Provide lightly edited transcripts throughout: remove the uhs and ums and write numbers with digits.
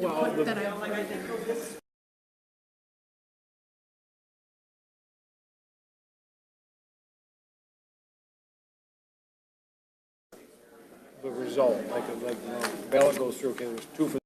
input that I wanted in. The result, ballot goes through, okay, there's two for.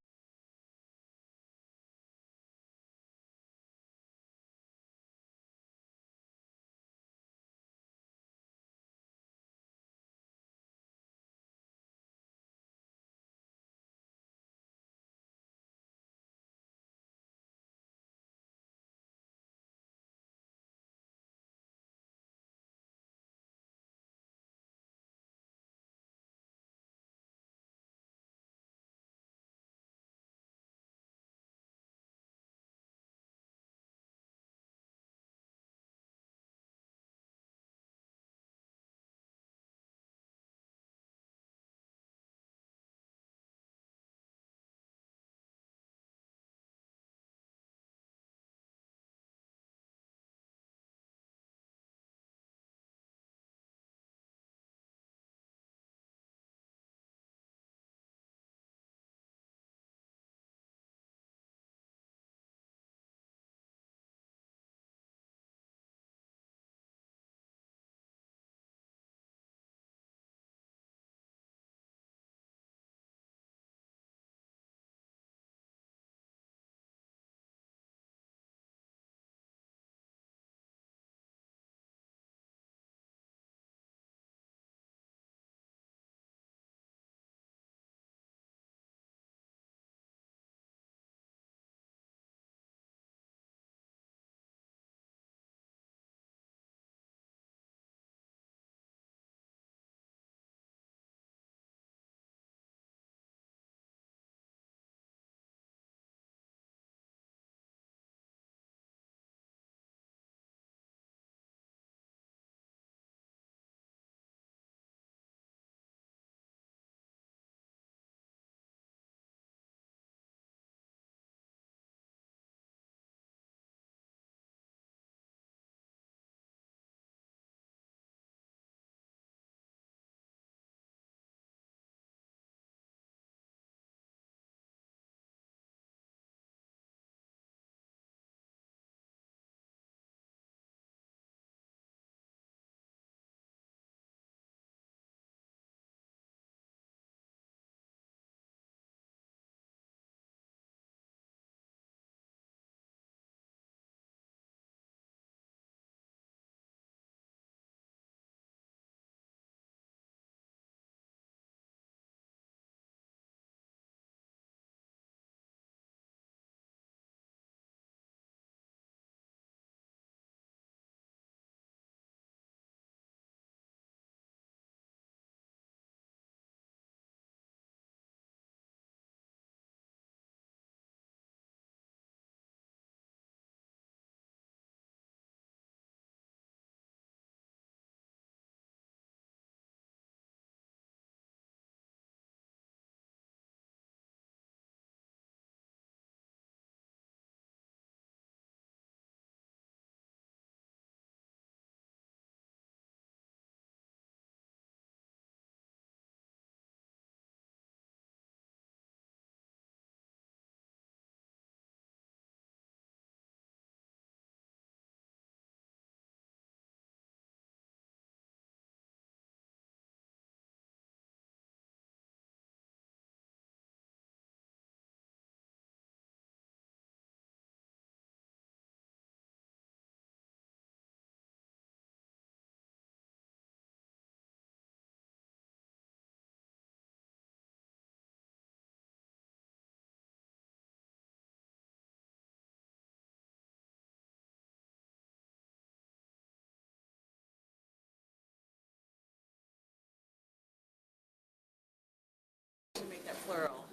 Plural.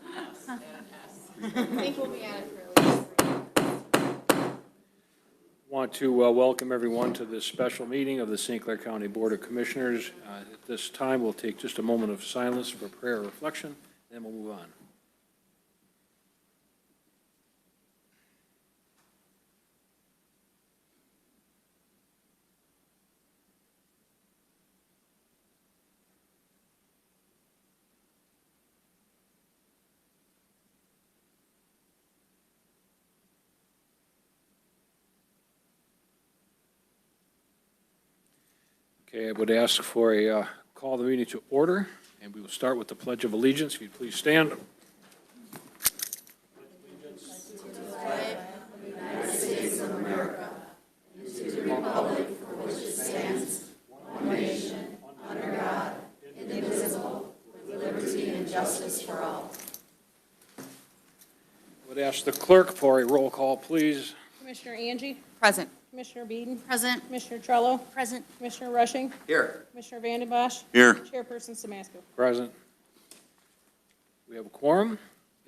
I think we'll be at it for at least. Want to welcome everyone to this special meeting of the St. Clair County Board of Commissioners. At this time, we'll take just a moment of silence for prayer and reflection, and then we'll move on. Okay, I would ask for a call the meeting to order, and we will start with the Pledge of Allegiance. If you'd please stand. I would ask the clerk for a roll call, please. Commissioner Angie, Present. Commissioner Beeden, Present. Commissioner Trello, Present. Commissioner Rushing, Here. Commissioner Vanden Bosch, Here. Chairperson Samasco. Present. We have a quorum,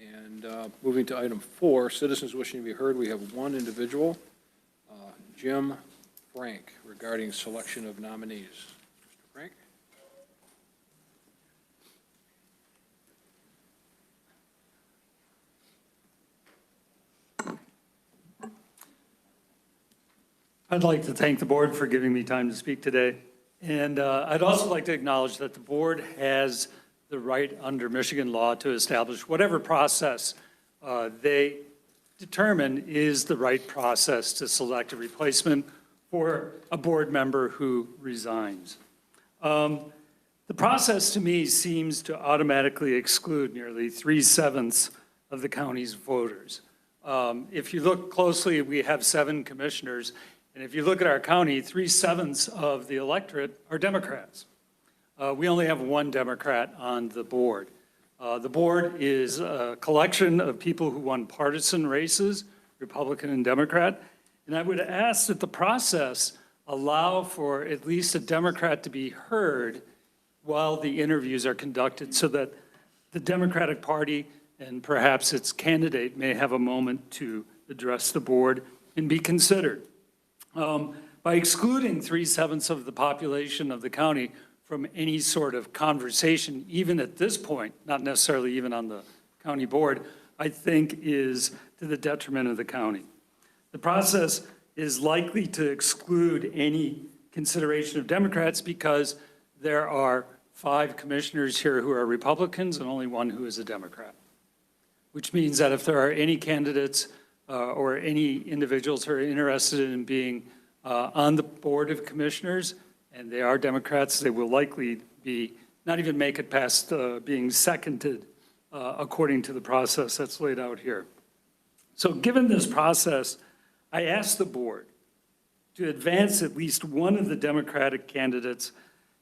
and moving to item 4, citizens wishing to be heard, we have one individual, Jim Frank, regarding selection of nominees. Mr. Frank? I'd like to thank the board for giving me time to speak today. And I'd also like to acknowledge that the board has the right under Michigan law to establish whatever process they determine is the right process to select a replacement for a board member who resigns. The process to me seems to automatically exclude nearly 3/7 of the county's voters. If you look closely, we have 7 commissioners. And if you look at our county, 3/7 of the electorate are Democrats. We only have 1 Democrat on the board. The board is a collection of people who won partisan races, Republican and Democrat. And I would ask that the process allow for at least a Democrat to be heard while the interviews are conducted so that the Democratic Party and perhaps its candidate may have a moment to address the board and be considered. By excluding 3/7 of the population of the county from any sort of conversation, even at this point, not necessarily even on the county board, I think is to the detriment of the county. The process is likely to exclude any consideration of Democrats because there are 5 commissioners here who are Republicans and only 1 who is a Democrat, which means that if there are any candidates or any individuals who are interested in being on the Board of Commissioners, and they are Democrats, they will likely be, not even make it past being seconded according to the process that's laid out here. So given this process, I asked the board to advance at least one of the Democratic candidates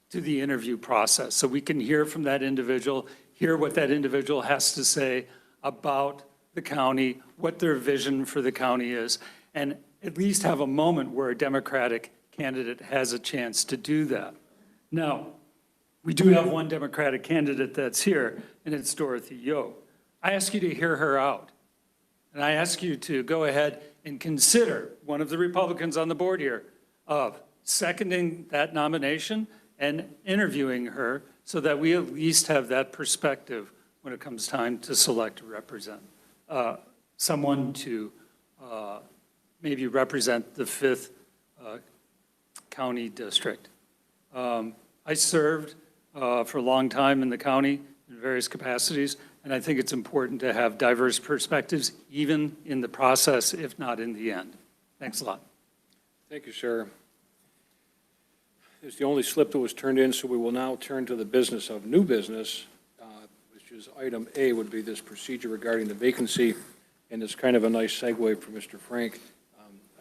to the interview process so we can hear from that individual, hear what that individual has to say about the county, what their vision for the county is, and at least have a moment where a Democratic candidate has a chance to do that. Now, we do have 1 Democratic candidate that's here, and it's Dorothy Yo. I ask you to hear her out. And I ask you to go ahead and consider one of the Republicans on the board here of seconding that nomination and interviewing her so that we at least have that perspective when it comes time to select a represent, someone to maybe represent the 5th county district. I served for a long time in the county in various capacities, and I think it's important to have diverse perspectives, even in the process, if not in the end. Thanks a lot. Thank you, sir. It's the only slip that was turned in, so we will now turn to the business of new business, which is item A would be this procedure regarding the vacancy, and it's kind of a nice segue for Mr. Frank.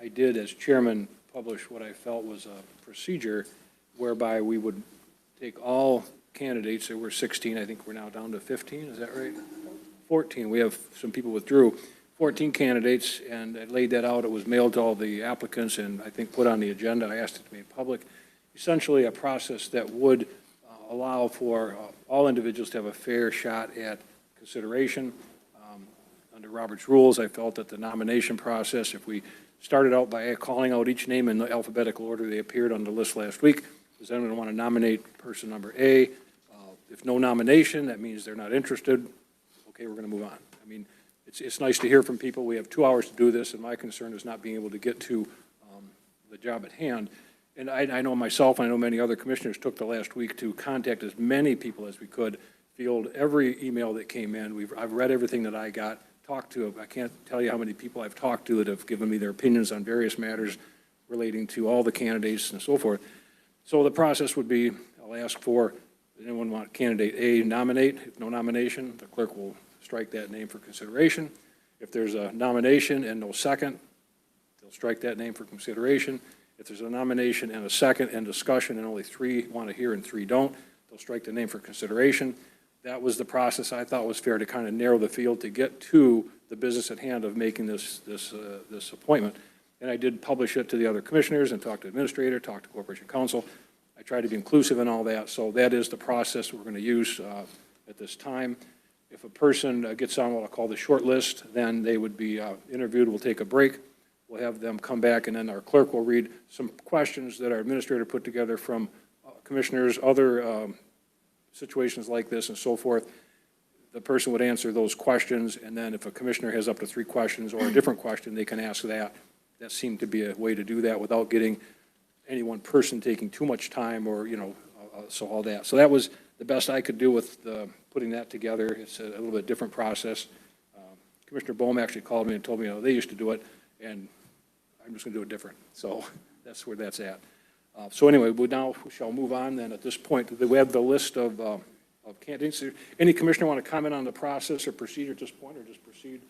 I did, as chairman, publish what I felt was a procedure whereby we would take all candidates. There were 16, I think we're now down to 15, is that right? 14, we have some people withdrew. 14 candidates, and I laid that out. It was mailed to all the applicants and I think put on the agenda. I asked it to be public. Essentially a process that would allow for all individuals to have a fair shot at consideration. Under Robert's rules, I felt that the nomination process, if we started out by calling out each name in the alphabetical order they appeared on the list last week, does anyone want to nominate person number A? If no nomination, that means they're not interested. Okay, we're going to move on. I mean, it's nice to hear from people. We have 2 hours to do this, and my concern is not being able to get to the job at hand. And I know myself, I know many other commissioners took the last week to contact as many people as we could, field every email that came in. I've read everything that I got, talked to. I can't tell you how many people I've talked to that have given me their opinions on various matters relating to all the candidates and so forth. So the process would be, I'll ask for, does anyone want candidate A nominate? If no nomination, the clerk will strike that name for consideration. If there's a nomination and no second, they'll strike that name for consideration. If there's a nomination and a second and discussion and only 3 want to hear and 3 don't, they'll strike the name for consideration. That was the process I thought was fair to kind of narrow the field to get to the business at hand of making this appointment. And I did publish it to the other commissioners and talk to the administrator, talk to corporation counsel. I tried to be inclusive in all that. So that is the process we're going to use at this time. If a person gets on what I'll call the short list, then they would be interviewed. We'll take a break. We'll have them come back, and then our clerk will read some questions that our administrator put together from commissioners, other situations like this and so forth. The person would answer those questions, and then if a commissioner has up to 3 questions or a different question, they can ask that. That seemed to be a way to do that without getting any one person taking too much time or, so all that. So that was the best I could do with putting that together. It's a little bit different process. Commissioner Bohm actually called me and told me, they used to do it, and I'm just going to do it different. So that's where that's at. So anyway, we now shall move on then. At this point, we have the list of candidates. Any commissioner want to comment on the process or procedure at this point, or just proceed?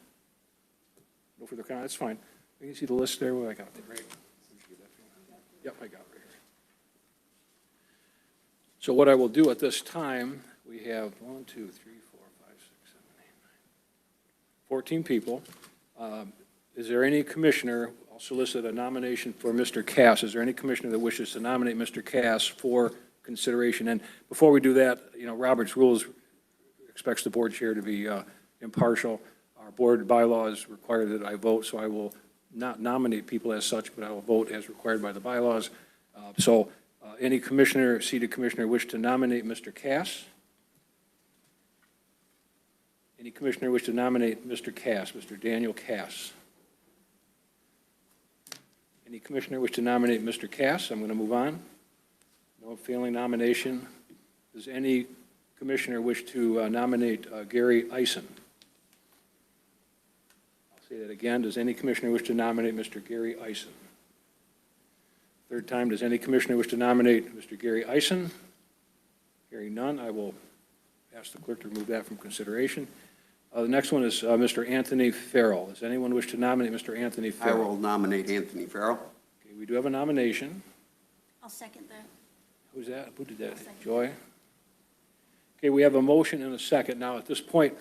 No further comment. That's fine. You can see the list there. Well, I got it right. Yep, I got it right here. So what I will do at this time, we have 1, 2, 3, 4, 5, 6, 7, 8, 9, 14 people. Is there any commissioner? I'll solicit a nomination for Mr. Cass. Is there any commissioner that wishes to nominate Mr. Cass for consideration? And before we do that, Robert's Rules expects the board chair to be impartial. Our board bylaws require that I vote, so I will not nominate people as such, but I will vote as required by the bylaws. So any commissioner, seated commissioner, wish to nominate Mr. Cass? Any commissioner wish to nominate Mr. Cass, Mr. Daniel Cass? Any commissioner wish to nominate Mr. Cass? I'm going to move on. No failing nomination. Does any commissioner wish to nominate Gary Eisen? I'll say that again. Does any commissioner wish to nominate Mr. Gary Eisen? Third time, does any commissioner wish to nominate Mr. Gary Eisen? Hearing none, I will ask the clerk to remove that from consideration. The next one is Mr. Anthony Farrell. Does anyone wish to nominate Mr. Anthony I Farrell? will nominate Anthony Farrell. Okay, we do have a nomination. I'll second that. Who's that? Who did that? Second. Joy? Okay, we have a motion and a second. Now, at this point,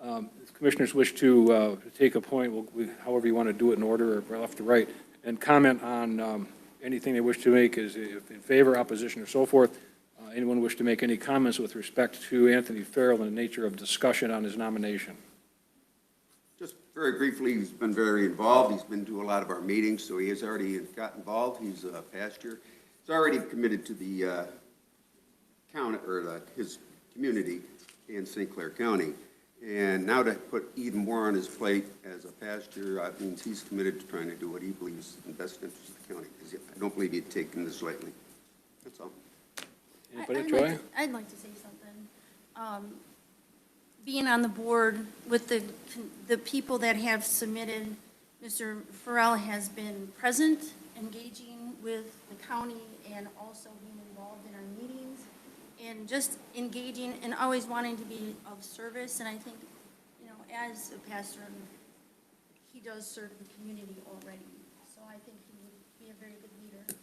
if commissioners wish to take a point, however you want to do it in order or left to right, and comment on anything they wish to make is if in favor, opposition, or so forth. Anyone wish to make any comments with respect to Anthony Farrell in the nature of discussion on his nomination? Just very briefly, he's been very involved. He's been to a lot of our meetings, so he has already got involved. He's a past year. He's already committed to the county, or his community in St. Clair County. And now to put even more on his plate as a pastor means he's committed to trying to do what he believes in the best interest of the county. Because I don't believe he'd taken this lightly. That's all. Anybody, Joy? I'd like to say something. Being on the board with the people that have submitted, Mr. Farrell has been present, engaging with the county, and also being involved in our meetings, and just engaging and always wanting to be of service. And I think, as a pastor, he does serve the community already. So I think he would be a very good leader. Thank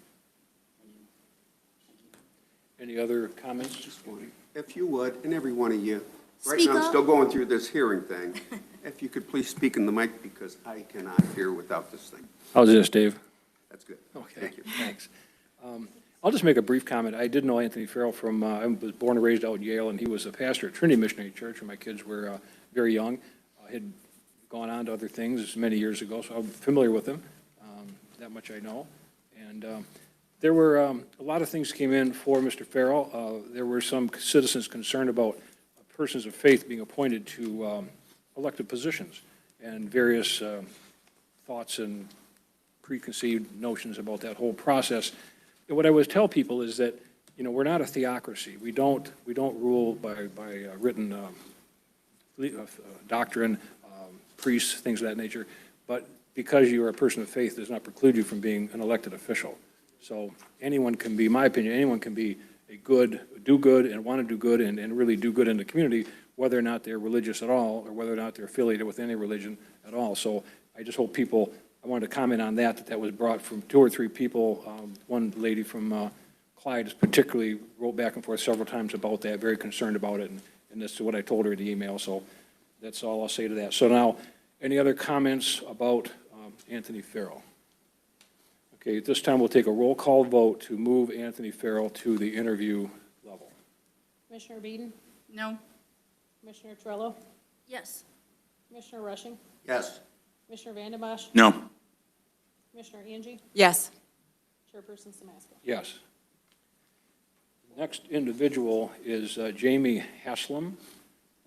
you. Any other comments? Just one. If you would, and every one of you, right Speak now I'm up. still going through this hearing thing. If you could please speak in the mic because I cannot hear without this thing. How's this, Dave? That's good. Okay, Thank you. thanks. I'll just make a brief comment. I did know Anthony Farrell from, I was born and raised out in Yale, and he was a pastor at Trinity Missionary Church when my kids were very young. Had gone on to other things many years ago, so I'm familiar with him. That much I know. And there were a lot of things came in for Mr. Farrell. There were some citizens concerned about persons of faith being appointed to elected positions, and various thoughts and preconceived notions about that whole process. And what I would tell people is that, we're not a theocracy. We don't rule by written doctrine, priests, things of that nature. But because you are a person of faith does not preclude you from being an elected official. So anyone can be, in my opinion, anyone can be do good and want to do good and really do good in the community, whether or not they're religious at all, or whether or not they're affiliated with any religion at all. So I just hope people, I wanted to comment on that was brought from 2 or 3 people. One lady from Clyde particularly wrote back and forth several times about that, very concerned about it, and that's what I told her in the email, so that's all I'll say to that. So now, any other comments about Anthony Farrell? Okay, at this time, we'll take a roll call vote to move Anthony Farrell to the interview level. Commissioner Beeden, No. Commissioner Trello, Yes. Commissioner Rushing, Yes. Commissioner Vanden Bosch, No. Commissioner Angie, Yes. Chairperson Simaska. Yes. Next individual is Jamie Haslam.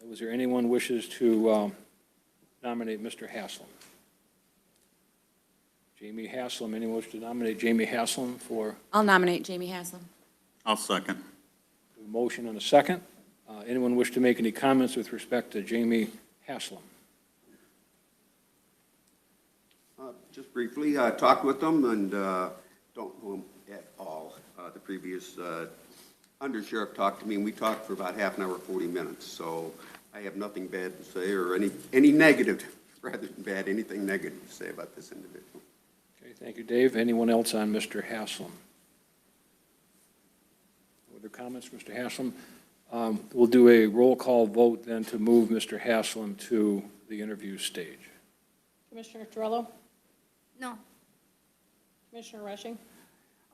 Was there anyone wishes to nominate Mr. Haslam? Jamie Haslam, anyone wish to nominate Jamie Haslam for I'll nominate Jamie Haslam. I'll second. a motion and a second? Anyone wish to make any comments with respect to Jamie Haslam? Just briefly, talked with them and don't know him at all. The previous undersheriff talked to me, and we talked for about half an hour, 40 minutes. So I have nothing bad to say, or any negative, rather than bad, anything negative to say about this individual. Okay, thank you, Dave. Anyone else on Mr. Haslam? Other comments, Mr. Haslam? We'll do a roll call vote then to move Mr. Haslam to the interview stage. Commissioner Trello, No. Commissioner Rushing,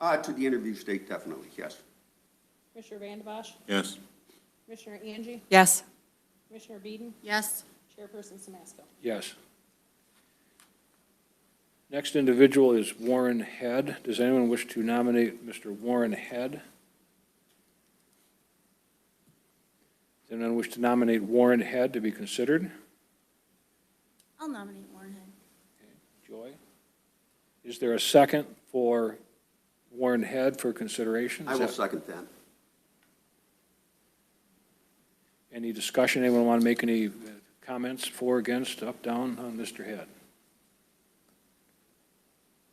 To the interview state, definitely, yes. Commissioner Vanden Bosch, Yes. Commissioner Angie, Yes. Commissioner Beeden, Yes. Chairperson Simaska. Yes. Next individual is Warren Head. Does anyone wish to nominate Mr. Warren Head? Does anyone wish to nominate Warren Head to be considered? I'll nominate Warren Head. Joy? Is there a second for Warren Head for consideration? I Is will that- second that. Any discussion? Anyone want to make any comments for, against, up, down on Mr. Head?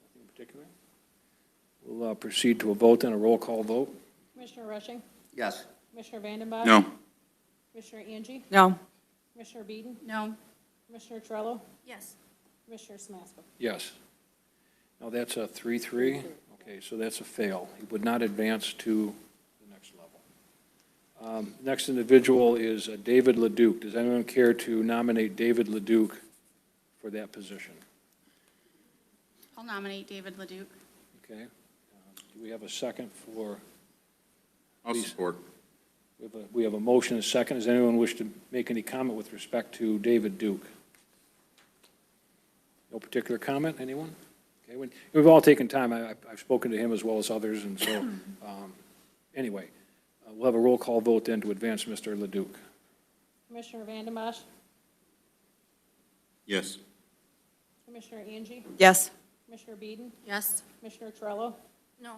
Nothing in particular? We'll proceed to a vote and a roll call vote. Commissioner Rushing, Yes. Commissioner Vanden Bosch. No. Commissioner Angie, No. Commissioner Beeden, No. Commissioner Trello, Yes. Commissioner Simaska. Yes. Now that's a 3-3. Okay, so that's a fail. He would not advance to the next level. Next individual is David Leduc. Does anyone care to nominate David Leduc for that position? I'll nominate David Leduc. Okay. Do we have a second for, I'll Please. support. we have a motion and a second. Does anyone wish to make any comment with respect to David Duke? No particular comment, anyone? Okay, we've all taken time. I've spoken to him as well as others, and so, anyway, we'll have a roll call vote then to advance Mr. Leduc. Commissioner Vanden Bosch, Yes. Commissioner Angie, Yes. Commissioner Beeden, Yes. Commissioner Trello, No.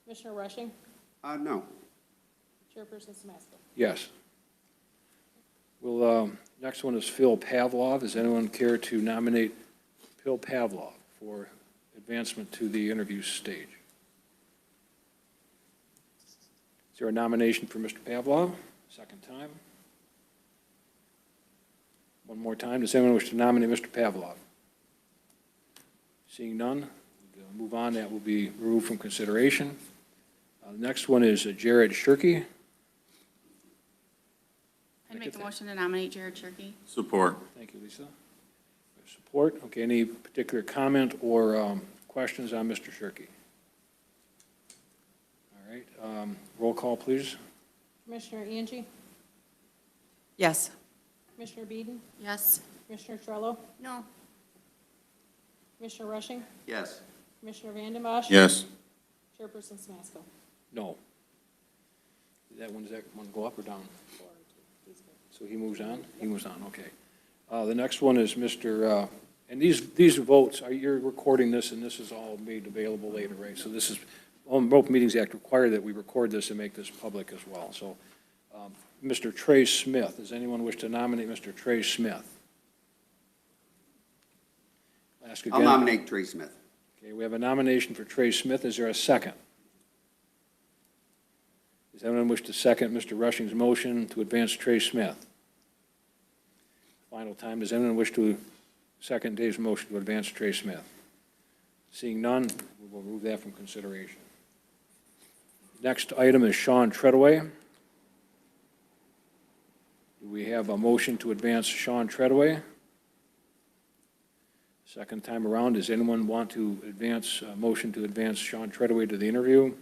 Commissioner Rushing, No. Chairperson Simaska. Yes. Well, next one is Phil Pavlov. Does anyone care to nominate Phil Pavlov for advancement to the interview stage? Is there a nomination for Mr. Pavlov? Second time. One more time. Does anyone wish to nominate Mr. Pavlov? Seeing none, we'll move on. That will be removed from consideration. The next one is Jared Shirkey. I'd make a motion to nominate Jared Shirkey. Support. Thank you, Lisa. Support. Okay, any particular comment or questions on Mr. Shirkey? All right, roll call, please. Commissioner Angie, Yes. Commissioner Beeden, Yes. Commissioner Trello, No. Commissioner Rushing, Yes. Commissioner Vanden Bosch. Yes. Chairperson Simaska. No. Does that one go up or down? So he moves on? He moves on, okay. The next one is Mr., and these votes, you're recording this, and this is all made available later, right? So this is, Open Meetings Act require that we record this and make this public as well. So, Mr. Trey Smith, does anyone wish to nominate Mr. Trey Smith? Ask I'll again. nominate Trey Smith. Okay, we have a nomination for Trey Smith. Is there a second? Does anyone wish to second Mr. Rushing's motion to advance Trey Smith? Final time, does anyone wish to second Dave's motion to advance Trey Smith? Seeing none, we will remove that from consideration. Next item is Sean Treadaway. Do we have a motion to advance Sean Treadaway? Second time around, does anyone want to advance, a motion to advance Sean Treadaway to the interview?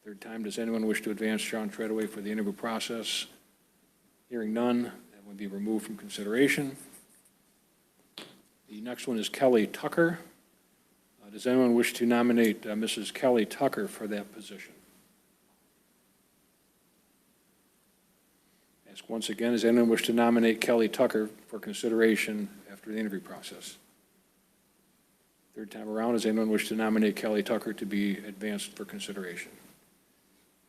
Third time, does anyone wish to advance Sean Treadaway for the interview process? Hearing none, that would be removed from consideration. The next one is Kelly Tucker. Does anyone wish to nominate Mrs. Kelly Tucker for that position? Ask once again, does anyone wish to nominate Kelly Tucker for consideration after the interview process? Third time around, does anyone wish to nominate Kelly Tucker to be advanced for consideration?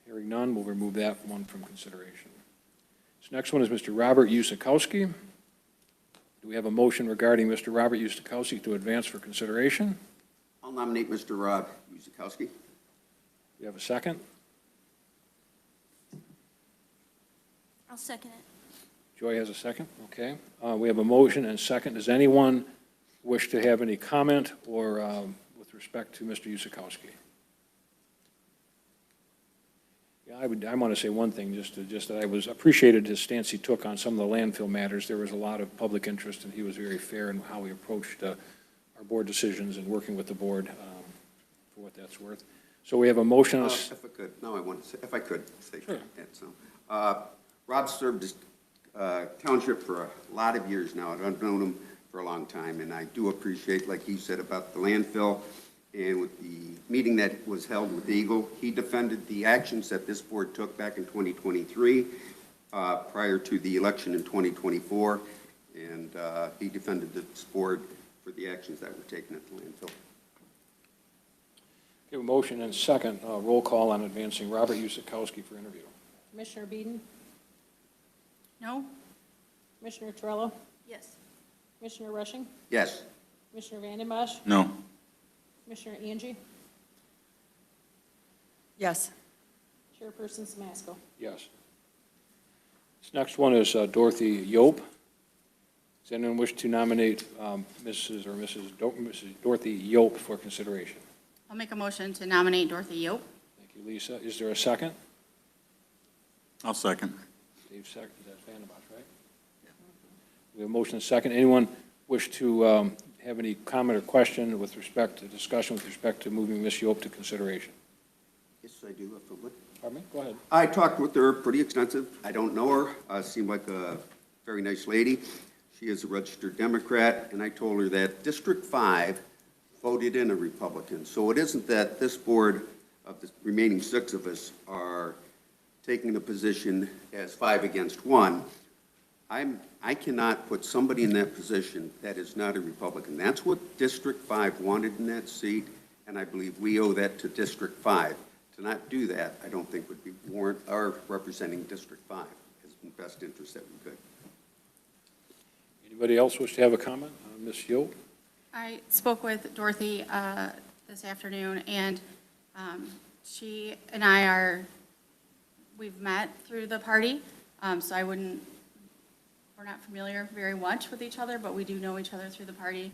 Hearing none, we'll remove that one from consideration. This next one is Mr. Robert Usikowski. Do we have a motion regarding Mr. Robert Usikowski to advance for consideration? I'll nominate Mr. Rob Uzikowski. Do we have a second? I'll second it. Joy has a second, okay. We have a motion and second. Does anyone wish to have any comment or with respect to Mr. Usikowski? Yeah, I want to say one thing, just that I was appreciated his stance he took on some of the landfill matters. There was a lot of public interest, and he was very fair in how he approached our board decisions and working with the board for what that's worth. So we have a motion. If I could, no, I want to say, if I could say Sure. that. So, Rob served his township for a lot of years now. I've known him for a long time, and I do appreciate, like he said, about the landfill. And with the meeting that was held with Eagle, he defended the actions that this board took back in 2023, prior to the election in 2024. And he defended this board for the actions that were taken at the landfill. We have a motion and second. Roll call on advancing Robert Usikowski for interview. Commissioner Beeden, No? Commissioner Torello, Yes. Commissioner Rushing, Yes. Commissioner Vanden Bosch, No. Commissioner Angie, Yes. Chairperson Samasko. Yes. This next one is Dorothy Yope. Does anyone wish to nominate Mrs. Dorothy Yope for consideration? I'll make a motion to nominate Dorothy Yope. Thank you, Lisa. Is there a second? I'll second. Dave second, that's Vanden Bosch, right? We have a motion and a second. Anyone wish to have any comment or question with respect to discussion with respect to moving Ms. Yope to consideration? Yes, I do, if I would. Pardon me? Go ahead. I talked with her pretty extensive. I don't know her. Seemed like a very nice lady. She is a registered Democrat, and I told her that District 5 voted in a Republican. So it isn't that this board of the remaining 6 of us are taking the position as 5 against 1. I cannot put somebody in that position that is not a Republican. That's what District 5 wanted in that seat, and I believe we owe that to District 5. To not do that, I don't think would be warrant our representing District 5 as in best interest that we could. Anybody else wish to have a comment on Ms. Yope? I spoke with Dorothy this afternoon, and she and I we've met through the party, so we're not familiar very much with each other, but we do know each other through the party.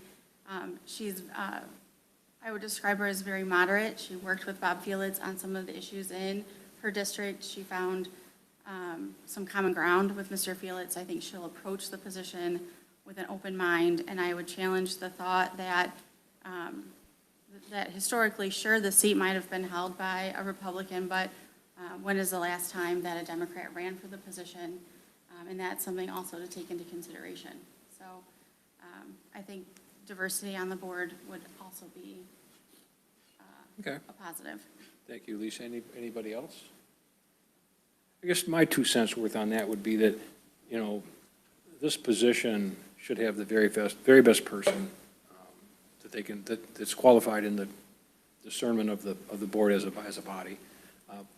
I would describe her as very moderate. She worked with Bob Felix on some of the issues in her district. She found some common ground with Mr. Felix. I think she'll approach the position with an open mind, and I would challenge the thought that that historically, sure, the seat might have been held by a Republican, but when is the last time that a Democrat ran for the position? And that's something also to take into consideration. So I think diversity on the board would also be Okay. a positive. Thank you, Lisa. Anybody else? I guess my 2 cents worth on that would be that, this position should have the very best person that's qualified in the discernment of the board as a body.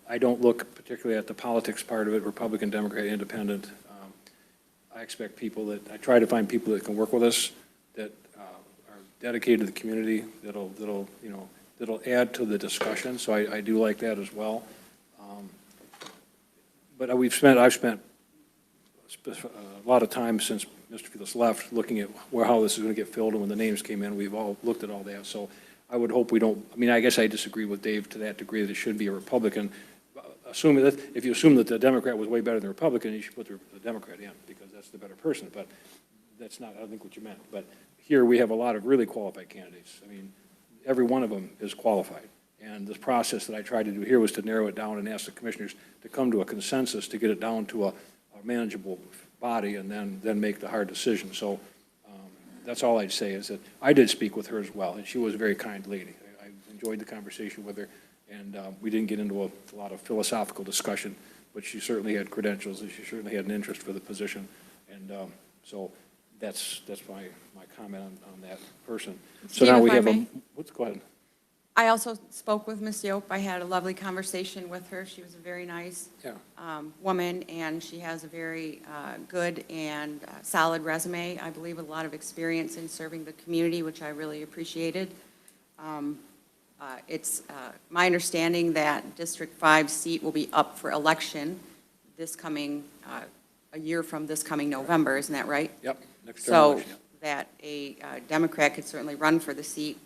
I don't look particularly at the politics part of it, Republican, Democrat, Independent. I expect I try to find people that can work with us, that are dedicated to the community, that'll add to the discussion, so I do like that as well. But I've spent a lot of time since Mr. Felix left, looking at how this is going to get filled, and when the names came in, we've all looked at all that. So I would hope we don't, I mean, I guess I disagree with Dave to that degree that it should be a Republican. Assuming that, if you assume that the Democrat was way better than the Republican, you should put the Democrat in, because that's the better person, but that's not, I don't think, what you meant. But here, we have a lot of really qualified candidates. I mean, every one of them is qualified. And the process that I tried to do here was to narrow it down and ask the commissioners to come to a consensus to get it down to a manageable body, and then make the hard decision. So that's all I'd say, is that I did speak with her as well, and she was a very kind lady. I enjoyed the conversation with her, and we didn't get into a lot of philosophical discussion, but she certainly had credentials, and she certainly had an interest for the position. And so that's my comment on that person. So Steve, now if we I have may? go ahead. I also spoke with Ms. Yope. I had a lovely conversation with her. She was a very nice Yeah. woman, and she has a very good and solid resume. I believe a lot of experience in serving the community, which I really appreciated. It's my understanding that District 5 seat will be up for election this coming, a year from this coming November, isn't that right? Yep. Next term So election, yeah. that a Democrat could certainly run for the seat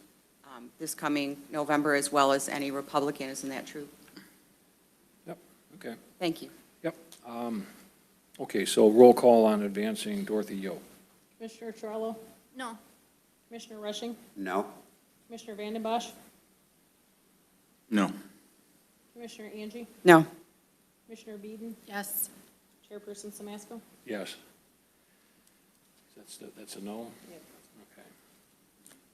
this coming November, as well as any Republican. Isn't that true? Yep, okay. Thank you. Yep. Okay, so roll call on advancing Dorothy Yo. Commissioner Trello, No. Commissioner Rushing, No? Commissioner Vanden Bosch, No. Commissioner Angie, No. Commissioner Beeden, Yes. Chairperson Samasco. Yes. That's a no? Okay.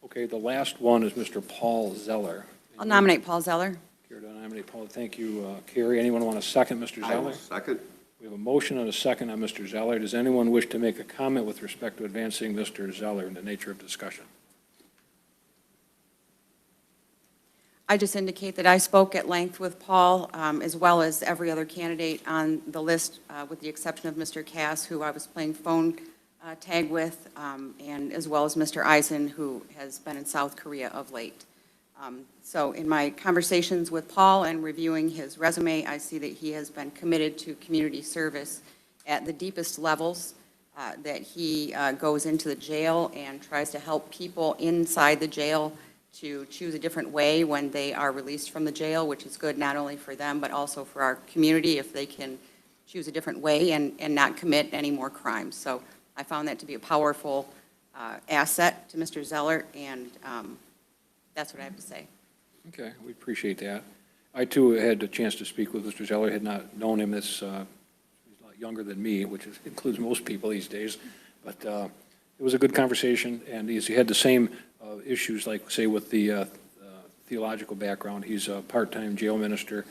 Okay, the last one is Mr. Paul Zeller. I'll nominate Paul Zeller. Care to nominate Paul? Thank you, Carrie. Anyone want to second Mr. I will Zeller? second. We have a motion and a second on Mr. Zeller. Does anyone wish to make a comment with respect to advancing Mr. Zeller in the nature of discussion? I just indicate that I spoke at length with Paul, as well as every other candidate on the list, with the exception of Mr. Cass, who I was playing phone tag with, and as well as Mr. Eisen, who has been in South Korea of late. So in my conversations with Paul and reviewing his resume, I see that he has been committed to community service at the deepest levels, that he goes into the jail and tries to help people inside the jail to choose a different way when they are released from the jail, which is good not only for them, but also for our community if they can choose a different way and not commit any more crimes. So I found that to be a powerful asset to Mr. Zeller, and that's what I have to say. Okay, we appreciate that. I, too, had a chance to speak with Mr. Zeller, had not known him. He's a lot younger than me, which includes most people these days. But it was a good conversation, and he had the same issues, like, say, with the theological background. He's a part-time jail minister.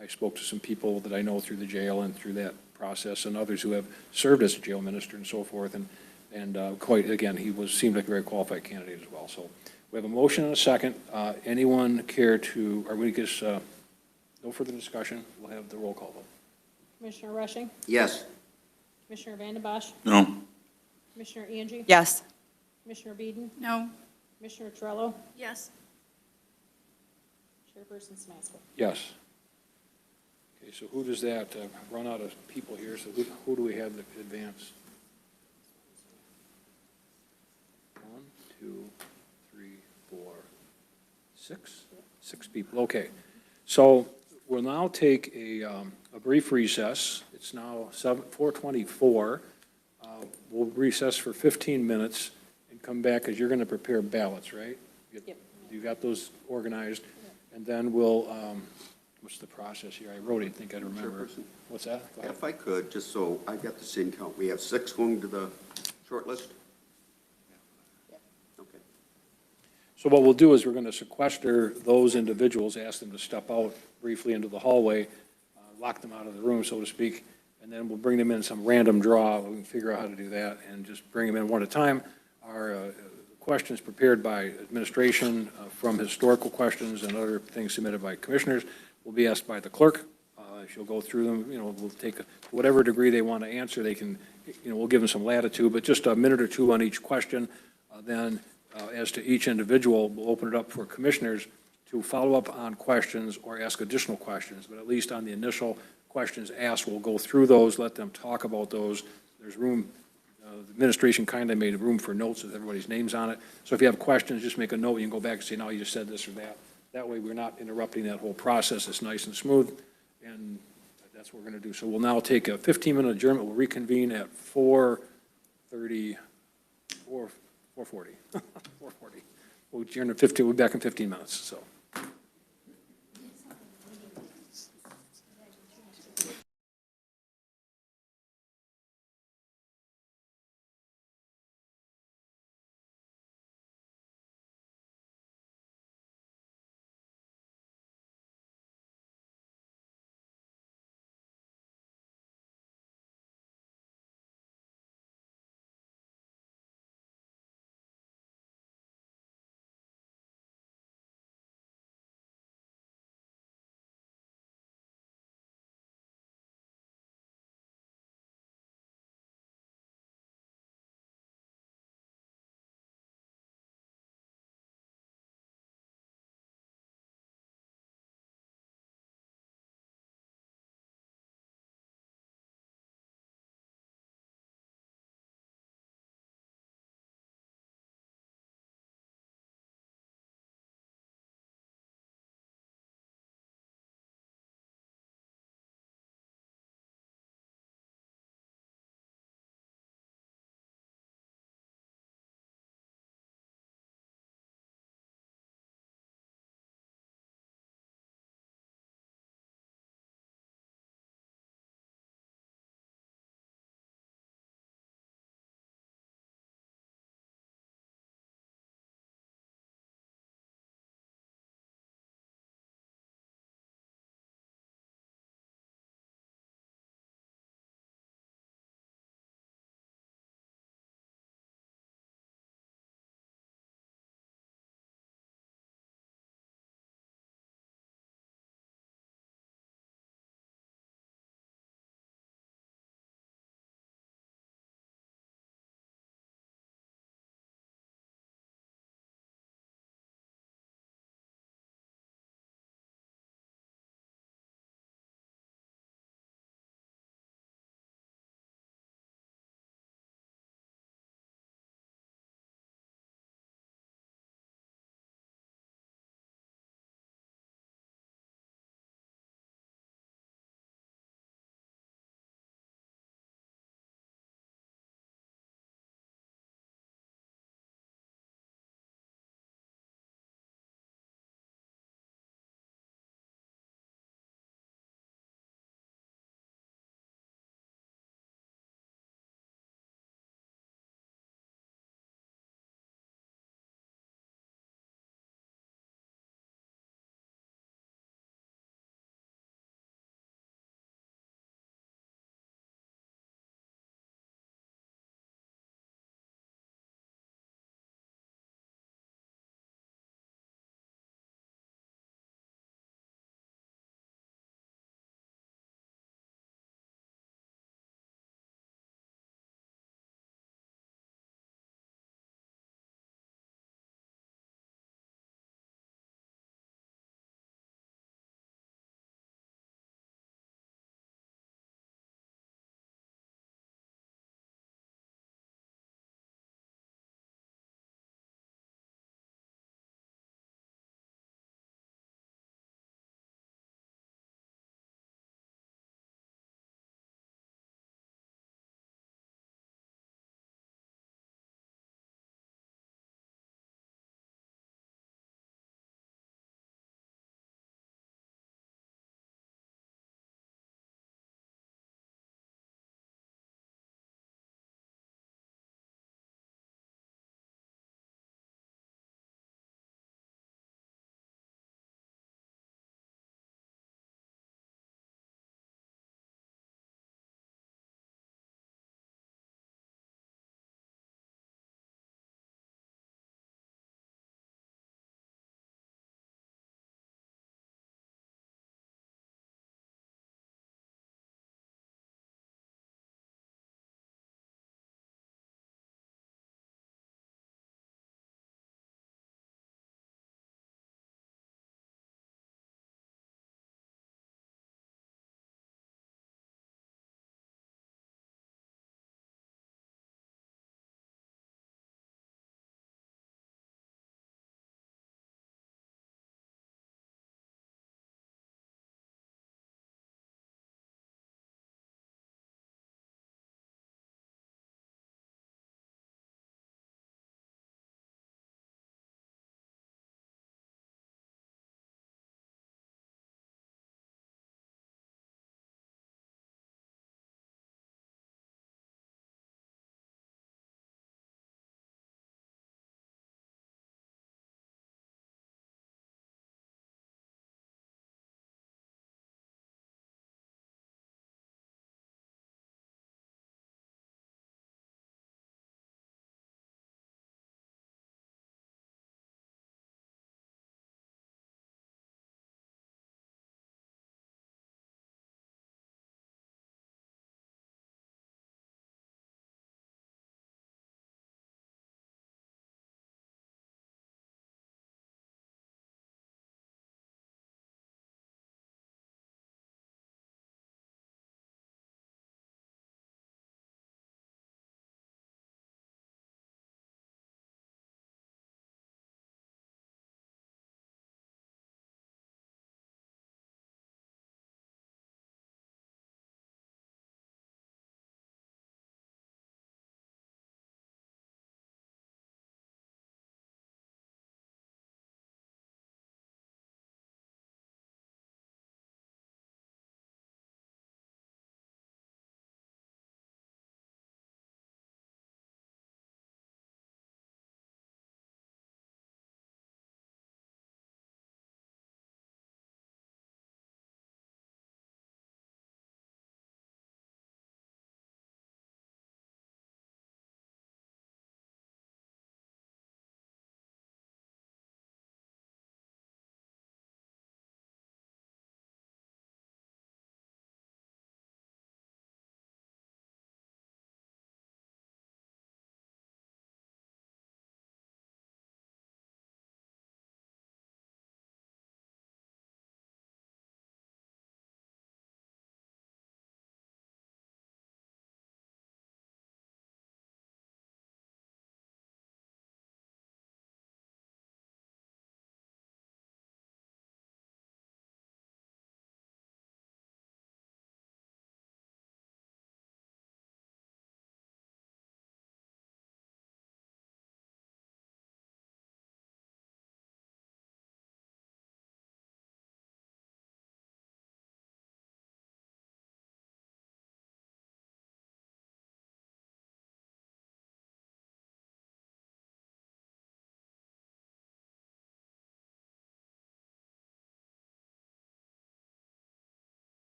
I spoke to some people that I know through the jail and through that process, and others who have served as a jail minister and so forth. And quite, again, seemed like a very qualified candidate as well. So we have a motion and a second. Anyone care to, or we just, no further discussion, we'll have the roll call vote. Commissioner Rushing, Yes. Commissioner Vanden Bosch, No. Commissioner Angie, Yes. Commissioner Beeden, No. Commissioner Trello, Yes. Chairperson Samasco. Yes. Okay, so who does that, run out of people here, so who do we have that advance? 1, 2, 3, 4, 6? 6 people, okay. So we'll now take a brief recess. It's now 4:24. We'll recess for 15 minutes and come back, because you're going to prepare ballots, right? Yep. You got those organized, and then we'll, what's the process here? I wrote it, I think I remember. Chairperson. What's that? Go ahead. If I could, just so I got the same count, we have 6 going to the short list? Okay. So what we'll do is we're going to sequester those individuals, ask them to step out briefly into the hallway, lock them out of the room, so to speak, and then we'll bring them in some random draw. We can figure out how to do that and just bring them in one at a time. Our questions prepared by administration from historical questions and other things submitted by commissioners will be asked by the clerk. She'll go through them, we'll take whatever degree they want to answer. They can, we'll give them some latitude, but just a minute or two on each question. Then as to each individual, we'll open it up for commissioners to follow up on questions or ask additional questions, but at least on the initial questions asked, we'll go through those, let them talk about those. There's room, the administration kindly made room for notes with everybody's names on it. So if you have questions, just make a note, you can go back and say, no, you just said this or that. That way, we're not interrupting that whole process, it's nice and smooth, and that's what we're going to do. So we'll now take a 15-minute adjournment, we'll reconvene at 4:40. 4:40. 4:40. We'll adjourn at 15, we'll be back in 15 minutes, so.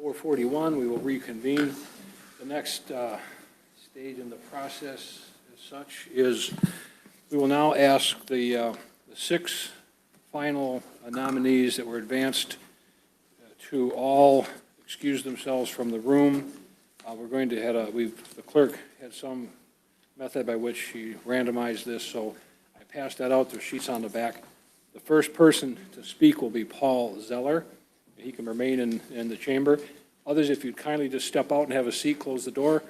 4:41, we will reconvene. The next stage in the process as such is, we will now ask the 6 final nominees that were advanced to all excuse themselves from the room. We're going to the clerk had some method by which she randomized this, so I passed that out. There's sheets on the back. The first person to speak will be Paul Zeller. He can remain in the chamber. Others, if you'd kindly just step out and have a seat, close the door,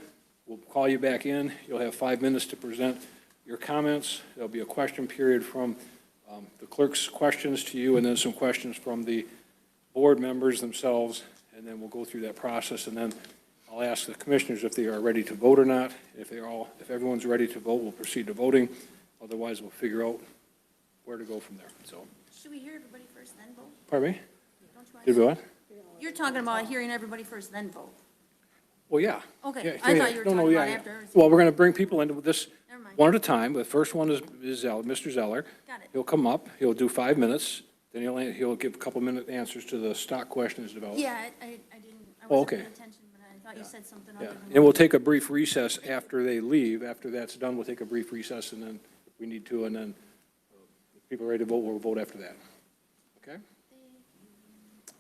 we'll call you back in. You'll have 5 minutes to present your comments. There'll be a question period from the clerk's questions to you, and then some questions from the board members themselves, and then we'll go through that process, and then I'll ask the commissioners if they are ready to vote or not. If everyone's ready to vote, we'll proceed to voting. Otherwise, we'll figure out where to go from there. So, Should we hear everybody first, then vote? pardon me? Don't you want Did we what? You're talking about hearing everybody first, then vote. Well, yeah. Okay, Yeah, I yeah, thought you were no, no, talking yeah, about yeah. after everything. Well, we're going to bring people into this Never mind. one at a time. The first one is Mr. Zeller. Got it. He'll come up, he'll do 5 minutes, then he'll give a couple minute answers to the stock questions developed. Yeah, I didn't, I Oh, wasn't okay. paying attention, but I thought you said something Yeah, other than. and we'll take a brief recess after they leave. After that's done, we'll take a brief recess, and then if we need to, and then if people are ready to vote, we'll vote after that. Okay?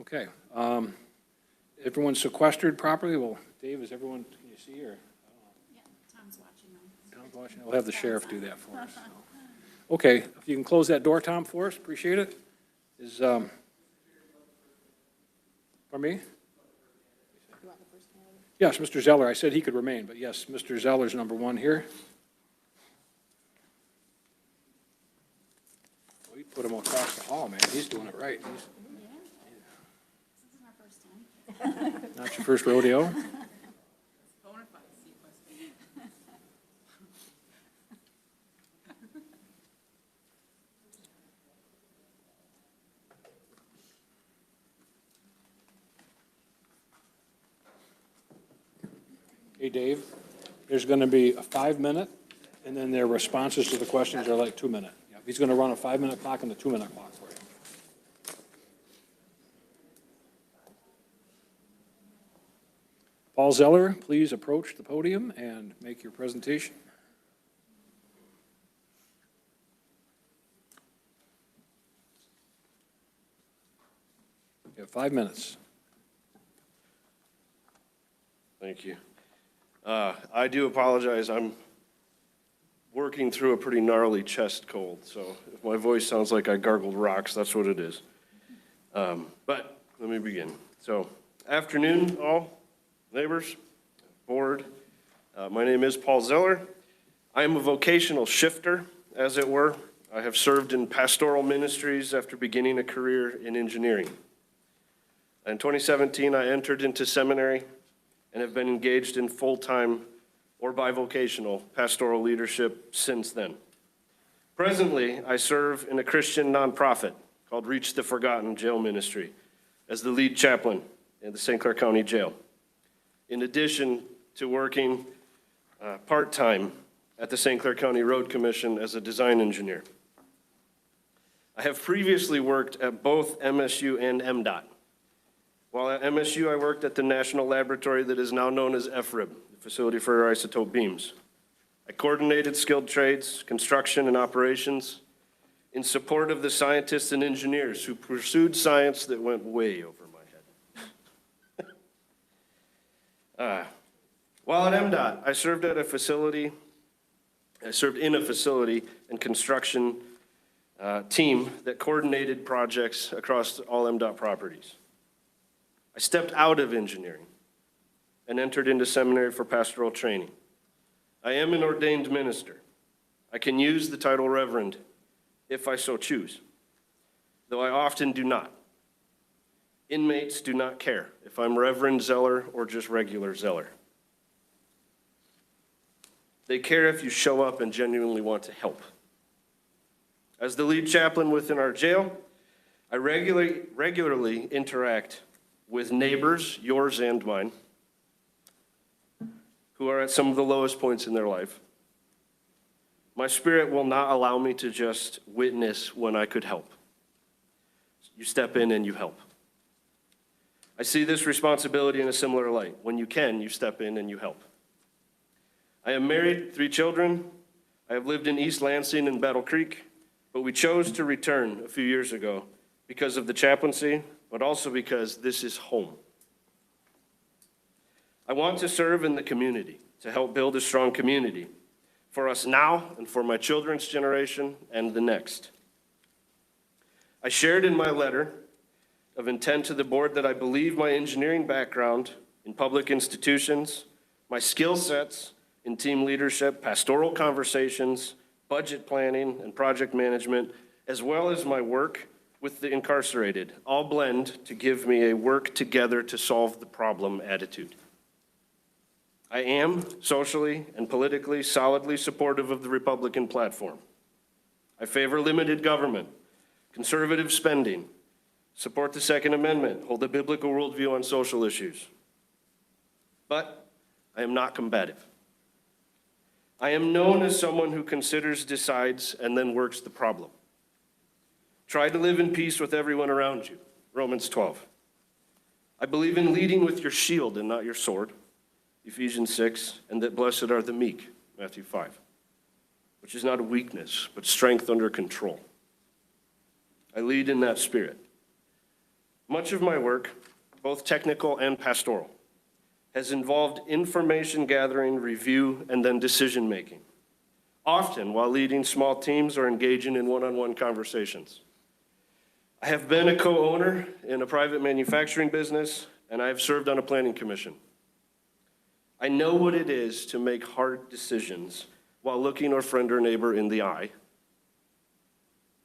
Okay. Everyone's sequestered properly? Well, Dave, is everyone, can you see, or? Yeah, Tom's watching them. Tom's watching. We'll have the sheriff do that for us. Okay, if you can close that door, Tom, for us, appreciate it. Pardon me? You want the first candidate? Yes, Mr. Zeller, I said he could remain, but yes, Mr. Zeller's number 1 here. We put him across the hall, man, he's doing it right. Yeah. This is our first time. Not your first rodeo? Hey, Dave, there's going to be a 5-minute, and then their responses to the questions are like 2-minute. Yeah, he's going to run a 5-minute clock and a 2-minute clock for you. Paul Zeller, please approach the podium and make your presentation. You have 5 minutes. Thank you. I do apologize. I'm working through a pretty gnarly chest cold, so if my voice sounds like I gargled rocks, that's what it is. But let me begin. So, afternoon, all neighbors, board. My name is Paul Zeller. I am a vocational shifter, as it were. I have served in pastoral ministries after beginning a career in engineering. In 2017, I entered into seminary and have been engaged in full-time or bivocational pastoral leadership since then. Presently, I serve in a Christian nonprofit called Reach the Forgotten Jail Ministry as the lead chaplain in the St. Clair County Jail, in addition to working part-time at the St. Clair County Road Commission as a design engineer. I have previously worked at both MSU and MDOT. While at MSU, I worked at the national laboratory that is now known as FRIB, the Facility for Isotope Beams. I coordinated skilled trades, construction, and operations in support of the scientists and engineers who pursued science that went way over my head. While at MDOT, I served in a facility and construction team that coordinated projects across all MDOT properties. I stepped out of engineering and entered into seminary for pastoral training. I am an ordained minister. I can use the title reverend if I so choose, though I often do not. Inmates do not care if I'm Reverend Zeller or just regular Zeller. They care if you show up and genuinely want to help. As the lead chaplain within our jail, I regularly interact with neighbors, yours and mine, who are at some of the lowest points in their life. My spirit will not allow me to just witness when I could help. You step in and you help. I see this responsibility in a similar light. When you can, you step in and you help. I am married, 3 children. I have lived in East Lansing and Battle Creek, but we chose to return a few years ago because of the chaplaincy, but also because this is home. I want to serve in the community, to help build a strong community for us now and for my children's generation and the next. I shared in my letter of intent to the board that I believe my engineering background in public institutions, my skill sets in team leadership, pastoral conversations, budget planning, and project management, as well as my work with the incarcerated, all blend to give me a work together to solve the problem attitude. I am socially and politically solidly supportive of the Republican platform. I favor limited government, conservative spending, support the Second Amendment, hold a biblical worldview on social issues. But I am not combative. I am known as someone who considers, decides, and then works the problem. Try to live in peace with everyone around you, Romans 12. I believe in leading with your shield and not your sword, Ephesians 6, and that blessed are the meek, Matthew 5, which is not a weakness, but strength under control. I lead in that spirit. Much of my work, both technical and pastoral, has involved information gathering, review, and then decision making, often while leading small teams or engaging in one-on-one conversations. I have been a co-owner in a private manufacturing business, and I have served on a planning commission. I know what it is to make hard decisions while looking our friend or neighbor in the eye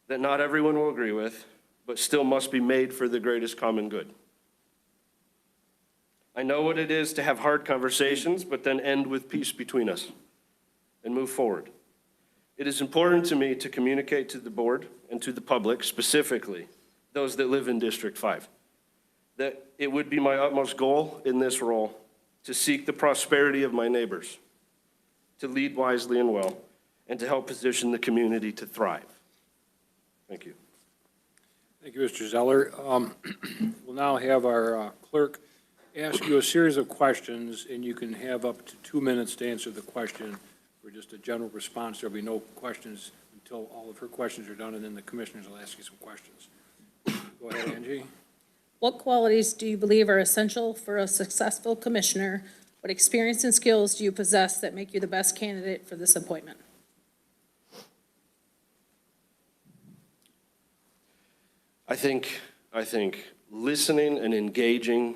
that not everyone will agree with, but still must be made for the greatest common good. I know what it is to have hard conversations, but then end with peace between us and move forward. It is important to me to communicate to the board and to the public, specifically those that live in District 5, that it would be my utmost goal in this role to seek the prosperity of my neighbors, to lead wisely and well, and to help position the community to thrive. Thank you. Thank you, Mr. Zeller. We'll now have our clerk ask you a series of questions, and you can have up to 2 minutes to answer the question for just a general response. There'll be no questions until all of her questions are done, and then the commissioners will ask you some questions. Go ahead, Angie. What qualities do you believe are essential for a successful commissioner? What experience and skills do you possess that make you the best candidate for this appointment? I think listening and engaging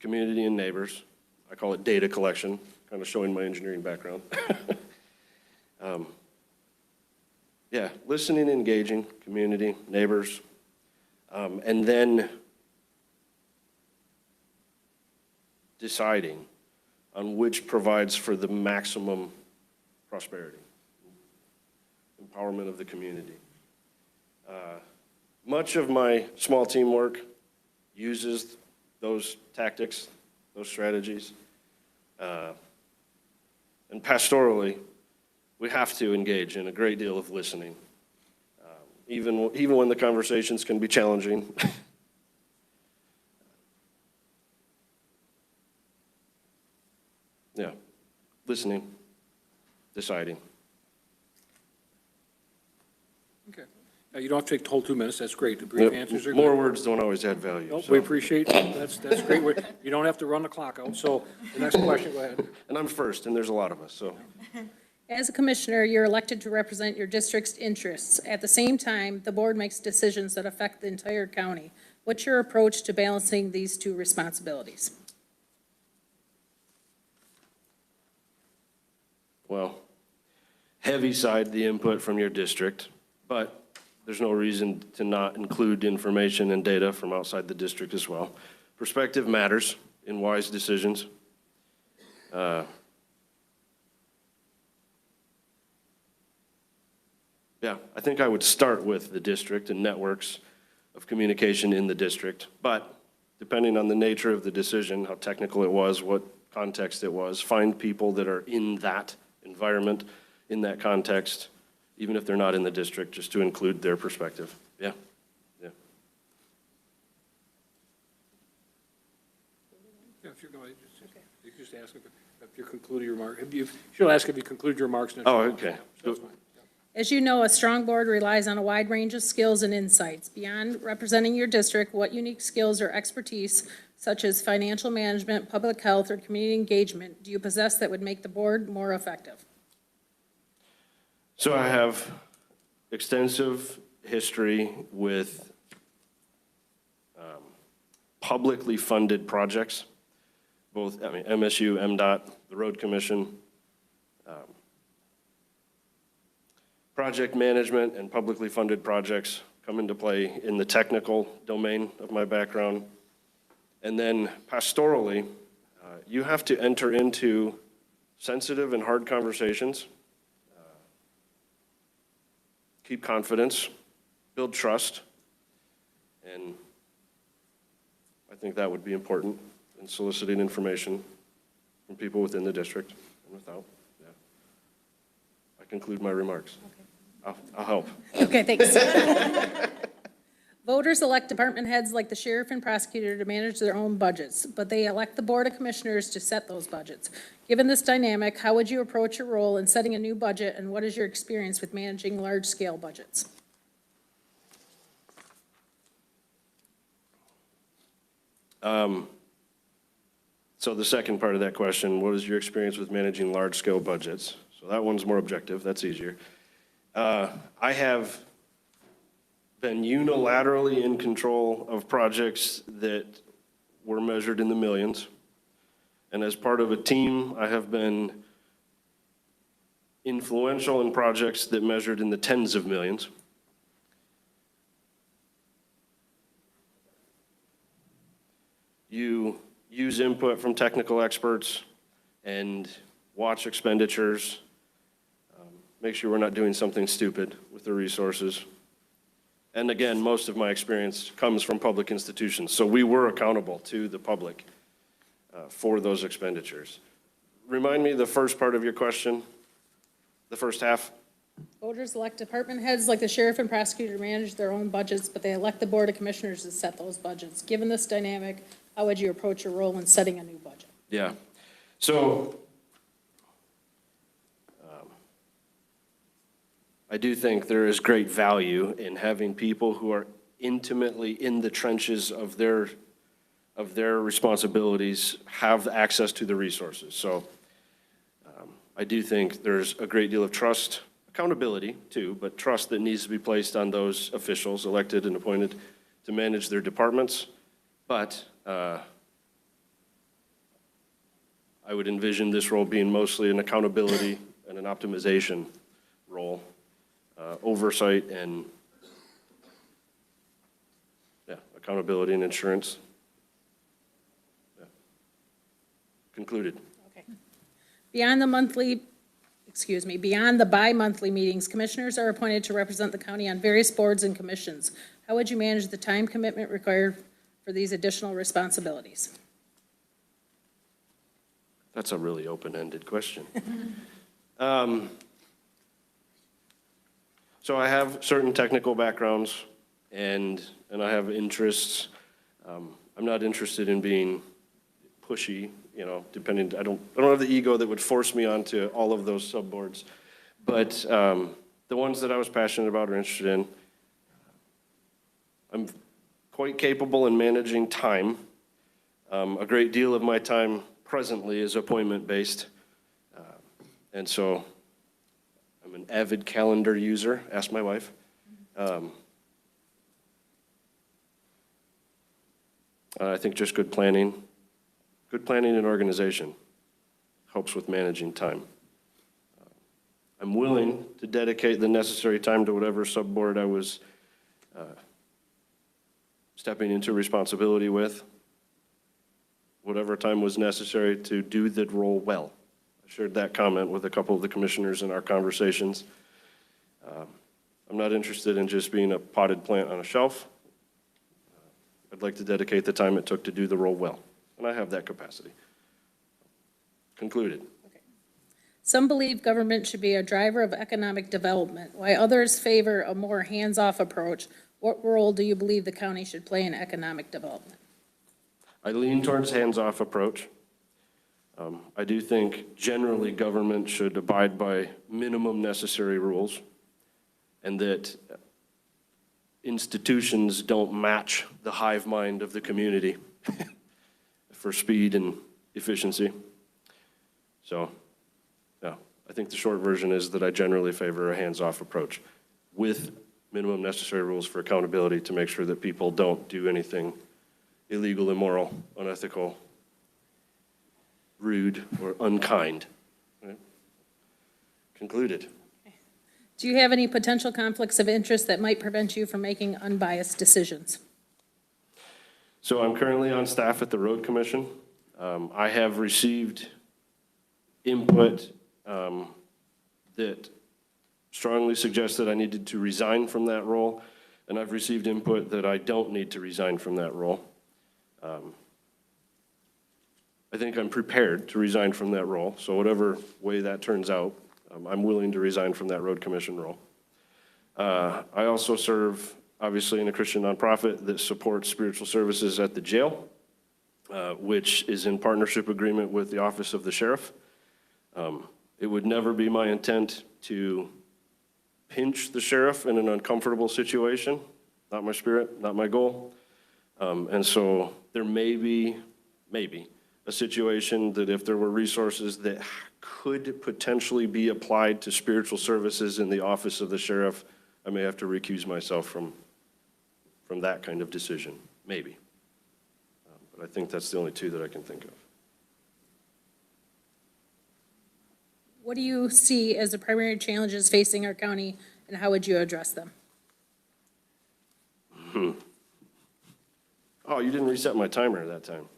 community and neighbors, I call it data collection, kind of showing my engineering background. Yeah, listening, engaging, community, neighbors, and then deciding on which provides for the maximum prosperity, empowerment of the community. Much of my small team work uses those tactics, those strategies. And pastorally, we have to engage in a great deal of listening, even when the conversations can be challenging. Yeah, listening, deciding. Okay. You don't have to take the whole 2 minutes. That's great. The brief answers are good. More words don't always add value. Nope, so. we appreciate that. That's great. You don't have to run the clock out. So the next question, go ahead. And I'm first, and there's a lot of us, so. As a commissioner, you're elected to represent your district's interests. At the same time, the board makes decisions that affect the entire county. What's your approach to balancing these two responsibilities? Well, heavy side the input from your district, but there's no reason to not include information and data from outside the district as well. Perspective matters in wise decisions. Yeah, I think I would start with the district and networks of communication in the district, but depending on the nature of the decision, how technical it was, what context it was, find people that are in that environment, in that context, even if they're not in the district, just to include their perspective. Yeah, yeah. Yeah, if you're going, you just ask if you concluded your remark. She'll ask if you concluded your remarks. Oh, okay. So that's fine. As you know, a strong board relies on a wide range of skills and insights. Beyond representing your district, what unique skills or expertise, such as financial management, public health, or community engagement, do you possess that would make the board more effective? So I have extensive history with publicly funded projects, both, MSU, MDOT, the Road Commission, project management and publicly funded projects come into play in the technical domain of my background. And then pastorally, you have to enter into sensitive and hard conversations, keep confidence, build trust, and I think that would be important in soliciting information from people within the district and without. Yeah. I conclude my remarks. I'll help. Okay, thanks. Voters elect department heads like the sheriff and prosecutor to manage their own budgets, but they elect the board of commissioners to set those budgets. Given this dynamic, how would you approach your role in setting a new budget, and what is your experience with managing large-scale budgets? So the second part of that question, what is your experience with managing large-scale budgets? So that one's more objective, that's easier. I have been unilaterally in control of projects that were measured in the millions. And as part of a team, I have been influential in projects that measured in the tens of millions. You use input from technical experts and watch expenditures. Make sure we're not doing something stupid with the resources. And again, most of my experience comes from public institutions, so we were accountable to the public for those expenditures. Remind me the first part of your question, the first half? Voters elect department heads like the sheriff and prosecutor to manage their own budgets, but they elect the board of commissioners to set those budgets. Given this dynamic, how would you approach your role in setting a new budget? Yeah. So I do think there is great value in having people who are intimately in the trenches of their responsibilities have access to the resources. So I do think there's a great deal of trust, accountability too, but trust that needs to be placed on those officials elected and appointed to manage their departments. But I would envision this role being mostly an accountability and an optimization role. Oversight and, accountability and insurance. Yeah. Concluded. Okay. Beyond the bi-monthly meetings, commissioners are appointed to represent the county on various boards and commissions. How would you manage the time commitment required for these additional responsibilities? That's a really open-ended question. So I have certain technical backgrounds and I have interests. I'm not interested in being pushy, depending, I don't have the ego that would force me onto all of those subboards. But the ones that I was passionate about or interested in, I'm quite capable in managing time. A great deal of my time presently is appointment-based. And so I'm an avid calendar user, ask my wife. I think just good planning and organization helps with managing time. I'm willing to dedicate the necessary time to whatever subboard I was stepping into responsibility with, whatever time was necessary to do the role well. I shared that comment with a couple of the commissioners in our conversations. I'm not interested in just being a potted plant on a shelf. I'd like to dedicate the time it took to do the role well, and I have that capacity. Concluded. Okay. Some believe government should be a driver of economic development, while others favor a more hands-off approach. What role do you believe the county should play in economic development? I lean towards hands-off approach. I do think generally government should abide by minimum necessary rules, and that institutions don't match the hive mind of the community for speed and efficiency. So, yeah, I think the short version is that I generally favor a hands-off approach with minimum necessary rules for accountability to make sure that people don't do anything illegal, immoral, unethical, rude, or unkind. Right? Concluded. Do you have any potential conflicts of interest that might prevent you from making unbiased decisions? So I'm currently on staff at the Road Commission. I have received input that strongly suggests that I needed to resign from that role, and I've received input that I don't need to resign from that role. I think I'm prepared to resign from that role, so whatever way that turns out, I'm willing to resign from that Road Commission role. I also serve, obviously, in a Christian nonprofit that supports spiritual services at the jail, which is in partnership agreement with the Office of the Sheriff. It would never be my intent to pinch the sheriff in an uncomfortable situation, not my spirit, not my goal. And so there may be a situation that if there were resources that could potentially be applied to spiritual services in the office of the sheriff, I may have to recuse myself from that kind of decision, maybe. But I think that's the only two that I can think of. What do you see as the primary challenges facing our county, and how would you address them? Oh, you didn't reset my timer that time.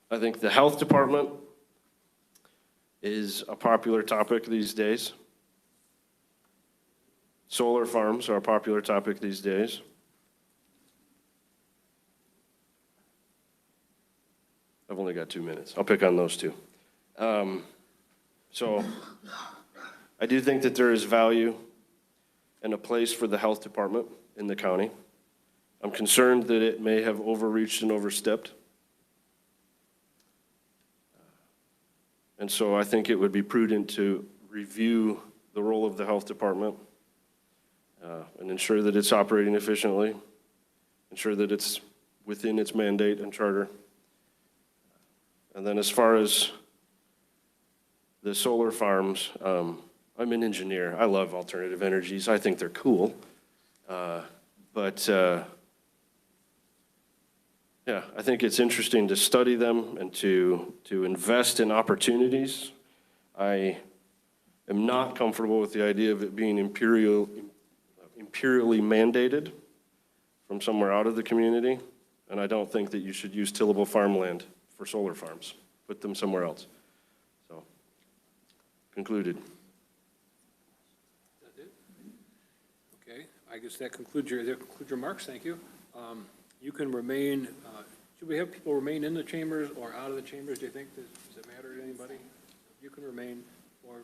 I think the health department is a popular topic these days. Solar farms are a popular topic these days. I've only got 2 minutes. I'll pick on those two. So I do think that there is value and a place for the health department in the county. I'm concerned that it may have overreached and overstepped. And so I think it would be prudent to review the role of the health department and ensure that it's operating efficiently, ensure that it's within its mandate and charter. And then as far as the solar farms, I'm an engineer. I love alternative energies. I think they're cool. Yeah, I think it's interesting to study them and to invest in opportunities. I am not comfortable with the idea of it being imperially mandated from somewhere out of the community, and I don't think that you should use tillable farmland for solar farms. Put them somewhere else. So, concluded. That's it? Okay, I guess that concludes your remarks, thank you. You can remain, should we have people remain in the chambers or out of the chambers, do you think? Does it matter to anybody? You can remain or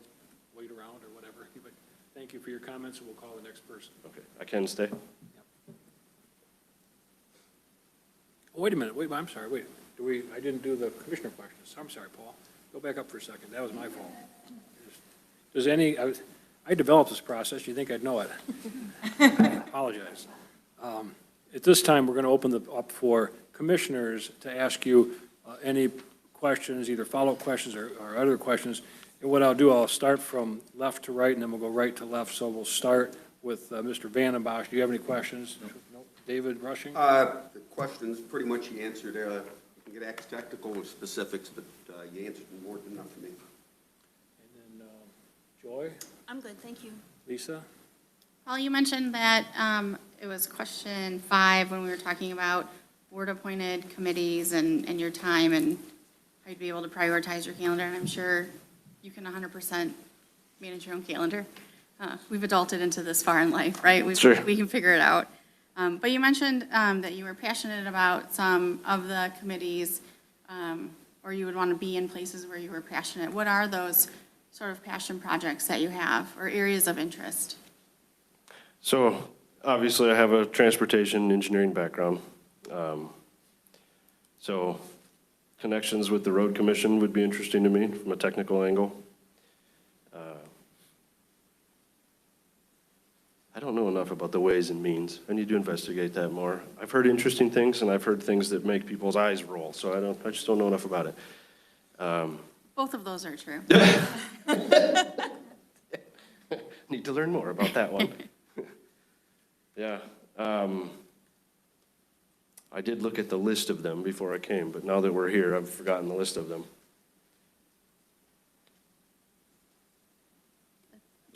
wait around or whatever, but thank you for your comments, and we'll call the next person. Okay, I can stay? Oh, wait a minute, I'm sorry, I didn't do the commissioner questions. I'm sorry, Paul. Go back up for a second, that was my fault. I developed this process, you think I'd know it. I apologize. At this time, we're going to open up for commissioners to ask you any questions, either follow-up questions or other questions. And what I'll do, I'll start from left to right, and then we'll go right to left. So we'll start with Mr. Vandenbosch. Do you have any questions? No. David Rushing? The questions, pretty much you answered. You can get technical with specifics, but you answered more than enough for me. And then Joy? I'm good, thank you. Lisa? Paul, you mentioned that it was question 5 when we were talking about board-appointed committees and your time and how you'd be able to prioritize your calendar, and I'm sure you can 100% manage your own calendar. We've adulted into this far in life, right? Sure. We can figure it out. But you mentioned that you were passionate about some of the committees, or you would want to be in places where you were passionate? What are those sort of passion projects that you have, or areas of interest? So obviously, I have a transportation engineering background. So connections with the road commission would be interesting to me from a technical angle. I don't know enough about the ways and means. I need to investigate that more. I've heard interesting things, and I've heard things that make people's eyes roll, so I just don't know enough about it. Both of those are true. Need to learn more about that one. Yeah. I did look at the list of them before I came, but now that we're here, I've forgotten the list of them.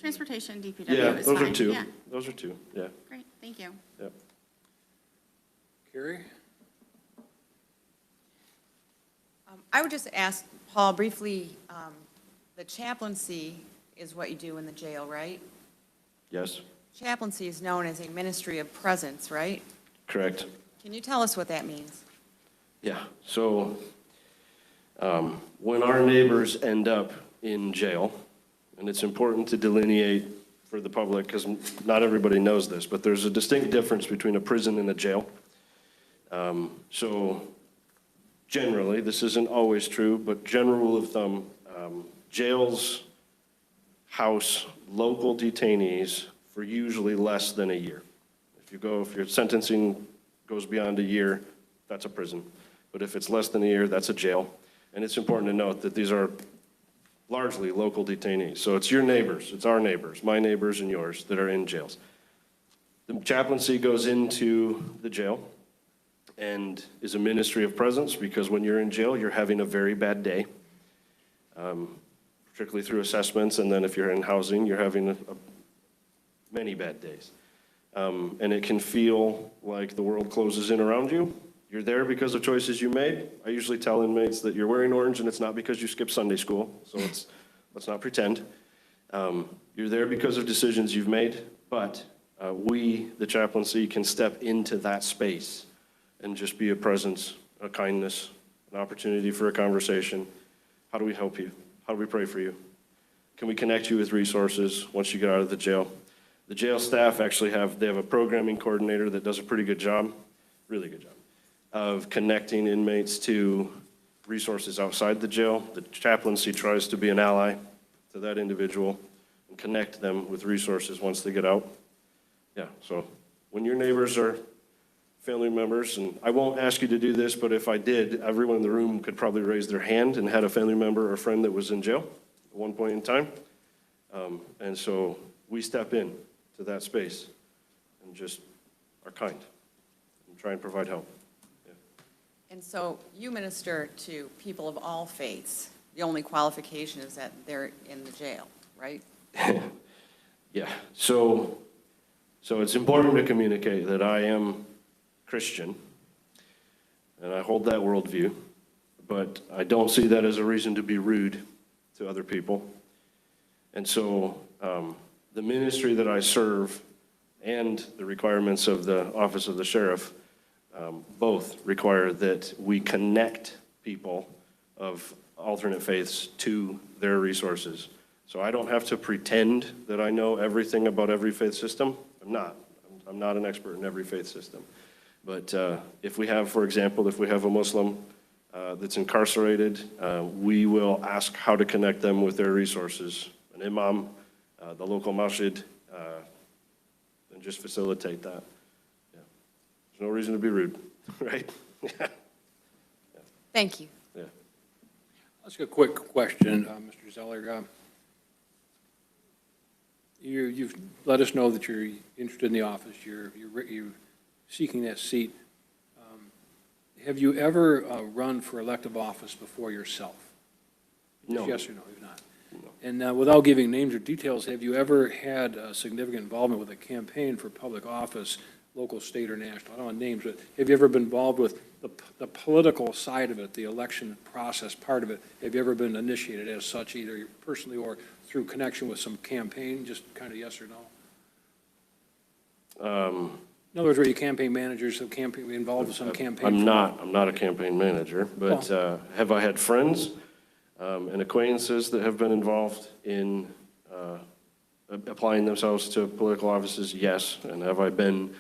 Transportation, DPW Yeah, is those are fine. two. Yeah, Those are two, yeah. great, thank you. Yep. Carrie? I would just ask Paul briefly, the chaplaincy is what you do in the jail, right? Yes, Chaplaincy is known as a ministry of presence, right? correct. Can you tell us what that means? Yeah, so when our neighbors end up in jail, and it's important to delineate for the public, because not everybody knows this, but there's a distinct difference between a prison and a jail. So generally, this isn't always true, but general rule of thumb, jails house local detainees for usually less than a year. If your sentencing goes beyond a year, that's a prison. But if it's less than a year, that's a jail. And it's important to note that these are largely local detainees. So it's your neighbors, it's our neighbors, my neighbors and yours that are in jails. The chaplaincy goes into the jail and is a ministry of presence, because when you're in jail, you're having a very bad day, particularly through assessments, and then if you're in housing, you're having many bad days. And it can feel like the world closes in around you. You're there because of choices you made. I usually tell inmates that you're wearing orange and it's not because you skipped Sunday school, so let's not pretend. You're there because of decisions you've made, but we, the chaplaincy, can step into that space and just be a presence, a kindness, an opportunity for a conversation. How do we help you? How do we pray for you? Can we connect you with resources once you get out of the jail? The jail staff actually have a programming coordinator that does a pretty good job, really good job, of connecting inmates to resources outside the jail. The chaplaincy tries to be an ally to that individual and connect them with resources once they get out. Yeah, so when your neighbors are family members, and I won't ask you to do this, but if I did, everyone in the room could probably raise their hand and had a family member or friend that was in jail at one point in time. And so we step in to that space and just are kind and try and provide help. And so you minister to people of all faiths. The only qualification is that they're in the jail, right? Yeah, so it's important to communicate that I am Christian, and I hold that worldview, but I don't see that as a reason to be rude to other people. And so the ministry that I serve and the requirements of the Office of the Sheriff both require that we connect people of alternate faiths to their resources. So I don't have to pretend that I know everything about every faith system. I'm not. I'm not an expert in every faith system. But if we have, for example, if we have a Muslim that's incarcerated, we will ask how to connect them with their resources, an imam, the local masjid, and just facilitate that. Yeah. There's no reason to be rude, right? Thank you. I'll ask a quick question, Mr. Zeller. You've let us know that you're interested in the office, you're seeking that seat. Have you ever run for elective office before yourself? No. Yes or no, you've not? No. And without giving names or details, have you ever had significant involvement with a campaign for public office, local, state, or national? I don't want names, but have you ever been involved with the political side of it, the election process part of it? Have you ever been initiated as such, either personally or through connection with some campaign, just kind of yes or no? In other words, were you campaign managers, some campaign, involved with some campaign? I'm not a campaign manager, but have I had friends and acquaintances that have been involved in applying themselves to political offices? Yes. And have I been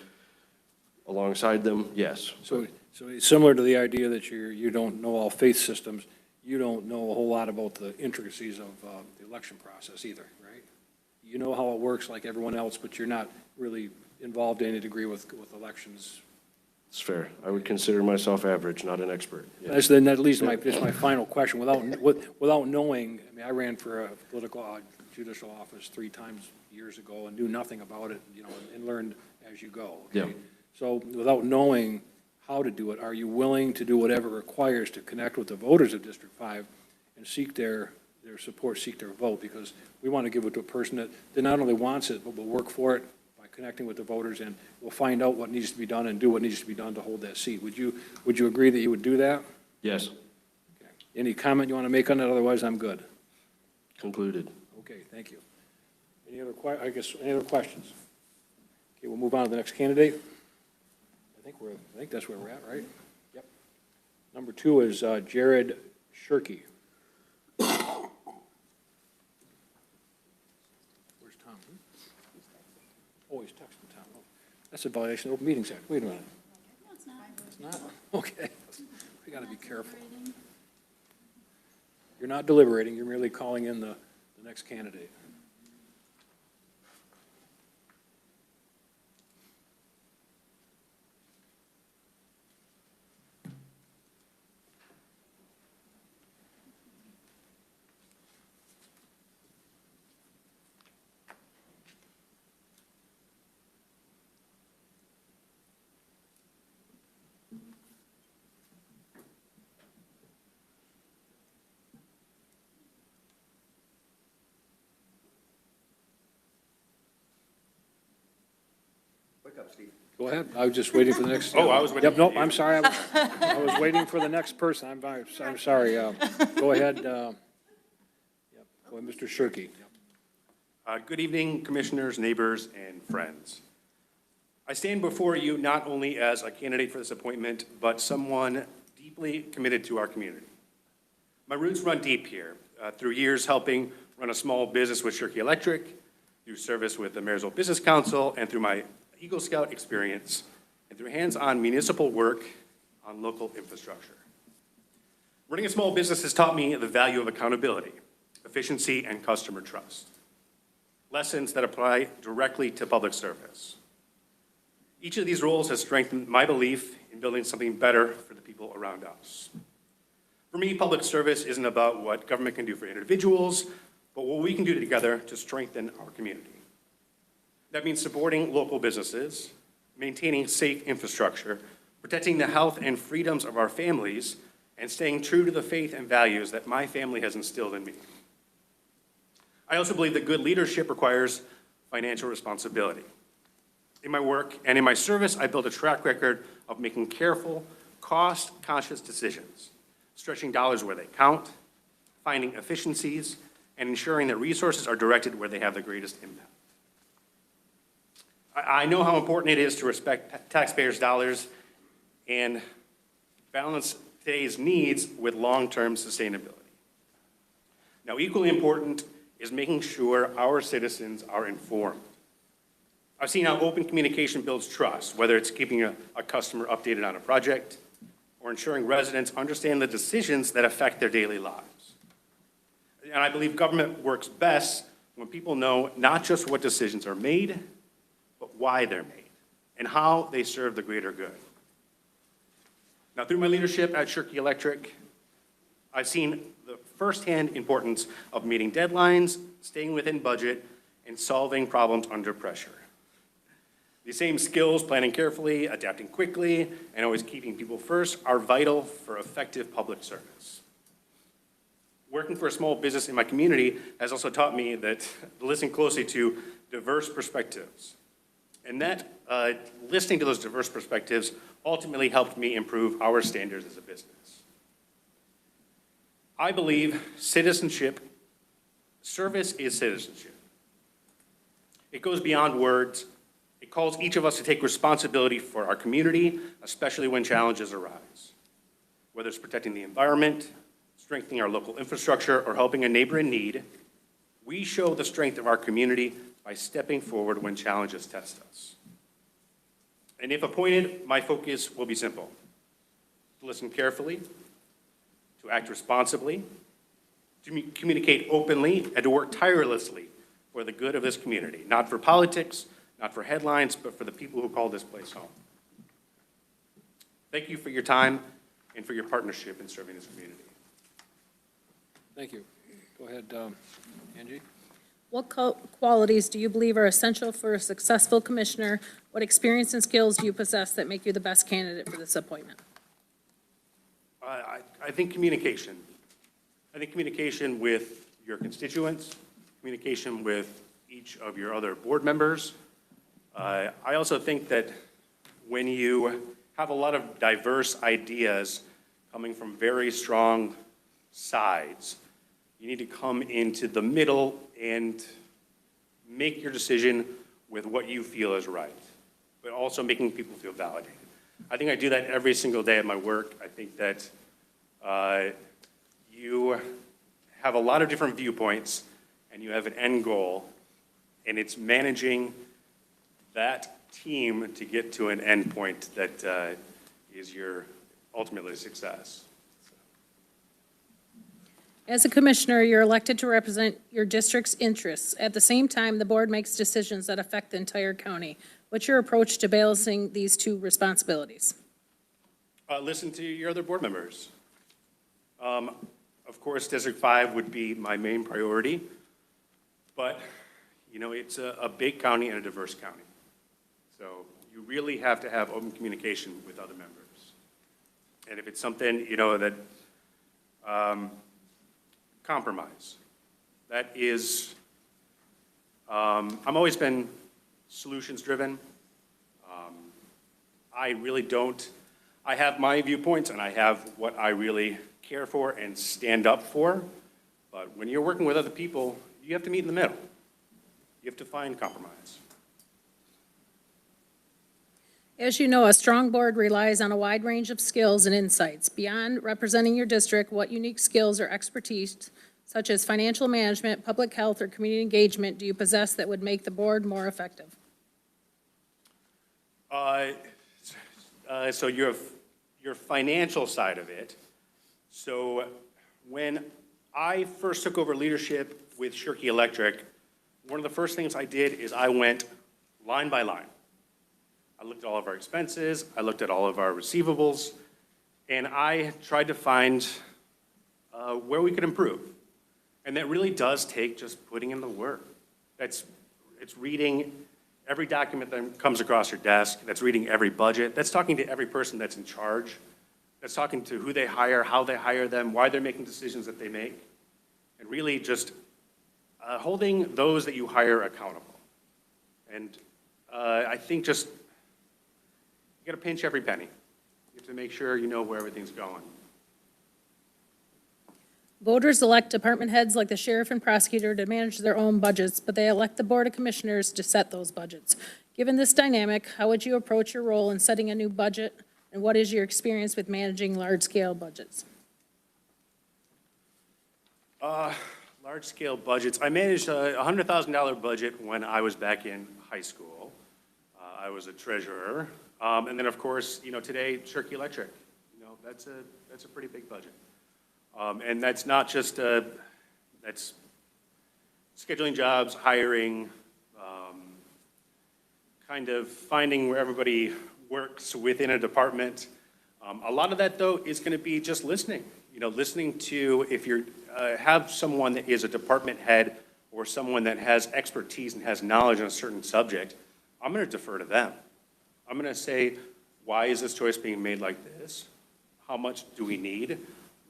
alongside them? Yes. So it's similar to the idea that you don't know all faith systems, you don't know a whole lot about the intricacies of the election process either, right? You know how it works like everyone else, but you're not really involved in any degree with elections. It's fair. I would consider myself average, not an expert. Yeah. Then that leads to just my final question. Without knowing, I mean, I ran for a political judicial office 3 times years ago and knew nothing about it, and learned as you go. Okay? Yeah. So without knowing how to do it, are you willing to do whatever it requires to connect with the voters of District 5 and seek their support, seek their vote? Because we want to give it to a person that not only wants it, but will work for it by connecting with the voters, and will find out what needs to be done and do what needs to be done to hold that seat. Would you agree that you would do that? Yes. Okay. Any comment you want to make on that? Otherwise, I'm good. Concluded. Okay, thank you. Any other questions? Okay, we'll move on to the next candidate. I think that's where we're at, right? Yep. Number 2 is Jared Shirkey. Where's Tom? Oh, he's texting Tom. Oh, that's a violation of Open Meetings Act. Wait a minute. No, it's not. It's not? Okay. We got to be careful. You're not deliberating, you're merely calling in the next candidate. Wake up, Steve. Go ahead, I was just waiting for the next. Oh, I was waiting Yep, for nope, you. I'm sorry, I was waiting for the next person, I'm sorry. Go ahead, yep, go ahead, Mr. Shirkey. Good evening, commissioners, neighbors, and friends. I stand before you not only as a candidate for this appointment, but someone deeply committed to our community. My roots run deep here, through years helping run a small business with Shirkey Electric, through service with the Marysville Business Council, and through my Eagle Scout experience, and through hands-on municipal work on local infrastructure. Running a small business has taught me the value of accountability, efficiency, and customer trust. Lessons that apply directly to public service. Each of these roles has strengthened my belief in building something better for the people around us. For me, public service isn't about what government can do for individuals, but what we can do together to strengthen our community. That means supporting local businesses, maintaining safe infrastructure, protecting the health and freedoms of our families, and staying true to the faith and values that my family has instilled in me. I also believe that good leadership requires financial responsibility. In my work and in my service, I built a track record of making careful, cost-conscious decisions, stretching dollars where they count, finding efficiencies, and ensuring that resources are directed where they have the greatest impact. I know how important it is to respect taxpayers' dollars and balance today's needs with long-term sustainability. Now, equally important is making sure our citizens are informed. I've seen how open communication builds trust, whether it's keeping a customer updated on a project or ensuring residents understand the decisions that affect their daily lives. And I believe government works best when people know not just what decisions are made, but why they're made and how they serve the greater good. Now, through my leadership at Shirkey Electric, I've seen the firsthand importance of meeting deadlines, staying within budget, and solving problems under pressure. These same skills, planning carefully, adapting quickly, and always keeping people first, are vital for effective public service. Working for a small business in my community has also taught me that listening closely to diverse perspectives, and that listening to those diverse perspectives ultimately helped me improve our standards as a business. I believe service is citizenship. It goes beyond words It calls each of us to take responsibility for our community, especially when challenges arise. Whether it's protecting the environment, strengthening our local infrastructure, or helping a neighbor in need, we show the strength of our community by stepping forward when challenges test us. And if appointed, my focus will be simple: to listen carefully, to act responsibly, to communicate openly, and to work tirelessly for the good of this community, not for politics, not for headlines, but for the people who call this place home. Thank you for your time and for your partnership in serving this community. Thank you. Go ahead, Angie. What qualities do you believe are essential for a successful commissioner? What experience and skills do you possess that make you the best candidate for this appointment? I think communication. I think communication with your constituents, communication with each of your other board members. I also think that when you have a lot of diverse ideas coming from very strong sides, you need to come into the middle and make your decision with what you feel is right, but also making people feel validated. I think I do that every single day at my work. I think that you have a lot of different viewpoints and you have an end goal, and it's managing that team to get to an end point that is your ultimately success. As a commissioner, you're elected to represent your district's interests. At the same time, the board makes decisions that affect the entire county. What's your approach to balancing these two responsibilities? Listen to your other board members. Of course, District 5 would be my main priority, but, you know, it's a big county and a diverse county. So you really have to have open communication with other members. And if it's something, you know, that compromise, that is, I've always been solutions-driven. I really don't, I have my viewpoints and I have what I really care for and stand up for, but when you're working with other people, you have to meet in the middle. You have to find compromise. As you know, a strong board relies on a wide range of skills and insights. Beyond representing your district, what unique skills or expertise, such as financial management, public health, or community engagement, do you possess that would make the board more effective? So your financial side of it. So when I first took over leadership with Shirkey Electric, one of the first things I did is I went line by line. I looked at all of our expenses, I looked at all of our receivables, and I tried to find where we could improve. And that really does take just putting in the work. It's reading every document that comes across your desk, that's reading every budget, that's talking to every person that's in charge, that's talking to who they hire, how they hire them, why they're making decisions that they make, and really just holding those that you hire accountable. And I think just, you gotta pinch every penny. You have to make sure you know where everything's going. Voters elect department heads like the sheriff and prosecutor to manage their own budgets, but they elect the board of commissioners to set those budgets. Given this dynamic, how would you approach your role in setting a new budget, and what is your experience with managing large-scale budgets? Large-scale budgets. I managed a $100,000 budget when I was back in high school. I was a treasurer. And then, of course, you know, today, Shirkey Electric, you know, that's a pretty big budget. And that's not just, that's scheduling jobs, hiring, kind of finding where everybody works within a department. A lot of that, though, is going to be just listening. You know, listening to, if you have someone that is a department head or someone that has expertise and has knowledge on a certain subject, I'm going to defer to them. I'm going to say, why is this choice being made like this? How much do we need?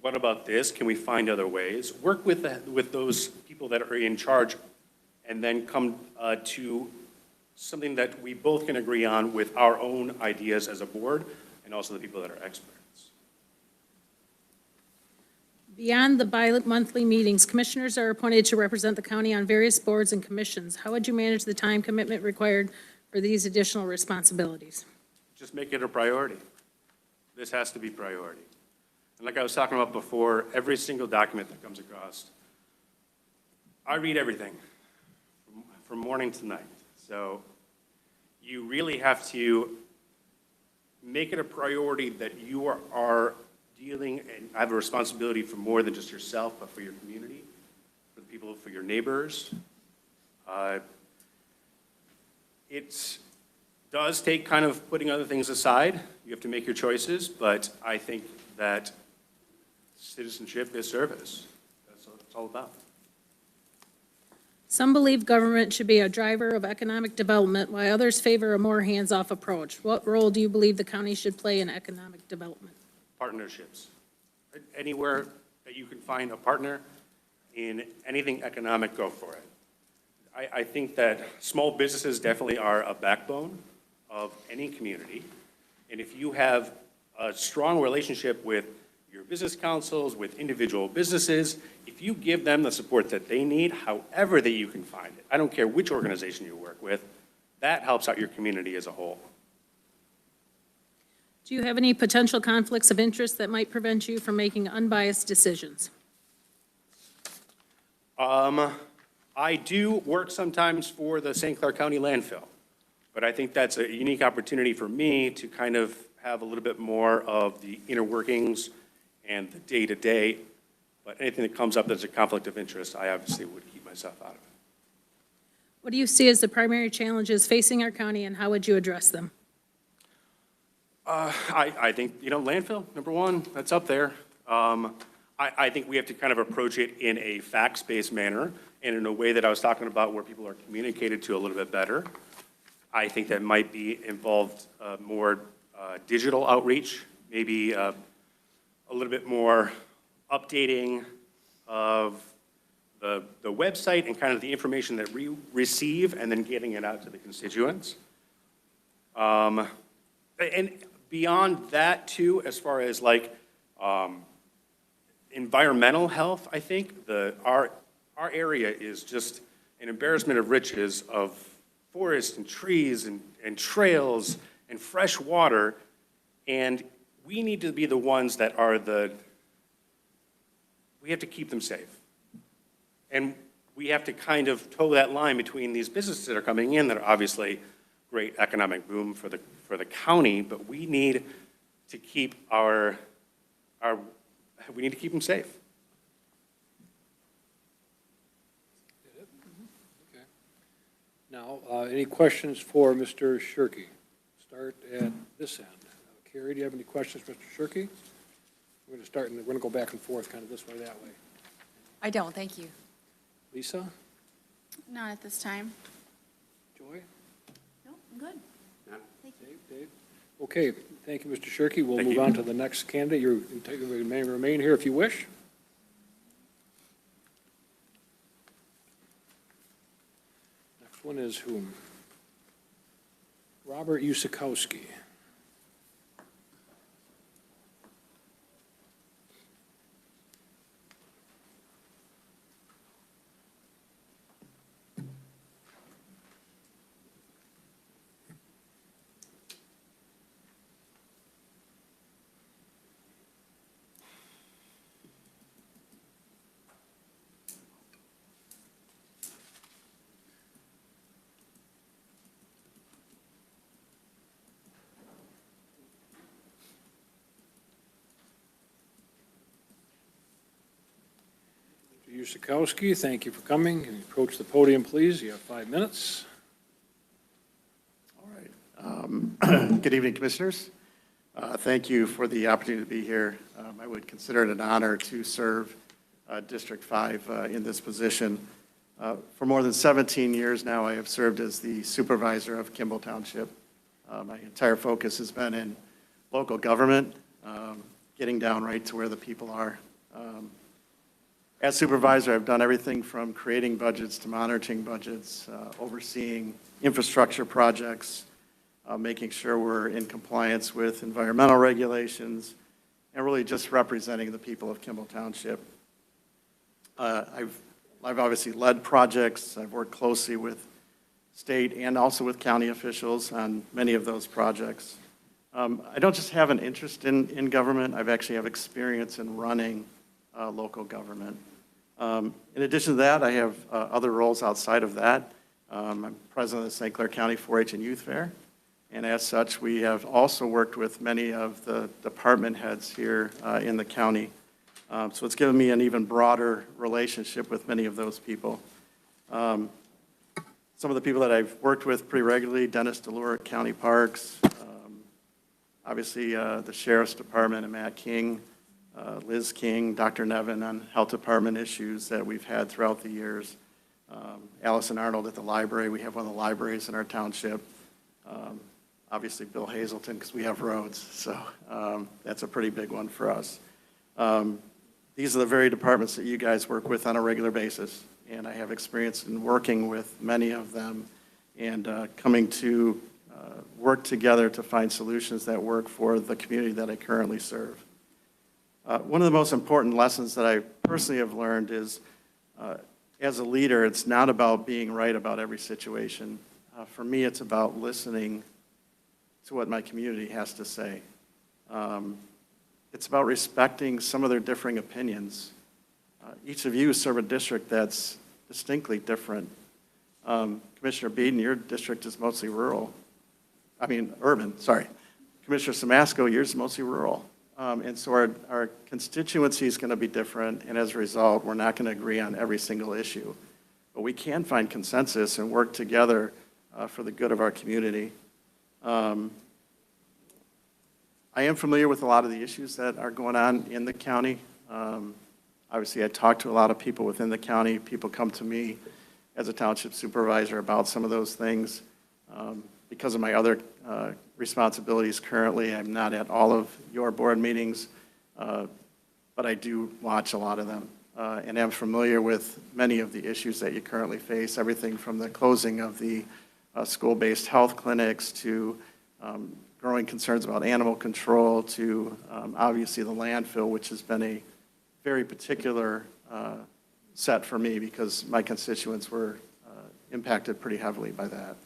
What about this? Can we find other ways? Work with those people that are in charge and then come to something that we both can agree on with our own ideas as a board and also the people that are experts. Beyond the bi-monthly meetings, commissioners are appointed to represent the county on various boards and commissions. How would you manage the time commitment required for these additional responsibilities? Just make it a priority. This has to be priority. And like I was talking about before, every single document that comes across, I read everything from morning to night. So you really have to make it a priority that you are dealing and have a responsibility for more than just yourself, but for your community, for the people, for your neighbors. It does take kind of putting other things aside. You have to make your choices, but I think that citizenship is service. That's what it's all about. Some believe government should be a driver of economic development, while others favor a more hands-off approach. What role do you believe the county should play in economic development? Partnerships. Anywhere that you can find a partner in anything economic, go for it. I think that small businesses definitely are a backbone of any community. And if you have a strong relationship with your business councils, with individual businesses, if you give them the support that they need, however that you can find it, I don't care which organization you work with, that helps out your community as a whole. Do you have any potential conflicts of interest that might prevent you from making unbiased decisions? I do work sometimes for the St. Clair County landfill, but I think that's a unique opportunity for me to kind of have a little bit more of the inner workings and the day-to-day, but anything that comes up that's a conflict of interest, I obviously would keep myself out of it. What do you see as the primary challenges facing our county, and how would you address them? I think, landfill, number one, that's up there. I think we have to kind of approach it in a facts-based manner and in a way that I was talking about where people are communicated to a little bit better. I think that might be involved more digital outreach, maybe a little bit more updating of the website and kind of the information that we receive and then getting it out to the constituents. And beyond that too, as far as like environmental health, I think our area is just an embarrassment of riches of forests and trees and trails and fresh water, and we need to be the ones that are we have to keep them safe. And we have to kind of toe that line between these businesses that are coming in that are obviously great economic boom for the county, but we need to keep we need to keep them safe. Okay. Now, any questions for Mr. Shirkey? Start at this end. Carrie, do you have any questions, Mr. Shirkey? We're going to start, and we're going to go back and forth, kind of this way, that way. I don't, thank you. Lisa? Not at this time. Joy? No, I'm good. Dave? Okay, thank you, Mr. Shirkey. We'll Thank move you. on to the next candidate. You may remain here if you wish. Next one is whom? Robert Usikowski. Mr. Usikowski, thank you for coming. Can you approach the podium, please? You have 5 minutes. All right. Good evening, Commissioners. Thank you for the opportunity to be here. I would consider it an honor to serve District 5 in this position. For more than 17 years now, I have served as the supervisor of Kimball Township. My entire focus has been in local government, getting down right to where the people are. As supervisor, I've done everything from creating budgets to monitoring budgets, overseeing infrastructure projects, making sure we're in compliance with environmental regulations, and really just representing the people of Kimball Township. I've obviously led projects. I've worked closely with state and also with county officials on many of those projects. I don't just have an interest in government, I've actually have experience in running local government. In addition to that, I have other roles outside of that. I'm president of the St. Clair County 4-H and Youth Fair, and as such, we have also worked with many of the department heads here in the county. So it's given me an even broader relationship with many of those people. Some of the people that I've worked with pretty regularly, Dennis DeLure at County Parks, obviously the Sheriff's Department and Matt King, Liz King, Dr. Nevin on health department issues that we've had throughout the years. Allison Arnold at the library, we have one of the libraries in our township. Obviously Bill Hazelton, because we have roads, so that's a pretty big one for us. These are the very departments that you guys work with on a regular basis, and I have experience in working with many of them and coming to work together to find solutions that work for the community that I currently serve. One of the most important lessons that I personally have learned is, as a leader, it's not about being right about every situation. For me, it's about listening to what my community has to say. It's about respecting some of their differing opinions. Each of you serve a district that's distinctly different. Commissioner Beeden, your district is mostly urban, sorry. Commissioner Samasco, yours is mostly rural. And so our constituency is going to be different, and as a result, we're not going to agree on every single issue. But we can find consensus and work together for the good of our community. I am familiar with a lot of the issues that are going on in the county. Obviously, I talk to a lot of people within the county. People come to me as a township supervisor about some of those things. Because of my other responsibilities currently, I'm not at all of your board meetings, but I do watch a lot of them. And I'm familiar with many of the issues that you currently face, everything from the closing of the school-based health clinics to growing concerns about animal control to obviously the landfill, which has been a very particular set for me because my constituents were impacted pretty heavily by that.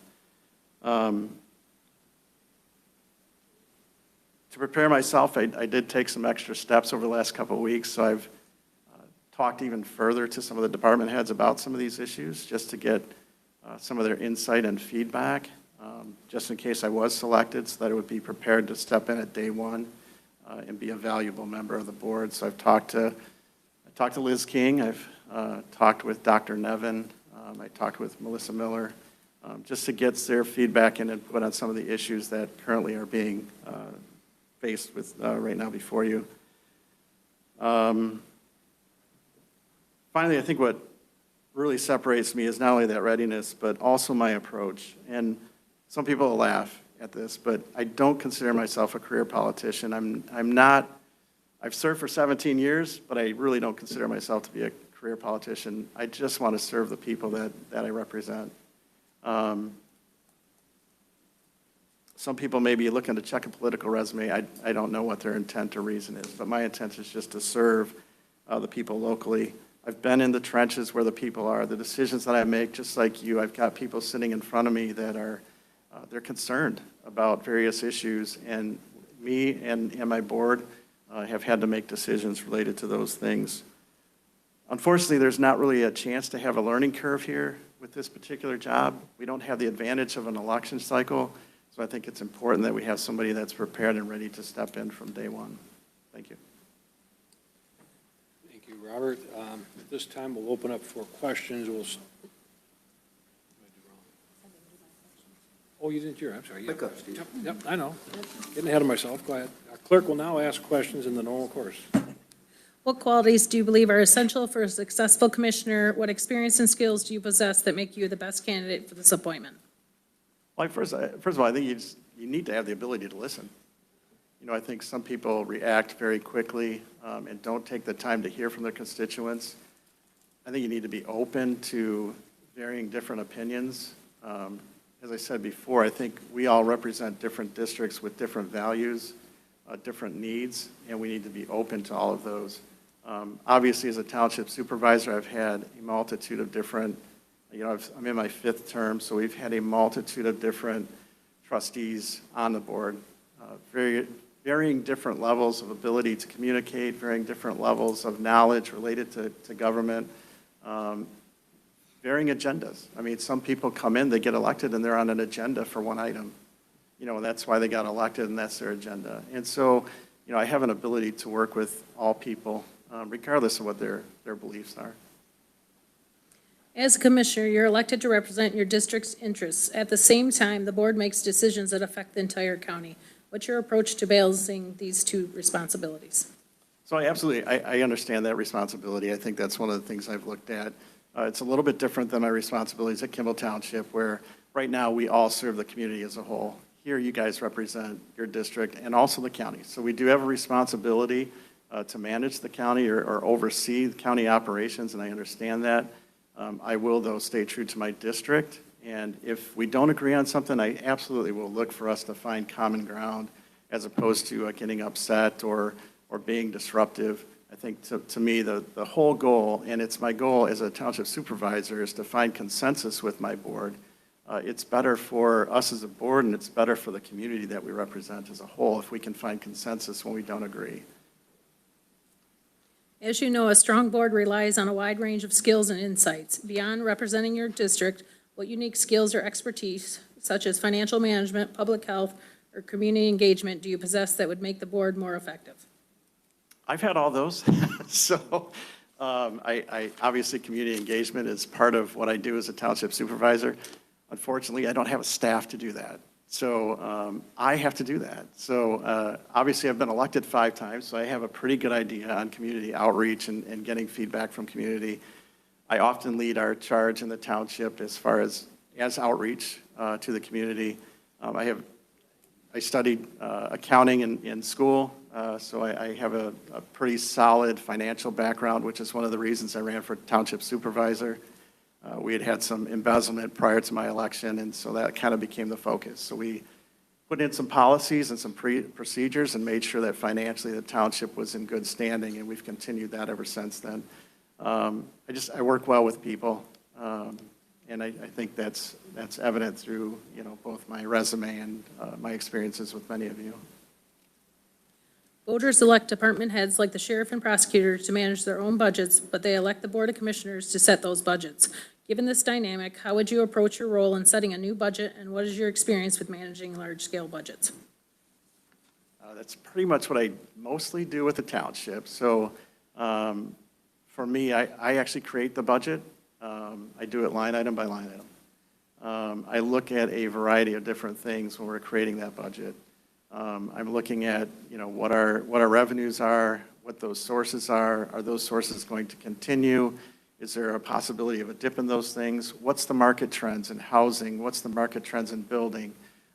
To prepare myself, I did take some extra steps over the last couple of weeks, so I've talked even further to some of the department heads about some of these issues, just to get some of their insight and feedback, just in case I was selected, so that I would be prepared to step in at day one and be a valuable member of the board. So I talked to Liz King, I've talked with Dr. Nevin, I talked with Melissa Miller, just to get their feedback and input on some of the issues that currently are being faced with right now before you. Finally, I think what really separates me is not only that readiness, but also my approach. And some people will laugh at this, but I don't consider myself a career politician. I'm not, I've served for 17 years, but I really don't consider myself to be a career politician. I just want to serve the people that I represent. Some people may be looking to check a political resume. I don't know what their intent or reason is, but my intent is just to serve the people locally. I've been in the trenches where the people are. The decisions that I make, just like you, I've got people sitting in front of me that are, they're concerned about various issues, and me and my board have had to make decisions related to those things. Unfortunately, there's not really a chance to have a learning curve here with this particular job. We don't have the advantage of an election cycle, so I think it's important that we have somebody that's prepared and ready to step in from day one. Thank you. Thank you, Robert. At this time, we'll open up for questions. Oh, you didn't hear, I'm sorry. Pick up, Steve. Yep, I know. Getting ahead of myself, go ahead. Our clerk will now ask questions in the normal course. What qualities do you believe are essential for a successful commissioner? What experience and skills do you possess that make you the best candidate for this appointment? Well, first of all, I think you need to have the ability to listen. You know, I think some people react very quickly and don't take the time to hear from their constituents. I think you need to be open to varying different opinions. As I said before, I think we all represent different districts with different values, different needs, and we need to be open to all of those. Obviously, as a township supervisor, I've had a multitude of different You know, I'm in my 5th term, so we've had a multitude of different trustees on the board, varying different levels of ability to communicate, varying different levels of knowledge related to government, varying agendas. I mean, some people come in, they get elected, and they're on an agenda for one item. You know, and that's why they got elected, and that's their agenda. And so, you know, I have an ability to work with all people, regardless of what their beliefs are. As a commissioner, you're elected to represent your district's interests. At the same time, the board makes decisions that affect the entire county. What's your approach to balancing these two responsibilities? So I understand that responsibility. I think that's one of the things I've looked at. It's a little bit different than my responsibilities at Kimball Township, where right now we all serve the community as a whole. Here, you guys represent your district and also the county. So we do have a responsibility to manage the county or oversee the county operations, and I understand that. I will, though, stay true to my district, and if we don't agree on something, I absolutely will look for us to find common ground as opposed to getting upset or being disruptive. I think to me, the whole goal, and it's my goal as a township supervisor, is to find consensus with my board. It's better for us as a board, and it's better for the community that we represent as a whole if we can find consensus when we don't agree. As you know, a strong board relies on a wide range of skills and insights. Beyond representing your district, what unique skills or expertise, such as financial management, public health, or community engagement, do you possess that would make the board more effective? I've had all those. So I obviously, community engagement is part of what I do as a township supervisor. Unfortunately, I don't have a staff to do that. So I have to do that. So obviously, I've been elected 5 times, so I have a pretty good idea on community outreach and getting feedback from community. I often lead our charge in the township as far as outreach to the community. I studied accounting in school, so I have a pretty solid financial background, which is one of the reasons I ran for township supervisor. We had some embezzlement prior to my election, and so that kind of became the focus. So we put in some policies and some procedures and made sure that financially the township was in good standing, and we've continued that ever since then. I work well with people, and I think that's evident through, you know, both my resume and my experiences with many of you. Voters elect department heads like the sheriff and prosecutor to manage their own budgets, but they elect the board of commissioners to set those budgets. Given this dynamic, how would you approach your role in setting a new budget, and what is your experience with managing large-scale budgets? That's pretty much what I mostly do with the township. So for me, I actually create the budget. I do it line item by line item. I look at a variety of different things when we're creating that budget. I'm looking at, you know, what our revenues are, what those sources are. Are those sources going to continue? Is there a possibility of a dip in those things? What's the market trends in housing? What's the market trends in building?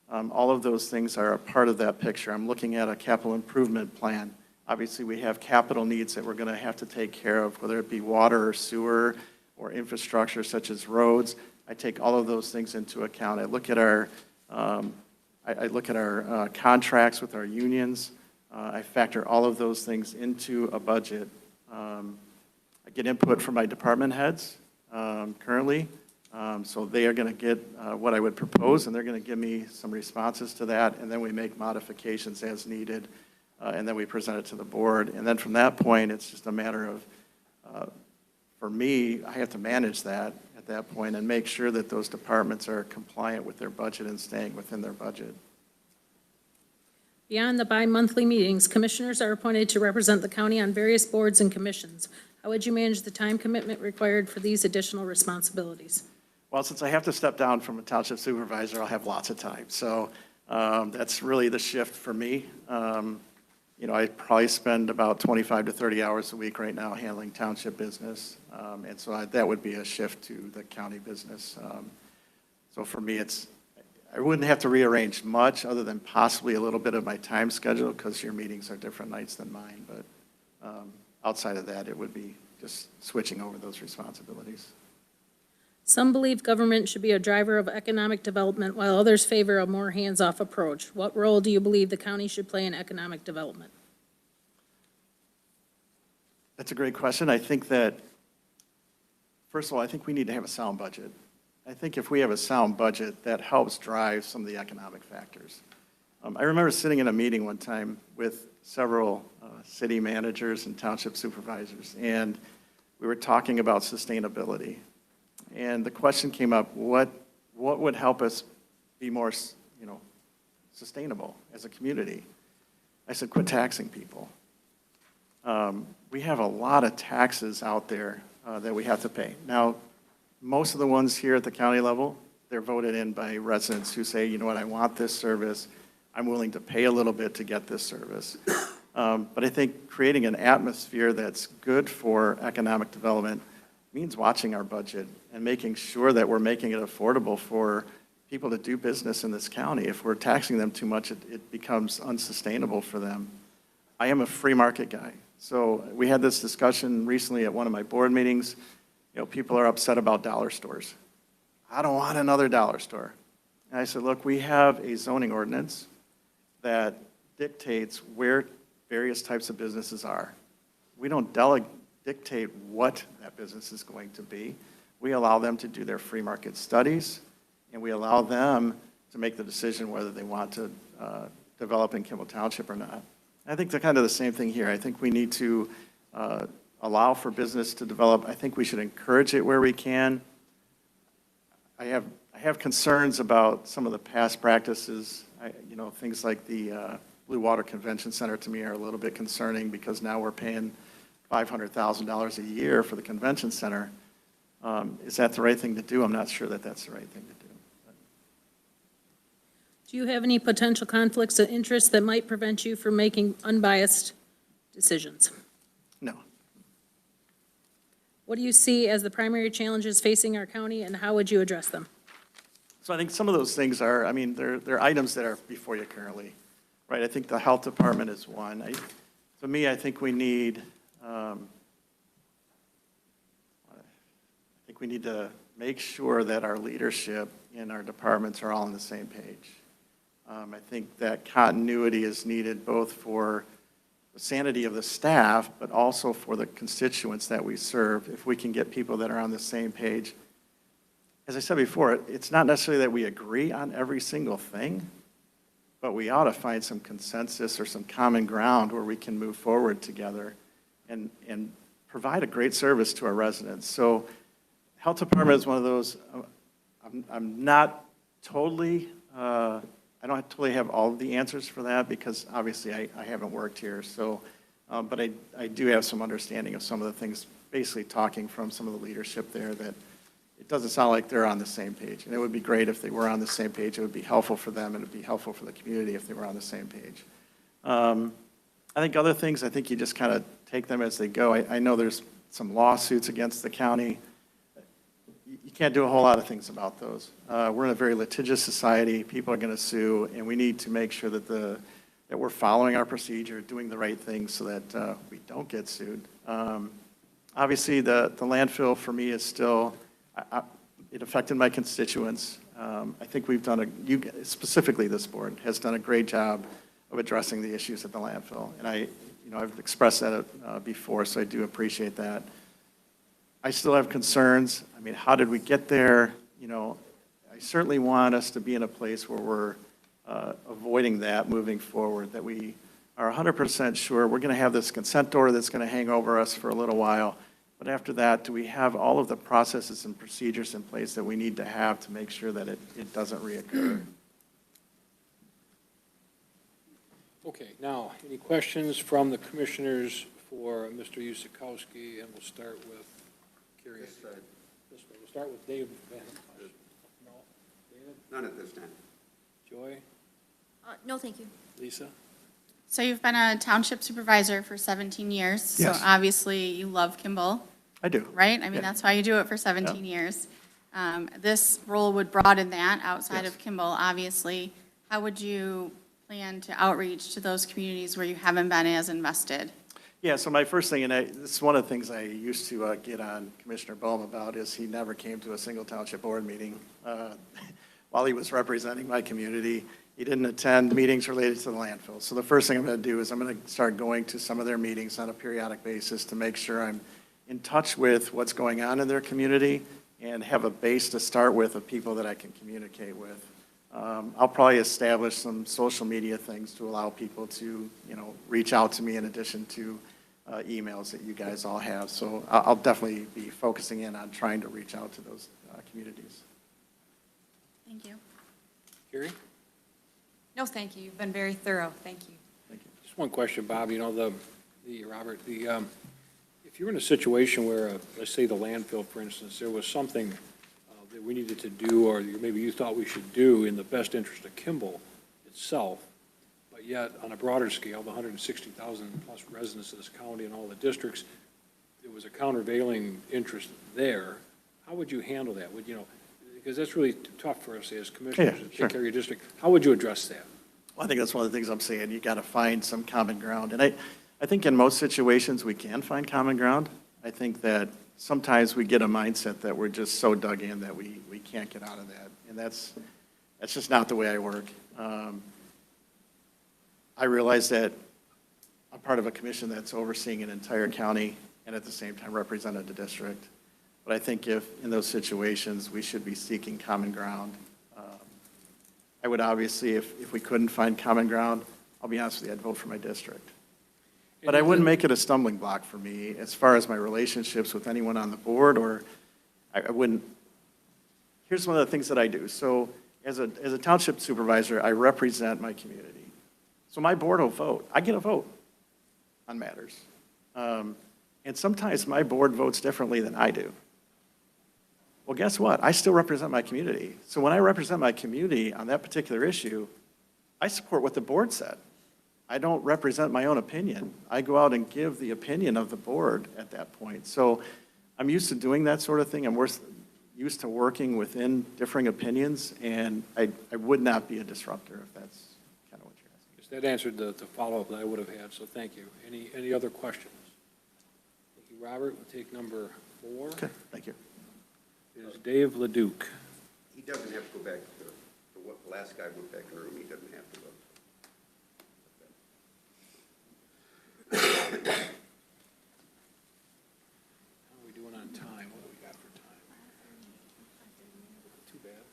All of those things are a part of that picture. I'm looking at a capital improvement plan. Obviously, we have capital needs that we're going to have to take care of, whether it be water or sewer or infrastructure such as roads. I take all of those things into account. I look at our contracts with our unions. I factor all of those things into a budget. I get input from my department heads currently. So they are going to get what I would propose, and they're going to give me some responses to that, and then we make modifications as needed, and then we present it to the board. And then from that point, it's just a matter of, for me, I have to manage that at that point and make sure that those departments are compliant with their budget and staying within their budget. Beyond the bi-monthly meetings, commissioners are appointed to represent the county on various boards and commissions. How would you manage the time commitment required for these additional responsibilities? Well, since I have to step down from a township supervisor, I'll have lots of time. So that's really the shift for me. You know, I probably spend about 25 to 30 hours a week right now handling township business. And so that would be a shift to the county business. So for me, I wouldn't have to rearrange much other than possibly a little bit of my time schedule because your meetings are different nights than mine. But outside of that, it would be just switching over those responsibilities. Some believe government should be a driver of economic development, while others favor a more hands-off approach. What role do you believe the county should play in economic development? That's a great question. I think that, first of all, I think we need to have a sound budget. I think if we have a sound budget, that helps drive some of the economic factors. I remember sitting in a meeting one time with several city managers and township supervisors, and we were talking about sustainability. And the question came up, what would help us be more, sustainable as a community? I said, quit taxing people. We have a lot of taxes out there that we have to pay. Now, most of the ones here at the county level, they're voted in by residents who say, you know what, I want this service. I'm willing to pay a little bit to get this service. But I think creating an atmosphere that's good for economic development means watching our budget and making sure that we're making it affordable for people to do business in this county. If we're taxing them too much, it becomes unsustainable for them. I am a free market guy. So we had this discussion recently at one of my board meetings. People are upset about dollar stores. I don't want another dollar store. And I said, look, we have a zoning ordinance that dictates where various types of businesses are. We don't dictate what that business is going to be. We allow them to do their free market studies, and we allow them to make the decision whether they want to develop in Kimball Township or not. I think they're kind of the same thing here. I think we need to allow for business to develop. I think we should encourage it where we can. I have concerns about some of the past practices. Things like the Blue Water Convention Center to me are a little bit concerning because now we're paying $500,000 a year for the convention center. Is that the right thing to do? I'm not sure that that's the right thing to do. Do you have any potential conflicts of interest that might prevent you from making unbiased decisions? No. What do you see as the primary challenges facing our county, and how would you address them? So I think some of those things are, they're items that are before you currently, right? I think the health department is one. To me, I think we need, to make sure that our leadership in our departments are all on the same page. I think that continuity is needed both for the sanity of the staff, but also for the constituents that we serve. If we can get people that are on the same page. As I said before, it's not necessarily that we agree on every single thing, but we ought to find some consensus or some common ground where we can move forward together and provide a great service to our residents. So health department is one of those, I'm not totally, I don't totally have all of the answers for that because obviously I haven't worked here. So, but I do have some understanding of some of the things, basically talking from some of the leadership there, that it doesn't sound like they're on the same page. And it would be great if they were on the same page. It would be helpful for them and it would be helpful for the community if they were on the same page. I think other things, I think you just kind of take them as they go. I know there's some lawsuits against the county. You can't do a whole lot of things about those. We're in a very litigious society. People are going to sue, and we need to make sure that that we're following our procedure, doing the right things so that we don't get sued. Obviously, the landfill for me is still, it affected my constituents. I think we've done specifically this board has done a great job of addressing the issues at the landfill, and I've expressed that before, so I do appreciate that. I still have concerns. How did we get there? I certainly want us to be in a place where we're avoiding that moving forward, that we are 100% sure we're going to have this consent order that's going to hang over us for a little while. But after that, do we have all of the processes and procedures in place that we need to have to make sure that it doesn't reoccur? Okay, now, any questions from the commissioners for Mr. Usikowski? And we'll start with Carrie. This side. This way. We'll start with Dave. No? David? None at this time. Joy? No, thank you. Lisa? So you've been a township supervisor for 17 years. Yes. So obviously you love Kimball, I do. right? Yeah. That's why you do it for 17 years. This role would broaden that outside Yes. of Kimball, obviously. How would you plan to outreach to those communities where you haven't been as invested? Yeah, so my first thing, and this is one of the things I used to get on Commissioner Bohm about, is he never came to a single township board meeting while he was representing my community. He didn't attend meetings related to the landfill. So the first thing I'm going to do is I'm going to start going to some of their meetings on a periodic basis to make sure I'm in touch with what's going on in their community and have a base to start with of people that I can communicate with. I'll probably establish some social media things to allow people to, reach out to me in addition to emails that you guys all have. So I'll definitely be focusing in on trying to reach out to those communities. Thank you. Carrie? No, thank you. You've been very thorough. Thank you. Thank you. Just one question, Bob, Robert, if you're in a situation where, let's say the landfill, for instance, there was something that we needed to do, or maybe you thought we should do in the best interest of Kimball itself, but yet on a broader scale, the 160,000 plus residents of this county and all the districts, there was a countervailing interest there, how would you handle that? Because that's really tough for us as commissioners to Yeah, sure. take care of your district. How would you address that? Well, I think that's one of the things I'm saying. You got to find some common ground. And I think in most situations, we can find common ground. I think that sometimes we get a mindset that we're just so dug in that we can't get out of that. And that's just not the way I work. I realize that I'm part of a commission that's overseeing an entire county and at the same time represented the district. But I think if, in those situations, we should be seeking common ground. I would obviously, if we couldn't find common ground, I'll be honest with you, I'd vote for my district. But I wouldn't make it a stumbling block for me as far as my relationships with anyone on the board, or I wouldn't. Here's one of the things that I do. So as a township supervisor, I represent my community. So my board will vote. I get a vote on matters. And sometimes my board votes differently than I do. Well, guess what? I still represent my community. So when I represent my community on that particular issue, I support what the board said. I don't represent my own opinion. I go out and give the opinion of the board at that point. So I'm used to doing that sort of thing. I'm used to working within differing opinions, and I would not be a disruptor if that's kind of what you're asking. Yes, that answered the follow-up that I would have had, so thank you. Any other questions? Thank you, Robert. We'll take number 4. Okay, thank you. Is Dave Leduc. He doesn't have to go back to what the last guy went back in the room. He doesn't have to go. How are we doing on time? What do we got for time? Too bad.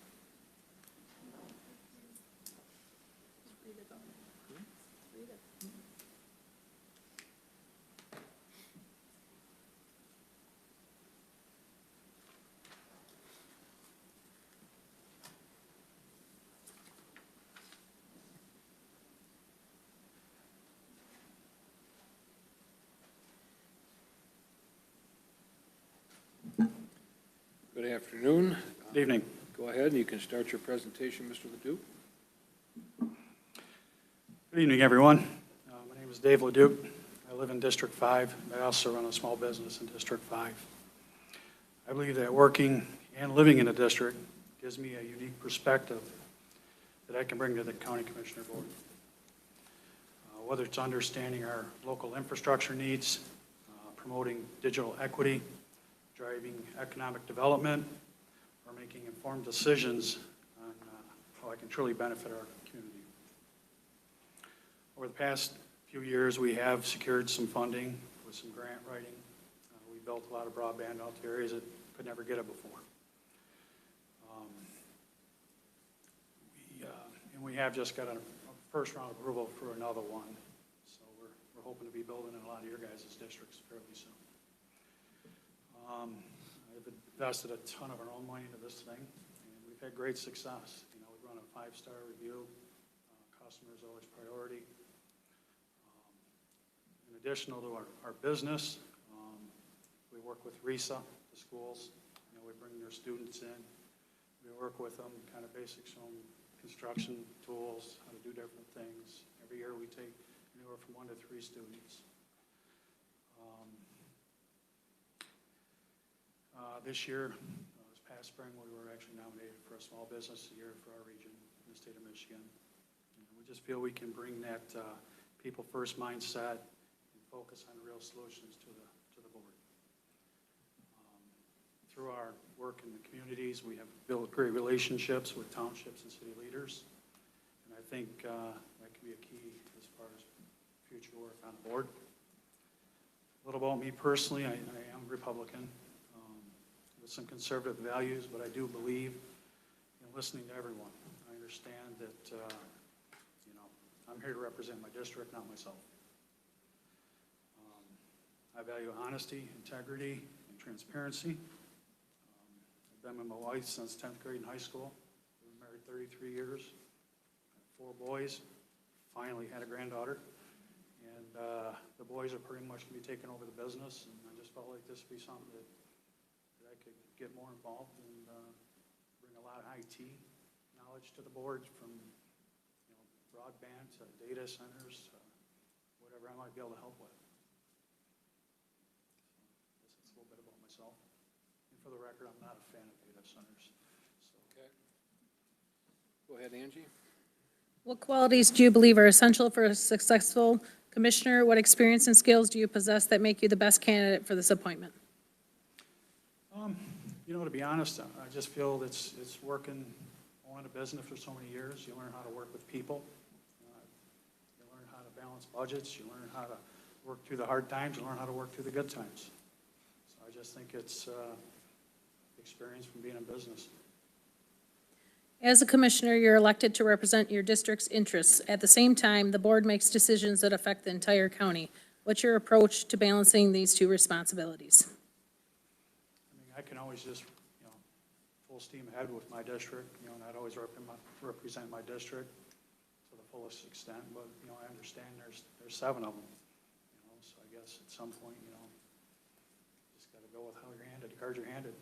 Good afternoon. Good evening. Go ahead, and you can start your presentation, Mr. Leduc. Good evening, everyone. My name is Dave Leduc. I live in District 5. I also run a small business in District 5. I believe that working and living in a district gives me a unique perspective that I can bring to the County Commissioner Board. Whether it's understanding our local infrastructure needs, promoting digital equity, driving economic development, or making informed decisions on how I can truly benefit our community. Over the past few years, we have secured some funding with some grant writing. We built a lot of broadband out to areas that could never get it before. And we have just got a first round approval for another one. So we're hoping to be building in a lot of your guys' districts fairly soon. I've invested a ton of our own money into this thing, and we've had great success. We've run a 5-star review. Customers always priority. In addition to our business, we work with RISA, the schools. We bring their students in. We work with them, kind of basics on construction tools, how to do different things. Every year we take anywhere from 1 to 3 students. This year, this past spring, we were actually nominated for a Small Business Year for our region in the state of Michigan. And we just feel we can bring that people-first mindset and focus on real solutions to the board. Through our work in the communities, we have built great relationships with townships and city leaders. And I think that can be a key as far as future work on the board. A little about me personally, I am Republican. with some conservative values, but I do believe in listening to everyone. I understand that, I'm here to represent my district, not myself. I value honesty, integrity, and transparency. I've been with my wife since 10th grade in high school. We were married 33 years, had 4 boys, finally had a granddaughter. And the boys are pretty much going to be taking over the business, and I just felt like this would be something that I could get more involved and bring a lot of IT knowledge to the board, from broadband to data centers, whatever I might be able to help with. So, I guess it's a little bit about myself. And for the record, I'm not a fan of data centers. So. Okay. Go ahead, Angie. What qualities do you believe are essential for a successful commissioner? What experience and skills do you possess that make you the best candidate for this appointment? To be honest, I just feel it's working, owning a business for so many years. You learn how to work with people. You learn how to balance budgets. You learn how to work through the hard times. You learn how to work through the good times. So I just think it's experience from being in business. As a commissioner, you're elected to represent your district's interests. At the same time, the board makes decisions that affect the entire county. What's your approach to balancing these two responsibilities? I can always just, full steam ahead with my district, and I'd always represent my district to the fullest extent, but, I understand there's 7 of them, so I guess at some point, just got to go with how you're handed, the cards you're handed.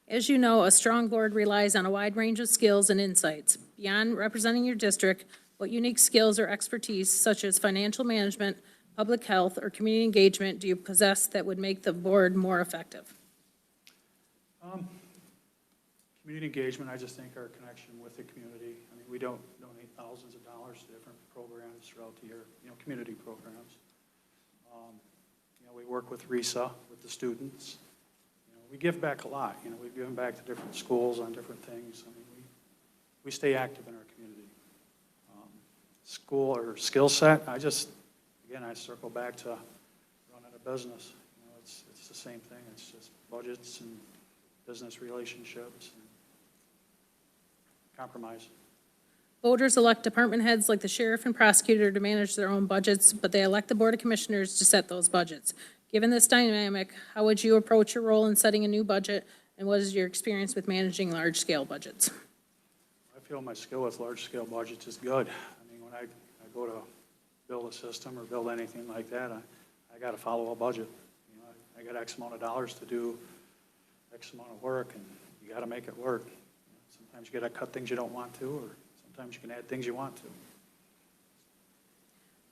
As you know, a strong board relies on a wide range of skills and insights. Beyond representing your district, what unique skills or expertise, such as financial management, public health, or community engagement, do you possess that would make the board more effective? Community engagement, I just think our connection with the community. We don't donate thousands of dollars to different programs throughout the year, community programs. We work with RISA, with the students. We give back a lot. We've given back to different schools on different things. We stay active in our community. School or skill set, I circle back to running a business. It's the same thing. It's just budgets and business relationships and compromise. Voters elect department heads like the sheriff and prosecutor to manage their own budgets, but they elect the board of commissioners to set those budgets. Given this dynamic, how would you approach your role in setting a new budget, and what is your experience with managing large-scale budgets? I feel my skill with large-scale budgets is good. When I go to build a system or build anything like that, I got to follow a budget. I got X amount of dollars to do X amount of work, and you got to make it work. Sometimes you got to cut things you don't want to, or sometimes you can add things you want to.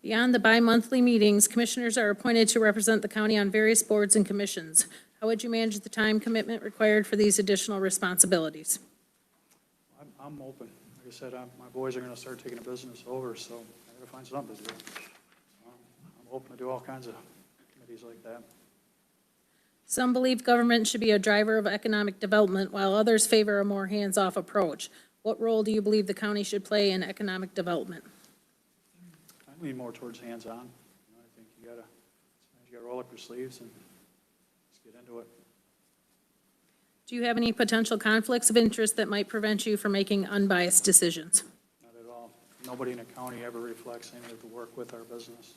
Beyond the bi-monthly meetings, commissioners are appointed to represent the county on various boards and commissions. How would you manage the time commitment required for these additional responsibilities? I'm open. Like I said, my boys are going to start taking the business over, so I got to find something to do. I'm open to do all kinds of committees like that. Some believe government should be a driver of economic development, while others favor a more hands-off approach. What role do you believe the county should play in economic development? I lean more towards hands-on. I think you got to roll up your sleeves and just get into it. Do you have any potential conflicts of interest that might prevent you from making unbiased decisions? Not at all. Nobody in the county ever reflects any of the work with our business.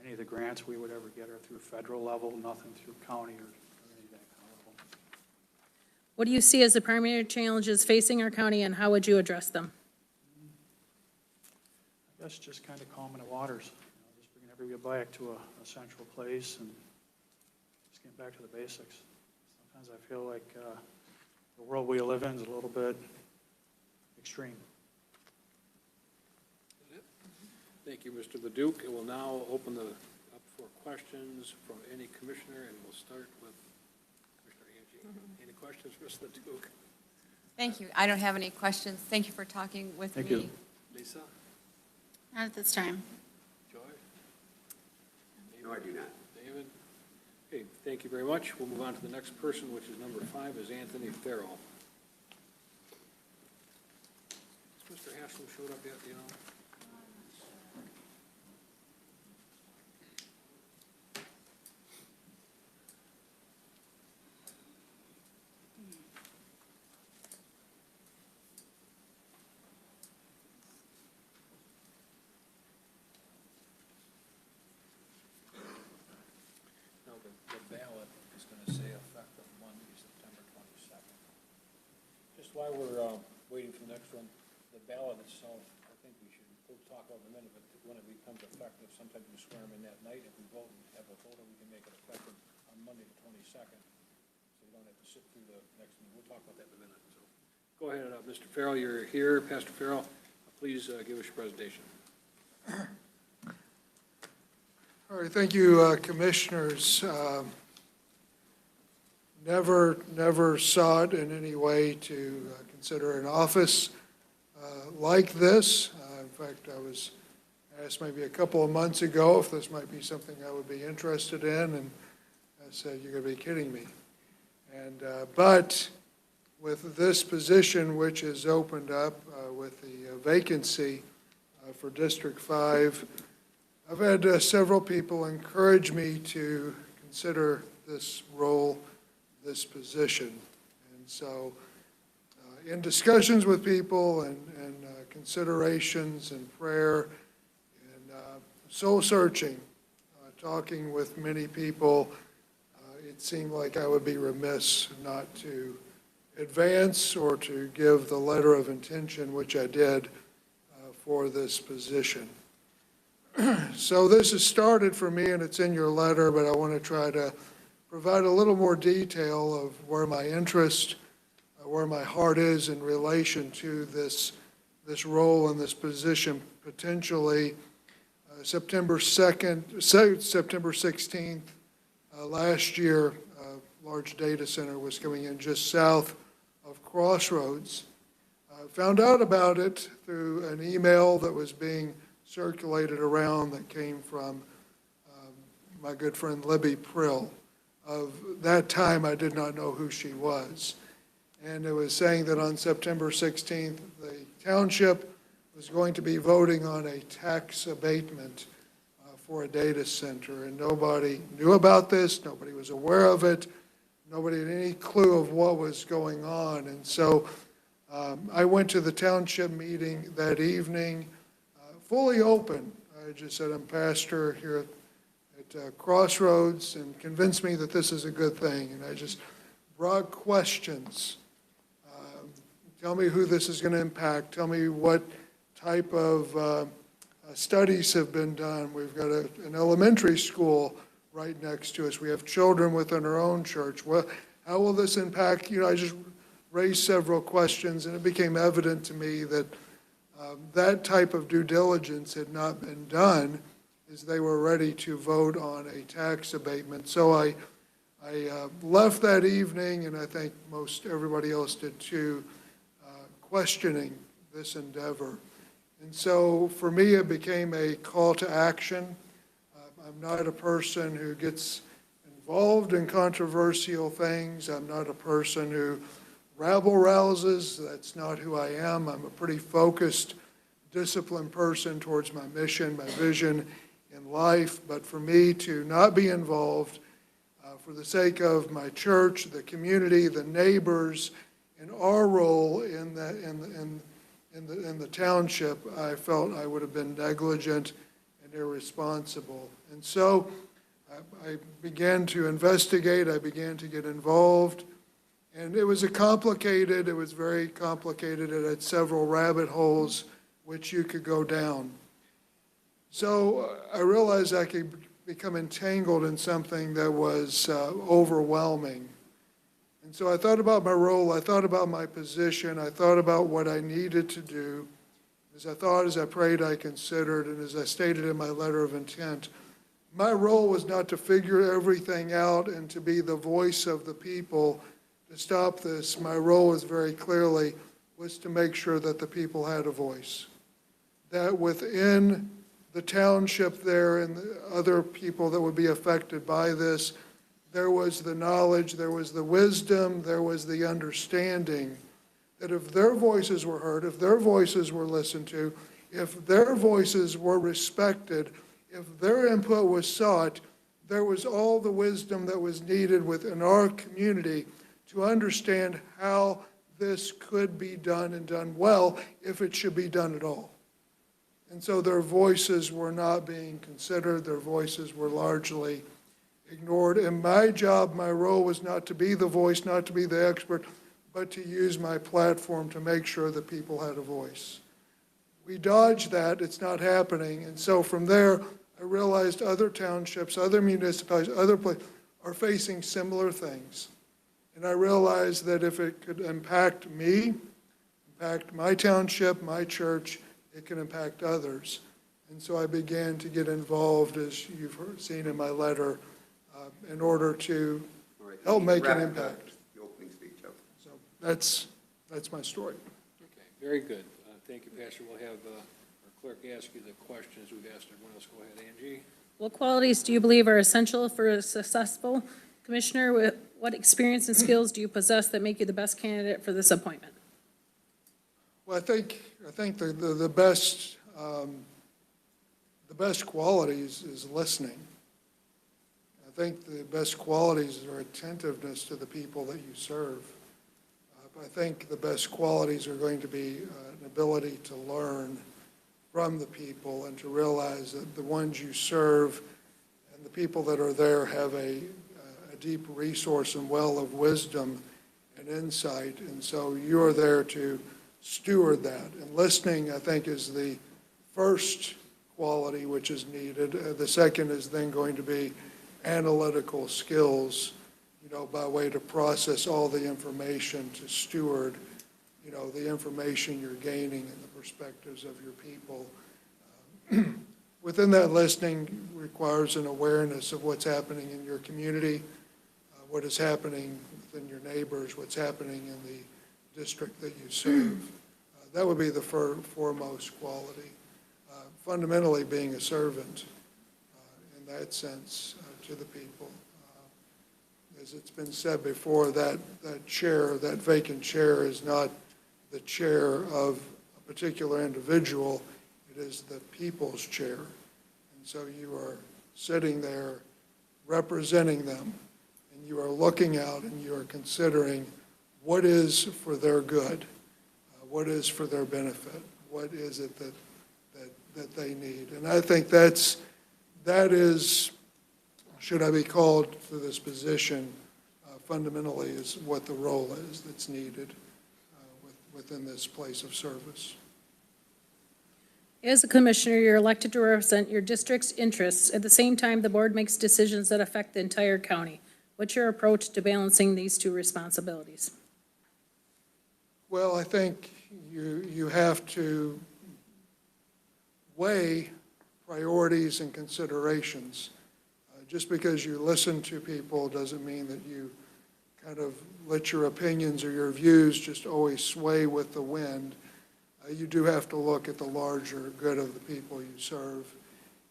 Any of the grants we would ever get are through federal level, nothing through county or any of that kind of level. What do you see as the primary challenges facing our county, and how would you address them? I guess just kind of calming the waters, just bringing everybody back to a central place and just getting back to the basics. Sometimes I feel like the world we live in is a little bit extreme. Thank you, Mr. Leduc. And we'll now open up for questions from any commissioner, and we'll start with Commissioner Angie. Any questions for Mr. Leduc? Thank you. I don't have any questions. Thank you for talking with me. Thank you. Lisa? Not at this time. Joy? No, I do not. David? Okay, thank you very much. We'll move on to the next person, which is number 5, is Anthony Farrell. Has Mr. Haslam showed up yet, do you know? Just while we're waiting for the next one, the ballot itself, I think we'll talk about in a minute, but when it becomes effective, sometimes we swear them in that night. If we vote and have a voter, we can make it effective on Monday the 22nd. So you don't have to sit through the next meeting. We'll talk about that in a minute. So go ahead, Mr. Farrell, you're here. Pastor Farrell, please give us your presentation. All right, thank you, Commissioners. Never sought in any way to consider an office like this. In fact, I was asked maybe a couple of months ago if this might be something I would be interested in, and I said, "You're going to be kidding me." And but with this position, which is opened up with the vacancy for District 5, I've had several people encourage me to consider this role, this position. And so in discussions with people and considerations and prayer and soul searching, talking with many people, it seemed like I would be remiss not to advance or to give the letter of intention, which I did, for this position. So this has started for me, and it's in your letter, but I want to try to provide a little more detail of where my interest, where my heart is in relation to this role and this position potentially. September 16th, last year, a large data center was coming in just south of Crossroads. Found out about it through an email that was being circulated around that came from my good friend Libby Prill. Of that time, I did not know who she was. And it was saying that on September 16th, the township was going to be voting on a tax abatement for a data center. And nobody knew about this. Nobody was aware of it. Nobody had any clue of what was going on. And so I went to the township meeting that evening, fully open. I just said, I'm pastor here at Crossroads, and convinced me that this is a good thing. And I just brought questions. Tell me who this is going to impact. Tell me what type of studies have been done. We've got an elementary school right next to us. We have children within our own church. Well, how will this impact? I just raised several questions, and it became evident to me that that type of due diligence had not been done as they were ready to vote on a tax abatement. So I left that evening, and I think most everybody else did too, questioning this endeavor. And so for me, it became a call to action. I'm not a person who gets involved in controversial things. I'm not a person who rabble-rouses. That's not who I am. I'm a pretty focused, disciplined person towards my mission, my vision in life. But for me to not be involved for the sake of my church, the community, the neighbors, and our role in the township, I felt I would have been negligent and irresponsible. And so I began to investigate. I began to get involved. And it was very complicated. It had several rabbit holes which you could go down. So I realized I could become entangled in something that was overwhelming. And so I thought about my role, I thought about my position, I thought about what I needed to do. As I prayed, I considered, and as I stated in my letter of intent, my role was not to figure everything out and to be the voice of the people to stop this. My role was very clearly was to make sure that the people had a voice. That within the township there and the other people that would be affected by this, there was the knowledge, there was the wisdom, there was the understanding that if their voices were heard, if their voices were listened to, if their voices were respected, if their input was sought, there was all the wisdom that was needed within our community to understand how this could be done and done well, if it should be done at all. And so their voices were not being considered, their voices were largely ignored. And my job, my role was not to be the voice, not to be the expert, but to use my platform to make sure that people had a voice. We dodged that, it's not happening, and so from there, I realized other townships, other municipalities, other places are facing similar things. And I realized that if it could impact me, impact my township, my church, it can impact others. And so I began to get involved, as you've seen in my letter, in order to All right, help make an wrap impact. The opening speech up. So that's my story. Okay, very good. Thank you, Pastor. We'll have our clerk ask you the questions we've asked everyone else. Go ahead, Angie. What qualities do you believe are essential for a successful commissioner? What experience and skills do you possess that make you the best candidate for this appointment? Well, I think the best qualities is listening. I think the best qualities are attentiveness to the people that you serve. I think the best qualities are going to be an ability to learn from the people and to realize that the ones you serve and the people that are there have a deep resource and well of wisdom and insight. And so you are there to steward that. And listening, I think, is the first quality which is needed. The second is then going to be analytical skills, by way to process all the information, to steward, the information you're gaining and the perspectives of your people. Within that, listening requires an awareness of what's happening in your community, what is happening within your neighbors, what's happening in the district that you serve. That would be the foremost quality. Fundamentally, being a servant in that sense to the people. As it's been said before, that chair, that vacant chair is not the chair of a particular individual, it is the people's chair. And so you are sitting there representing them, and you are looking out and you are considering what is for their good, what is for their benefit, what is it that they need. And I think that is, should I be called to this position, fundamentally is what the role is that's needed within this place of service. As a commissioner, you're elected to represent your district's interests. At the same time, the board makes decisions that affect the entire county. What's your approach to balancing these two responsibilities? Well, I think you have to weigh priorities and considerations. Just because you listen to people doesn't mean that you kind of let your opinions or your views just always sway with the wind. You do have to look at the larger good of the people you serve.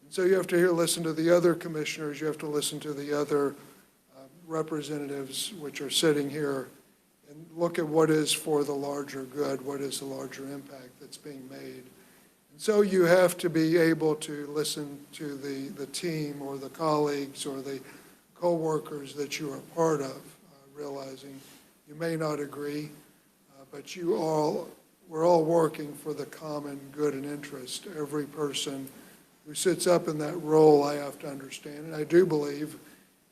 And so you have to listen to the other commissioners, you have to listen to the other representatives which are sitting here and look at what is for the larger good, what is the larger impact that's being made. So you have to be able to listen to the team or the colleagues or the co-workers that you are part of, realizing you may not agree, but we're all working for the common good and interest. Every person who sits up in that role, I have to understand, and I do believe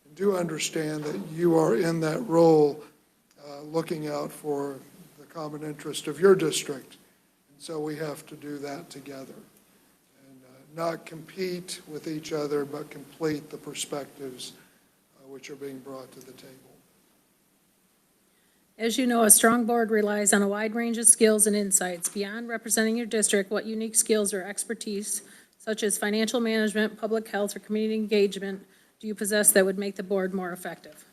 and do understand that you are in that role looking out for the common interest of your district. So we have to do that together and not compete with each other, but complete the perspectives which are being brought to the table. As you know, a strong board relies on a wide range of skills and insights. Beyond representing your district, what unique skills or expertise, such as financial management, public health, or community engagement, do you possess that would make the board more effective?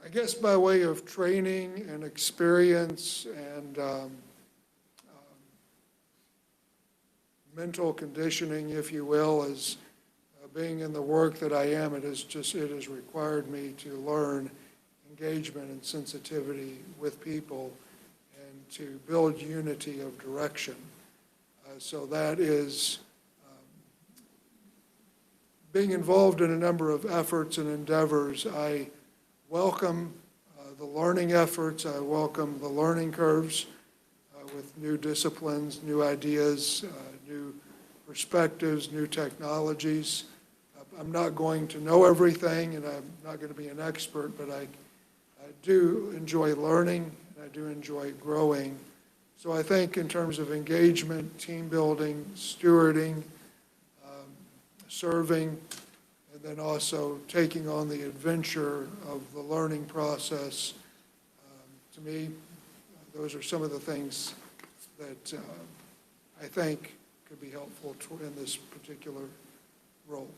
I guess by way of training and experience and mental conditioning, if you will, as being in the work that I am, it has required me to learn engagement and sensitivity with people and to build unity of direction. So that is being involved in a number of efforts and endeavors. I welcome the learning efforts. I welcome the learning curves with new disciplines, new ideas, new perspectives, new technologies. I'm not going to know everything, and I'm not going to be an expert, but I I do enjoy learning, and I do enjoy growing. So I think in terms of engagement, team building, stewarding, serving, and then also taking on the adventure of the learning process, to me, those are some of the things that I think could be helpful in this particular role.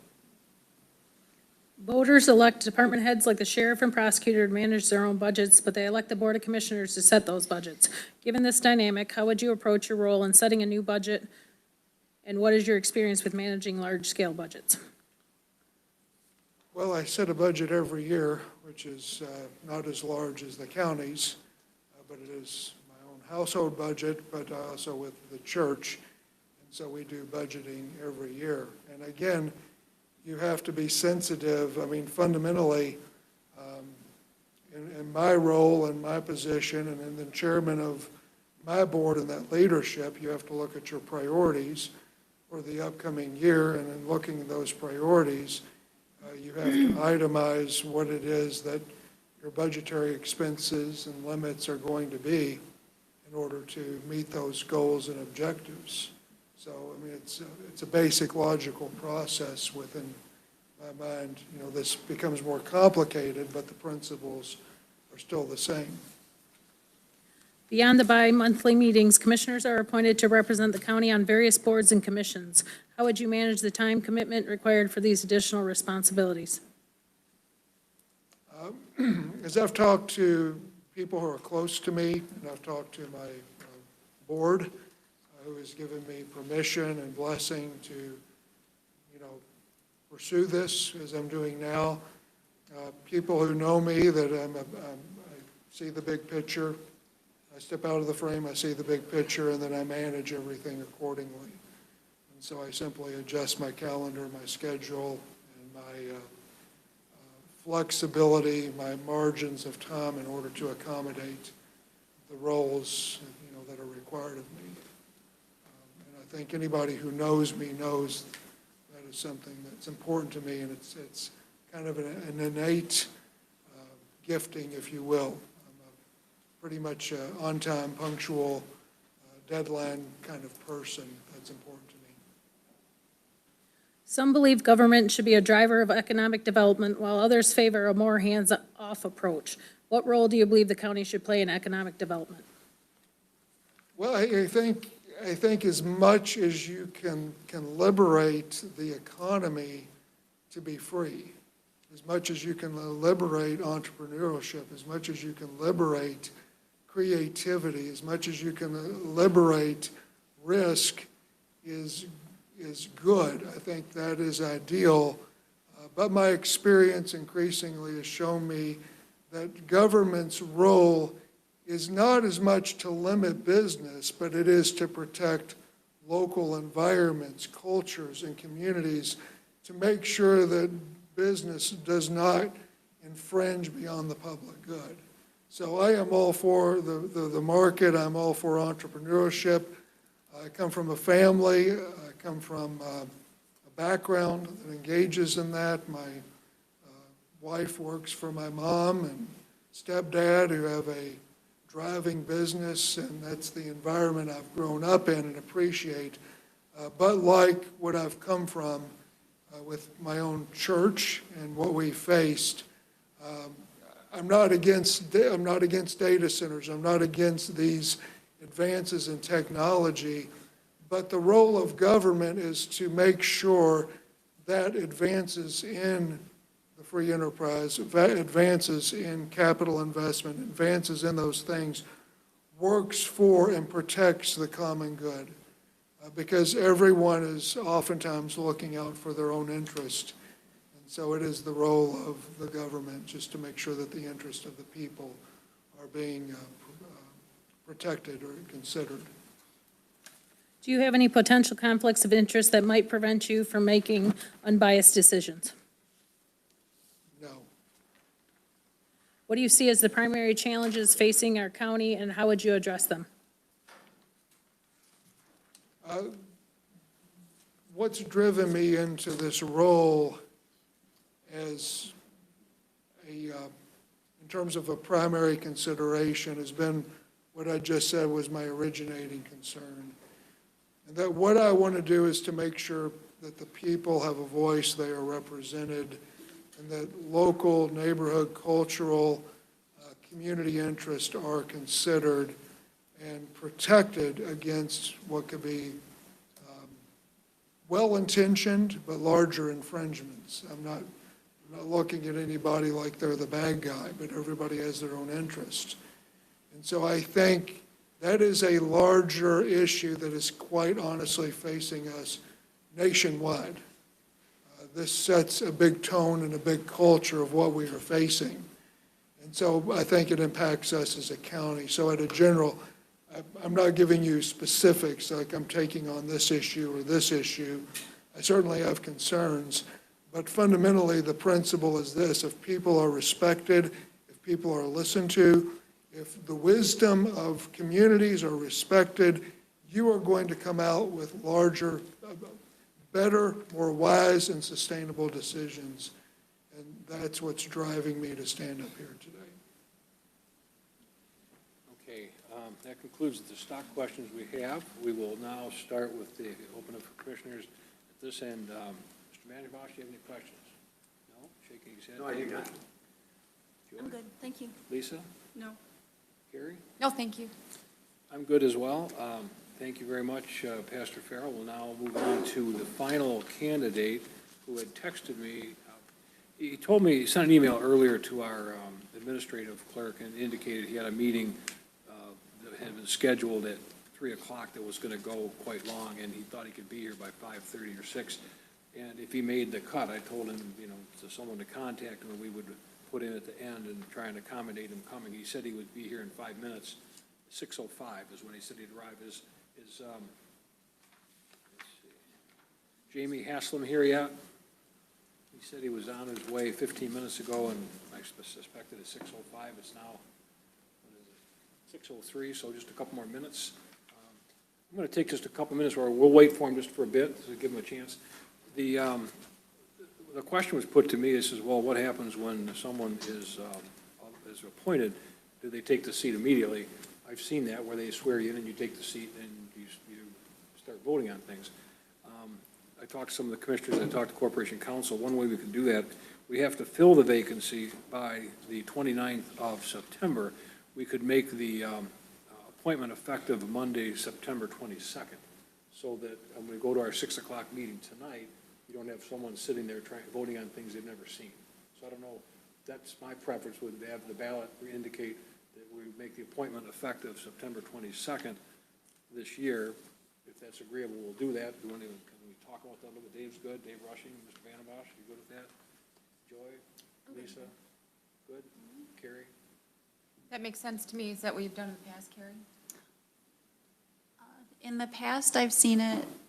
Voters elect department heads like the sheriff and prosecutor to manage their own budgets, but they elect the board of commissioners to set those budgets. Given this dynamic, how would you approach your role in setting a new budget? And what is your experience with managing large-scale budgets? Well, I set a budget every year, which is not as large as the county's, but it is my own household budget, but also with the church. And so we do budgeting every year. And again, you have to be sensitive. I mean, fundamentally, in my role and my position, and in the chairman of my board and that leadership, you have to look at your priorities for the upcoming year, and in looking at those priorities, you have to itemize what it is that your budgetary expenses and limits are going to be in order to meet those goals and objectives. So, I mean, it's a basic logical process within my mind. You know, this becomes more complicated, but the principles are still the same. Beyond the bi-monthly meetings, commissioners are appointed to represent the county on various boards and commissions. How would you manage the time commitment required for these additional responsibilities? As I've talked to people who are close to me, and I've talked to my board, who has given me permission and blessing to, you know, pursue this as I'm doing now. People who know me, that I see the big picture. I step out of the frame, I see the big picture, and then I manage everything accordingly. And so I simply adjust my calendar, my schedule, and my flexibility, my margins of time in order to accommodate the roles, you know, that are required of me. And I think anybody who knows me knows that is something that's important to me, and it's kind of an innate gifting, if you will. I'm a pretty much on-time, punctual, deadline kind of person. That's important to me. Some believe government should be a driver of economic development, while others favor a more hands-off approach. What role do you believe the county should play in economic development? Well, I think as much as you can liberate the economy to be free, as much as you can liberate entrepreneurship, as much as you can liberate creativity, as much as you can liberate risk is good. I think that is ideal. But my experience increasingly has shown me that government's role is not as much to limit business, but it is to protect local environments, cultures, and communities to make sure that business does not infringe beyond the public good. So I am all for the market. I'm all for entrepreneurship. I come from a family. I come from a background that engages in that. My wife works for my mom and stepdad who have a driving business, and that's the environment I've grown up in and appreciate. But like what I've come from with my own church and what we faced, I'm not against data centers. I'm not against these advances in technology, but the role of government is to make sure that advances in the free enterprise, advances in capital investment, advances in those things, works for and protects the common good. Because everyone is oftentimes looking out for their own interest. And so it is the role of the government just to make sure that the interests of the people are being protected or considered. Do you have any potential conflicts of interest that might prevent you from making unbiased decisions? No. What do you see as the primary challenges facing our county, and how would you address them? What's driven me into this role as a terms of a primary consideration has been what I just said was my originating concern. And that what I want to do is to make sure that the people have a voice, they are represented, and that local, neighborhood, cultural, community interests are considered and protected against what could be well-intentioned but larger infringements. I'm not looking at anybody like they're the bad guy, but everybody has their own interest. And so I think that is a larger issue that is quite honestly facing us nationwide. This sets a big tone and a big culture of what we are facing. And so I think it impacts us as a county. So at a general, I'm not giving you specifics like I'm taking on this issue or this issue. I certainly have concerns, but fundamentally the principle is this: if people are respected, if people are listened to, if the wisdom of communities are respected, you are going to come out with larger, better, more wise and sustainable decisions. And that's what's driving me to stand up here today. Okay, that concludes the stock questions we have. We will now start with the open up for commissioners at this end. Mr. Mandelbaum, do you have any questions? No? Shaking his head. No, I do not. Joy? I'm good, thank you. Lisa? No. Gary? No, thank you. I'm good as well. Thank you very much, Pastor Farrell. We'll now move on to the final candidate who had texted me. He told me, he sent an email earlier to our administrative clerk and indicated he had a meeting that had been scheduled at 3 o'clock that was going to go quite long, and he thought he could be here by 5:30 or 6. And if he made the cut, I told him, to someone to contact him, and we would put in at the end and try and accommodate him coming. He said he would be here in 5 minutes. 6:05 is when he said he'd arrive. Is let's see, Jamie Haslam here yet? He said he was on his way 15 minutes ago, and I suspected it's 6:05. It's now, what is it, 6:03, so just a couple more minutes. I'm going to take just a couple minutes, or we'll wait for him just for a bit to give him a chance. The question was put to me, it says, well, what happens when someone is appointed? Do they take the seat immediately? I've seen that, where they swear you in and you take the seat and you start voting on things. I talked to some of the commissioners, I talked to Corporation Counsel. One way we can do that, we have to fill the vacancy by the 29th of September. We could make the appointment effective Monday, September 22nd, so that when we go to our 6 o'clock meeting tonight, you don't have someone sitting there voting on things they've never seen. So I don't know, that's my preference, would have the ballot indicate that we make the appointment effective September 22nd this year. If that's agreeable, we'll do that. Can we talk about that a little bit? Dave's good. Dave Rushing, Mr. Vandenbosch, you good with that? Joy? Lisa? Good? Carrie? That makes sense to me. Is that what you've done in the past, Carrie? In the past, I've seen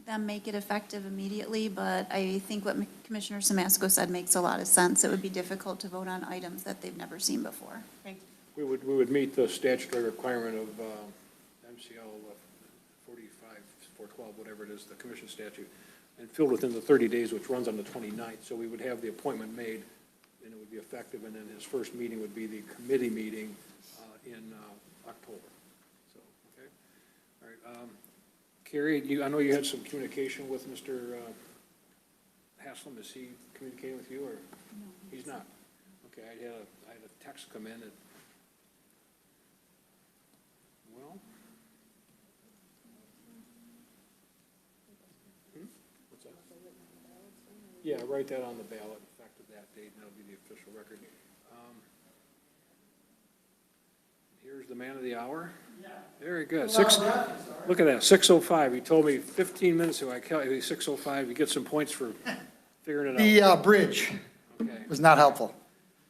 them make it effective immediately, but I think what Commissioner Samasco said makes a lot of sense. It would be difficult to vote on items that they've never seen before. Thank We you. would meet the statutory requirement of MCL 45-412, whatever it is, the commission statute, and filled within the 30 days, which runs on the 29th. So we would have the appointment made, and it would be effective, and then his first meeting would be the committee meeting in October. So, okay. All right. Carrie, I know you had some communication with Mr. Haslam. Is he communicating with you, or? No. He's not? Okay, I had a text come in that, well, what's that? Yeah, write that on the ballot, effective that date, and that'll be the official record. Here's the man of the hour. Very good. Look at that, 6:05. He told me 15 minutes ago, I calculated 6:05. You get some points for figuring it out. The bridge Okay. was not helpful.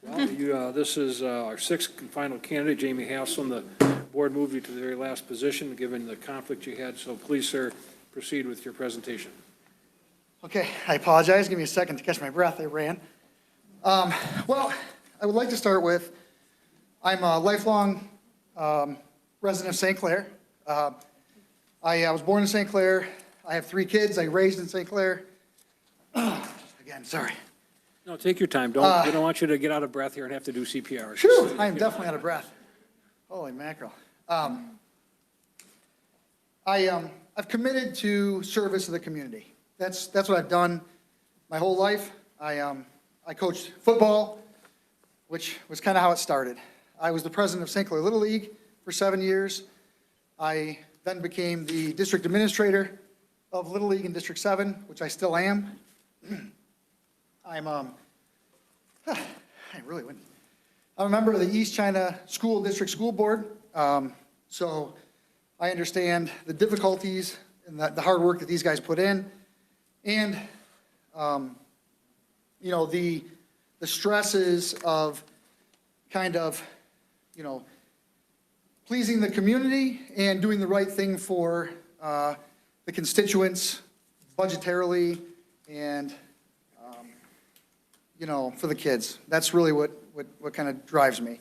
Well, this is our sixth and final candidate, Jamie Haslam. The board moved you to the very last position, given the conflict you had. So please, sir, proceed with your presentation. Okay, I apologize. Give me a second to catch my breath. I ran. Well, I would like to start with, I'm a lifelong resident of St. Clair. I was born in St. Clair. I have 3 kids I raised in St. Clair. Again, sorry. No, take your time. Don't, we don't want you to get out of breath here and have to do CPR. Phew, I am definitely out of breath. Holy mackerel. I've committed to service of the community. That's what I've done my whole life. I coached football, which was kind of how it started. I was the president of St. Clair Little League for 7 years. I then became the district administrator of Little League in District 7, which I still am. I'm I really wouldn't. I'm a member of the East China School District School Board, so I understand the difficulties and the hard work that these guys put in, and you know, the stresses of kind of, you know, pleasing the community and doing the right thing for the constituents budgetarily and, you know, for the kids. That's really what kind of drives me.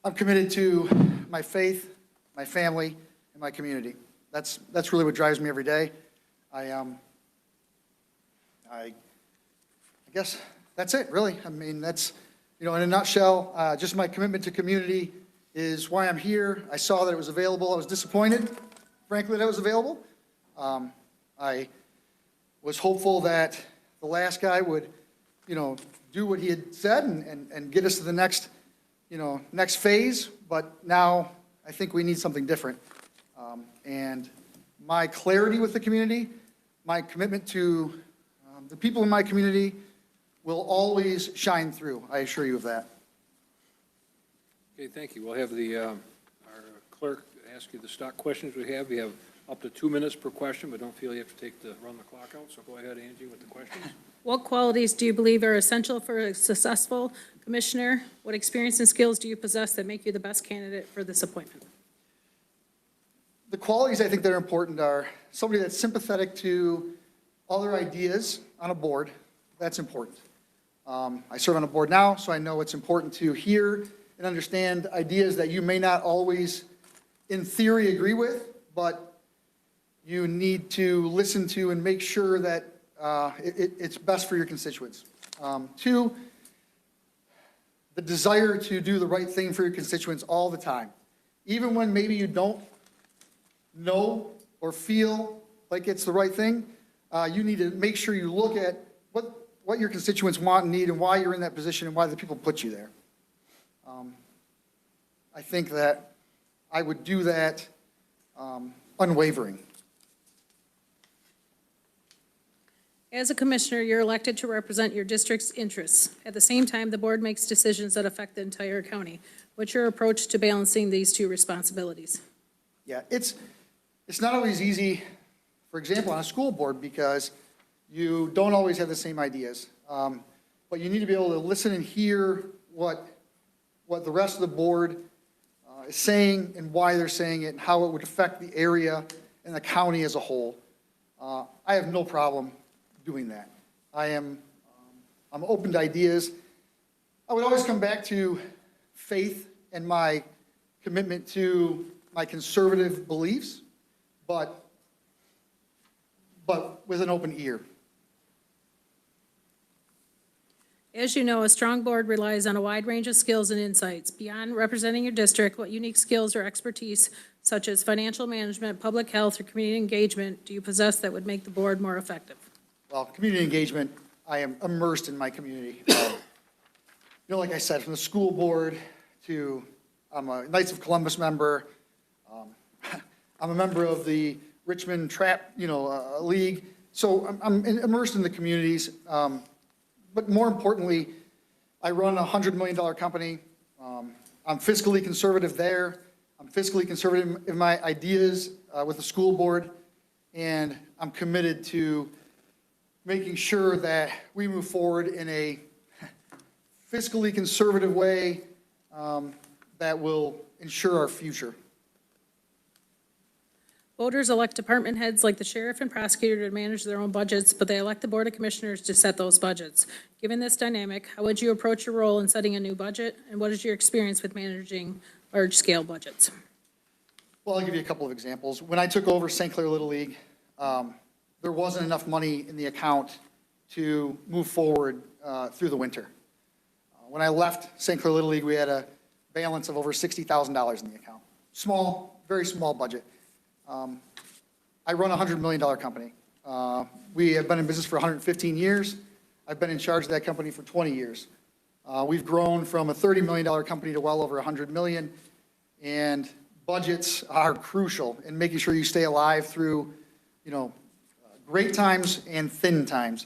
I'm committed to my faith, my family, and my community. That's really what drives me every day. I guess that's it, really. I mean, that's, you know, in a nutshell, just my commitment to community is why I'm here. I saw that it was available. I was disappointed, frankly, that it was available. I was hopeful that the last guy would, you know, do what he had said and get us to the next, you know, next phase. But now I think we need something different. And my clarity with the community, my commitment to the people in my community will always shine through. I assure you of that. Okay, thank you. We'll have our clerk ask you the stock questions we have. We have up to 2 minutes per question, but don't feel you have to run the clock out. So go ahead, Angie, with the questions. What qualities do you believe are essential for a successful commissioner? What experience and skills do you possess that make you the best candidate for this appointment? The qualities I think that are important are somebody that's sympathetic to other ideas on a board. That's important. I serve on a board now, so I know it's important to hear and understand ideas that you may not always, in theory, agree with, but you need to listen to and make sure that it's best for your constituents. 2, the desire to do the right thing for your constituents all the time. Even when maybe you don't know or feel like it's the right thing, you need to make sure you look at what your constituents want and need and why you're in that position and why the people put you there. I think that I would do that unwavering. As a commissioner, you're elected to represent your district's interests. At the same time, the board makes decisions that affect the entire county. What's your approach to balancing these two responsibilities? Yeah, it's not always easy, for example, on a school board, because you don't always have the same ideas. But you need to be able to listen and hear what the rest of the board is saying and why they're saying it and how it would affect the area and the county as a whole. I have no problem doing that. I'm open to ideas. I would always come back to faith and my commitment to my conservative beliefs, but with an open ear. As you know, a strong board relies on a wide range of skills and insights. Beyond representing your district, what unique skills or expertise, such as financial management, public health, or community engagement, do you possess that would make the board more effective? Well, community engagement, I am immersed in my community. You know, like I said, from the school board to, I'm a Knights of Columbus member. I'm a member of the Richmond Trap, League. So I'm immersed in the communities. But more importantly, I run a $100 million company. I'm fiscally conservative there. I'm fiscally conservative in my ideas with the school board. And I'm committed to making sure that we move forward in a fiscally conservative way that will ensure our future. Voters elect department heads like the sheriff and prosecutor to manage their own budgets, but they elect the board of commissioners to set those budgets. Given this dynamic, how would you approach your role in setting a new budget, and what is your experience with managing large-scale budgets? Well, I'll give you a couple of examples. When I took over St. Clair Little League, there wasn't enough money in the account to move forward through the winter. When I left St. Clair Little League, we had a balance of over $60,000 in the account. Small, very small budget. I run a $100 million company. We have been in business for 115 years. I've been in charge of that company for 20 years. We've grown from a $30 million company to well over $100 million, and budgets are crucial in making sure you stay alive through, great times and thin times.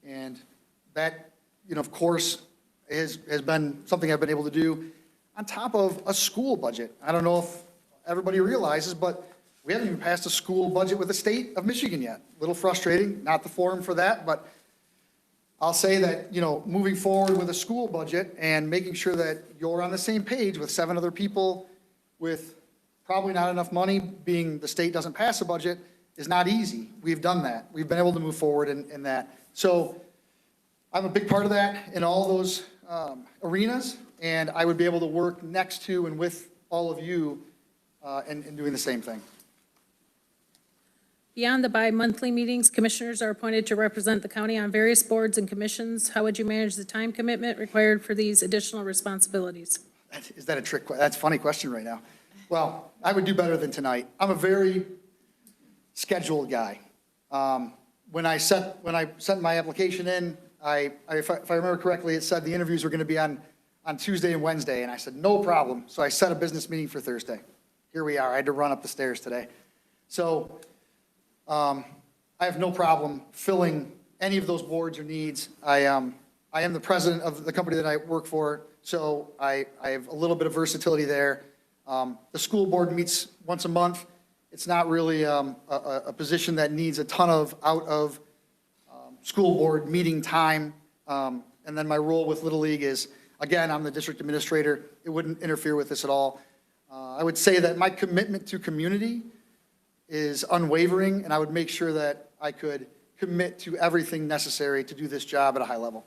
And that, of course, has been something I've been able to do on top of a school budget. I don't know if everybody realizes, but we haven't even passed a school budget with the state of Michigan yet. A little frustrating, not the forum for that, but I'll say that, moving forward with a school budget and making sure that you're on the same page with 7 other people with probably not enough money, being the state doesn't pass a budget, is not easy. We've done that. We've been able to move forward in that. So I'm a big part of that in all those arenas, and I would be able to work next to and with all of you in doing the same thing. Beyond the bi-monthly meetings, commissioners are appointed to represent the county on various boards and commissions. How would you manage the time commitment required for these additional responsibilities? Is that a trick? That's a funny question right now. Well, I would do better than tonight. I'm a very scheduled guy. When I sent my application in, if I remember correctly, it said the interviews were going to be on Tuesday and Wednesday, and I said, no problem. So I set a business meeting for Thursday. Here we are. I had to run up the stairs today. So I have no problem filling any of those boards or needs. I am the president of the company that I work for, so I have a little bit of versatility there. The school board meets once a month. It's not really a position that needs a ton of out-of school board meeting time. And then my role with Little League is, again, I'm the district administrator. It wouldn't interfere with this at all. I would say that my commitment to community is unwavering, and I would make sure that I could commit to everything necessary to do this job at a high level.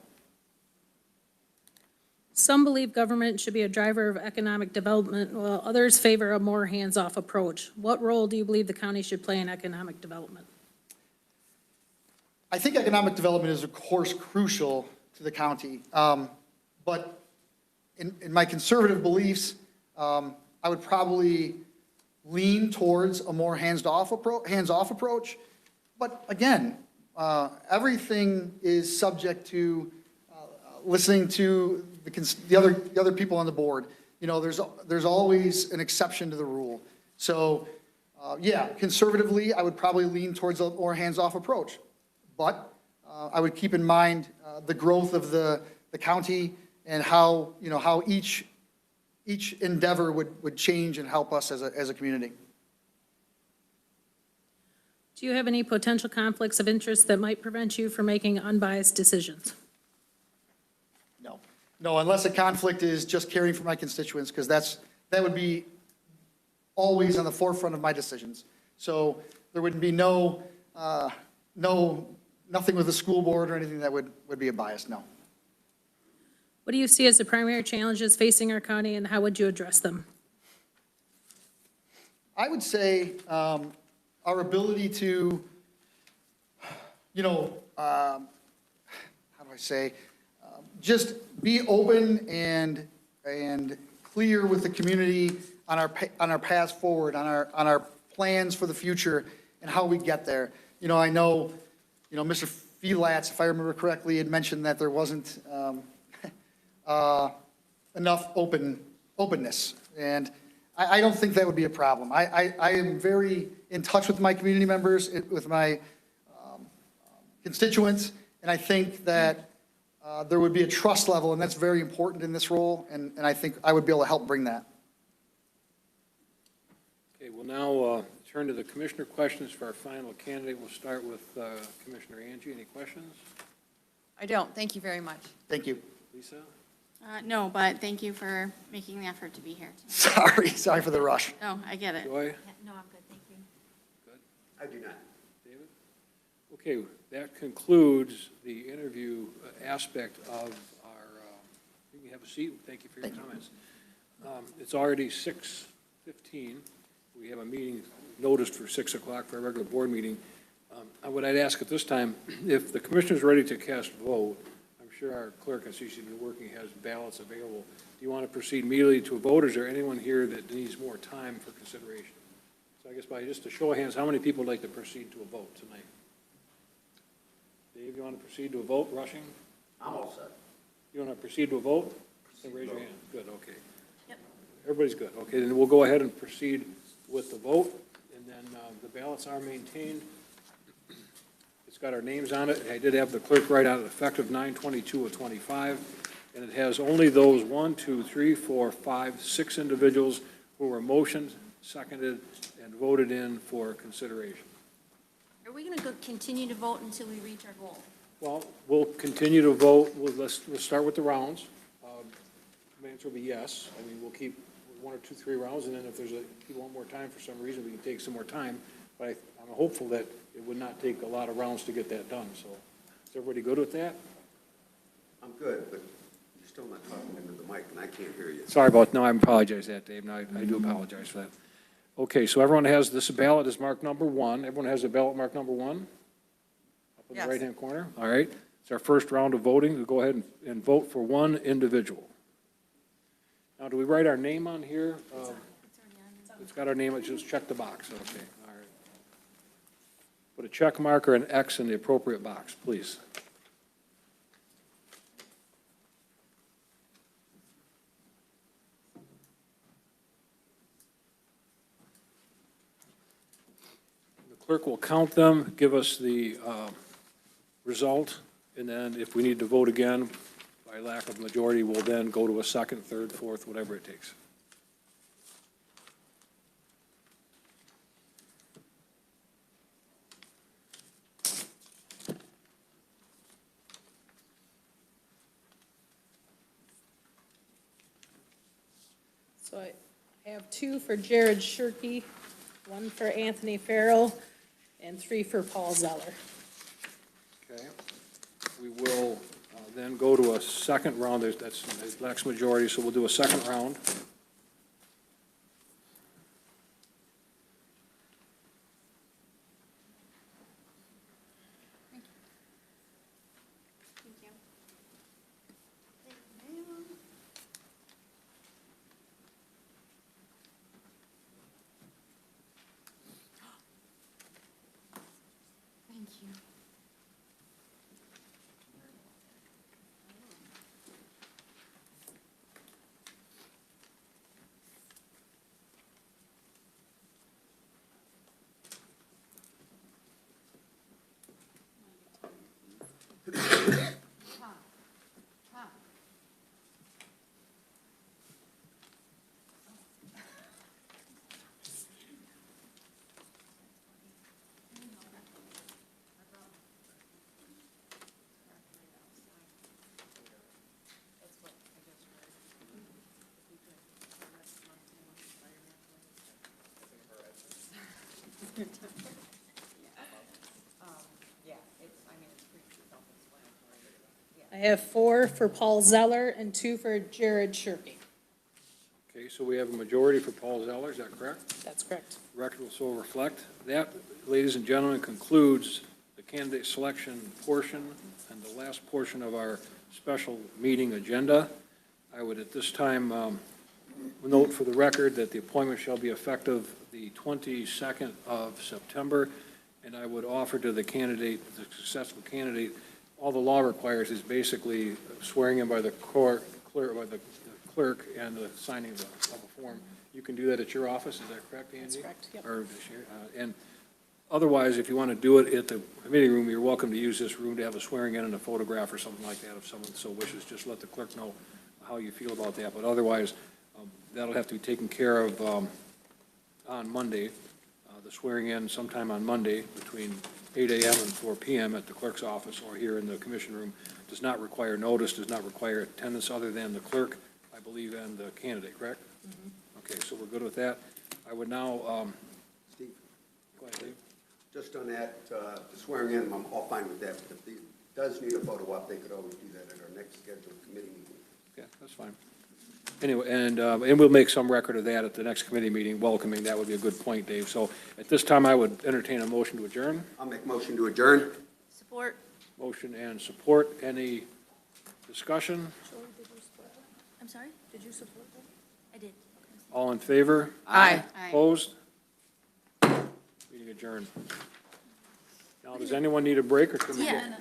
Some believe government should be a driver of economic development, while others favor a more hands-off approach. What role do you believe the county should play in economic development? I think economic development is, of course, crucial to the county. But in my conservative beliefs, I would probably lean towards a more hands-off approach. But again, everything is subject to listening to the other people on the board. There's always an exception to the rule. So, yeah, conservatively, I would probably lean towards a more hands-off approach. But I would keep in mind the growth of the county and how each endeavor would change and help us as a community. Do you have any potential conflicts of interest that might prevent you from making unbiased decisions? No, unless a conflict is just caring for my constituents, because that would be always on the forefront of my decisions. So there would be nothing with the school board or anything that would be a bias, no. What do you see as the primary challenges facing our county, and how would you address them? I would say our ability to, how do I say, just be open and clear with the community on our path forward, on our plans for the future and how we get there. I know, Mr. Felatz, if I remember correctly, had mentioned that there wasn't enough openness, and I don't think that would be a problem. I am very in touch with my community members, with my constituents, and I think that there would be a trust level, and that's very important in this role, and I think I would be able to help bring that. Okay, we'll now turn to the commissioner questions for our final candidate. We'll start with Commissioner Angie. Any questions? I don't. Thank you very much. Thank you. Lisa? No, but thank you for making the effort to be here tonight. Sorry for the rush. No, I get it. Joy? No, I'm good, thank you. Good. I do not. David? Okay, that concludes the interview aspect of our, you can have a seat. Thank you for your comments. It's already 6:15. We have a meeting noticed for 6 o'clock for a regular board meeting. What I'd ask at this time, if the commissioner's ready to cast vote, I'm sure our clerk, I see she's been working, has ballots available. Do you want to proceed immediately to a vote, or is there anyone here that needs more time for consideration? So I guess by just a show of hands, how many people would like to proceed to a vote tonight? Dave, you want to proceed to a vote, rushing? I'm all set. You want to proceed to a vote? Then raise your hand. Good, okay. Yep. Everybody's good. Okay, then we'll go ahead and proceed with the vote, and then the ballots are maintained. It's got our names on it. I did have the clerk write out effective 9/22/25, and it has only those 1, 2, 3, 4, 5, 6 individuals who were motioned, seconded, and voted in for consideration. Are we going to continue to vote until we reach our goal? Well, we'll continue to vote. We'll start with the rounds. The answer will be yes. I mean, we'll keep 1 or 2, 3 rounds, and then if people want more time for some reason, we can take some more time. But I'm hopeful that it would not take a lot of rounds to get that done. So is everybody good with that? I'm good, but you're still not talking into the mic, and I can't hear you. Sorry about, no, I apologize for that, Dave. No, I do apologize for that. Okay, so everyone has, this ballot is marked number 1. Everyone has a ballot marked number 1? Up in the Yes. right-hand corner? All right. It's our first round of voting. We'll go ahead and vote for one individual. Now, do we write our name on here? It's got our name, just check the box. Okay, all right. Put a check mark or an X in the appropriate box, please. The clerk will count them, give us the result, and then if we need to vote again, by lack of majority, we'll then go to a second, third, fourth, whatever it takes. So I have 2 for Jared Shirkey, 1 for Anthony Farrell, and 3 for Paul Zeller. Okay. We will then go to a second round. That's lacks majority, so we'll do a second round. Thank you. I have 4 for Paul Zeller and 2 for Jared Shirkey. Okay, so we have a majority for Paul Zeller, is that correct? That's correct. Record will so reflect. That, ladies and gentlemen, concludes the candidate selection portion and the last portion of our special meeting agenda. I would at this time note for the record that the appointment shall be effective the 22nd of September, and I would offer to the candidate, the successful candidate, all the law requires is basically swearing in by the clerk and the signing of a form. You can do that at your office, is that correct, Andy? That's correct, yep. And otherwise, if you want to do it at the committee room, you're welcome to use this room to have a swearing in and a photograph or something like that if someone so wishes. Just let the clerk know how you feel about that. But otherwise, that'll have to be taken care of on Monday, the swearing in sometime on Monday between 8 a.m. and 4 p.m. at the clerk's office or here in the commission room. Does not require notice, does not require attendance other than the clerk, I believe, and the candidate, correct? Okay, so we're good with that. I would now, Steve, go ahead, Dave. just on that, the swearing in, I'm all fine with that, but if it does need a photo op, they could always do that at our next scheduled committee meeting. Okay, that's fine. Anyway, and we'll make some record of that at the next committee meeting, welcoming. That would be a good point, Dave. So at this time, I would entertain a motion to adjourn. I'll make motion to adjourn. Support. Motion and support. Any Discussion? I'm sorry? Did you support that? I did. All in favor? Aye. Opposed? Meeting adjourned. Now, does anyone need a break or can we go? Yeah.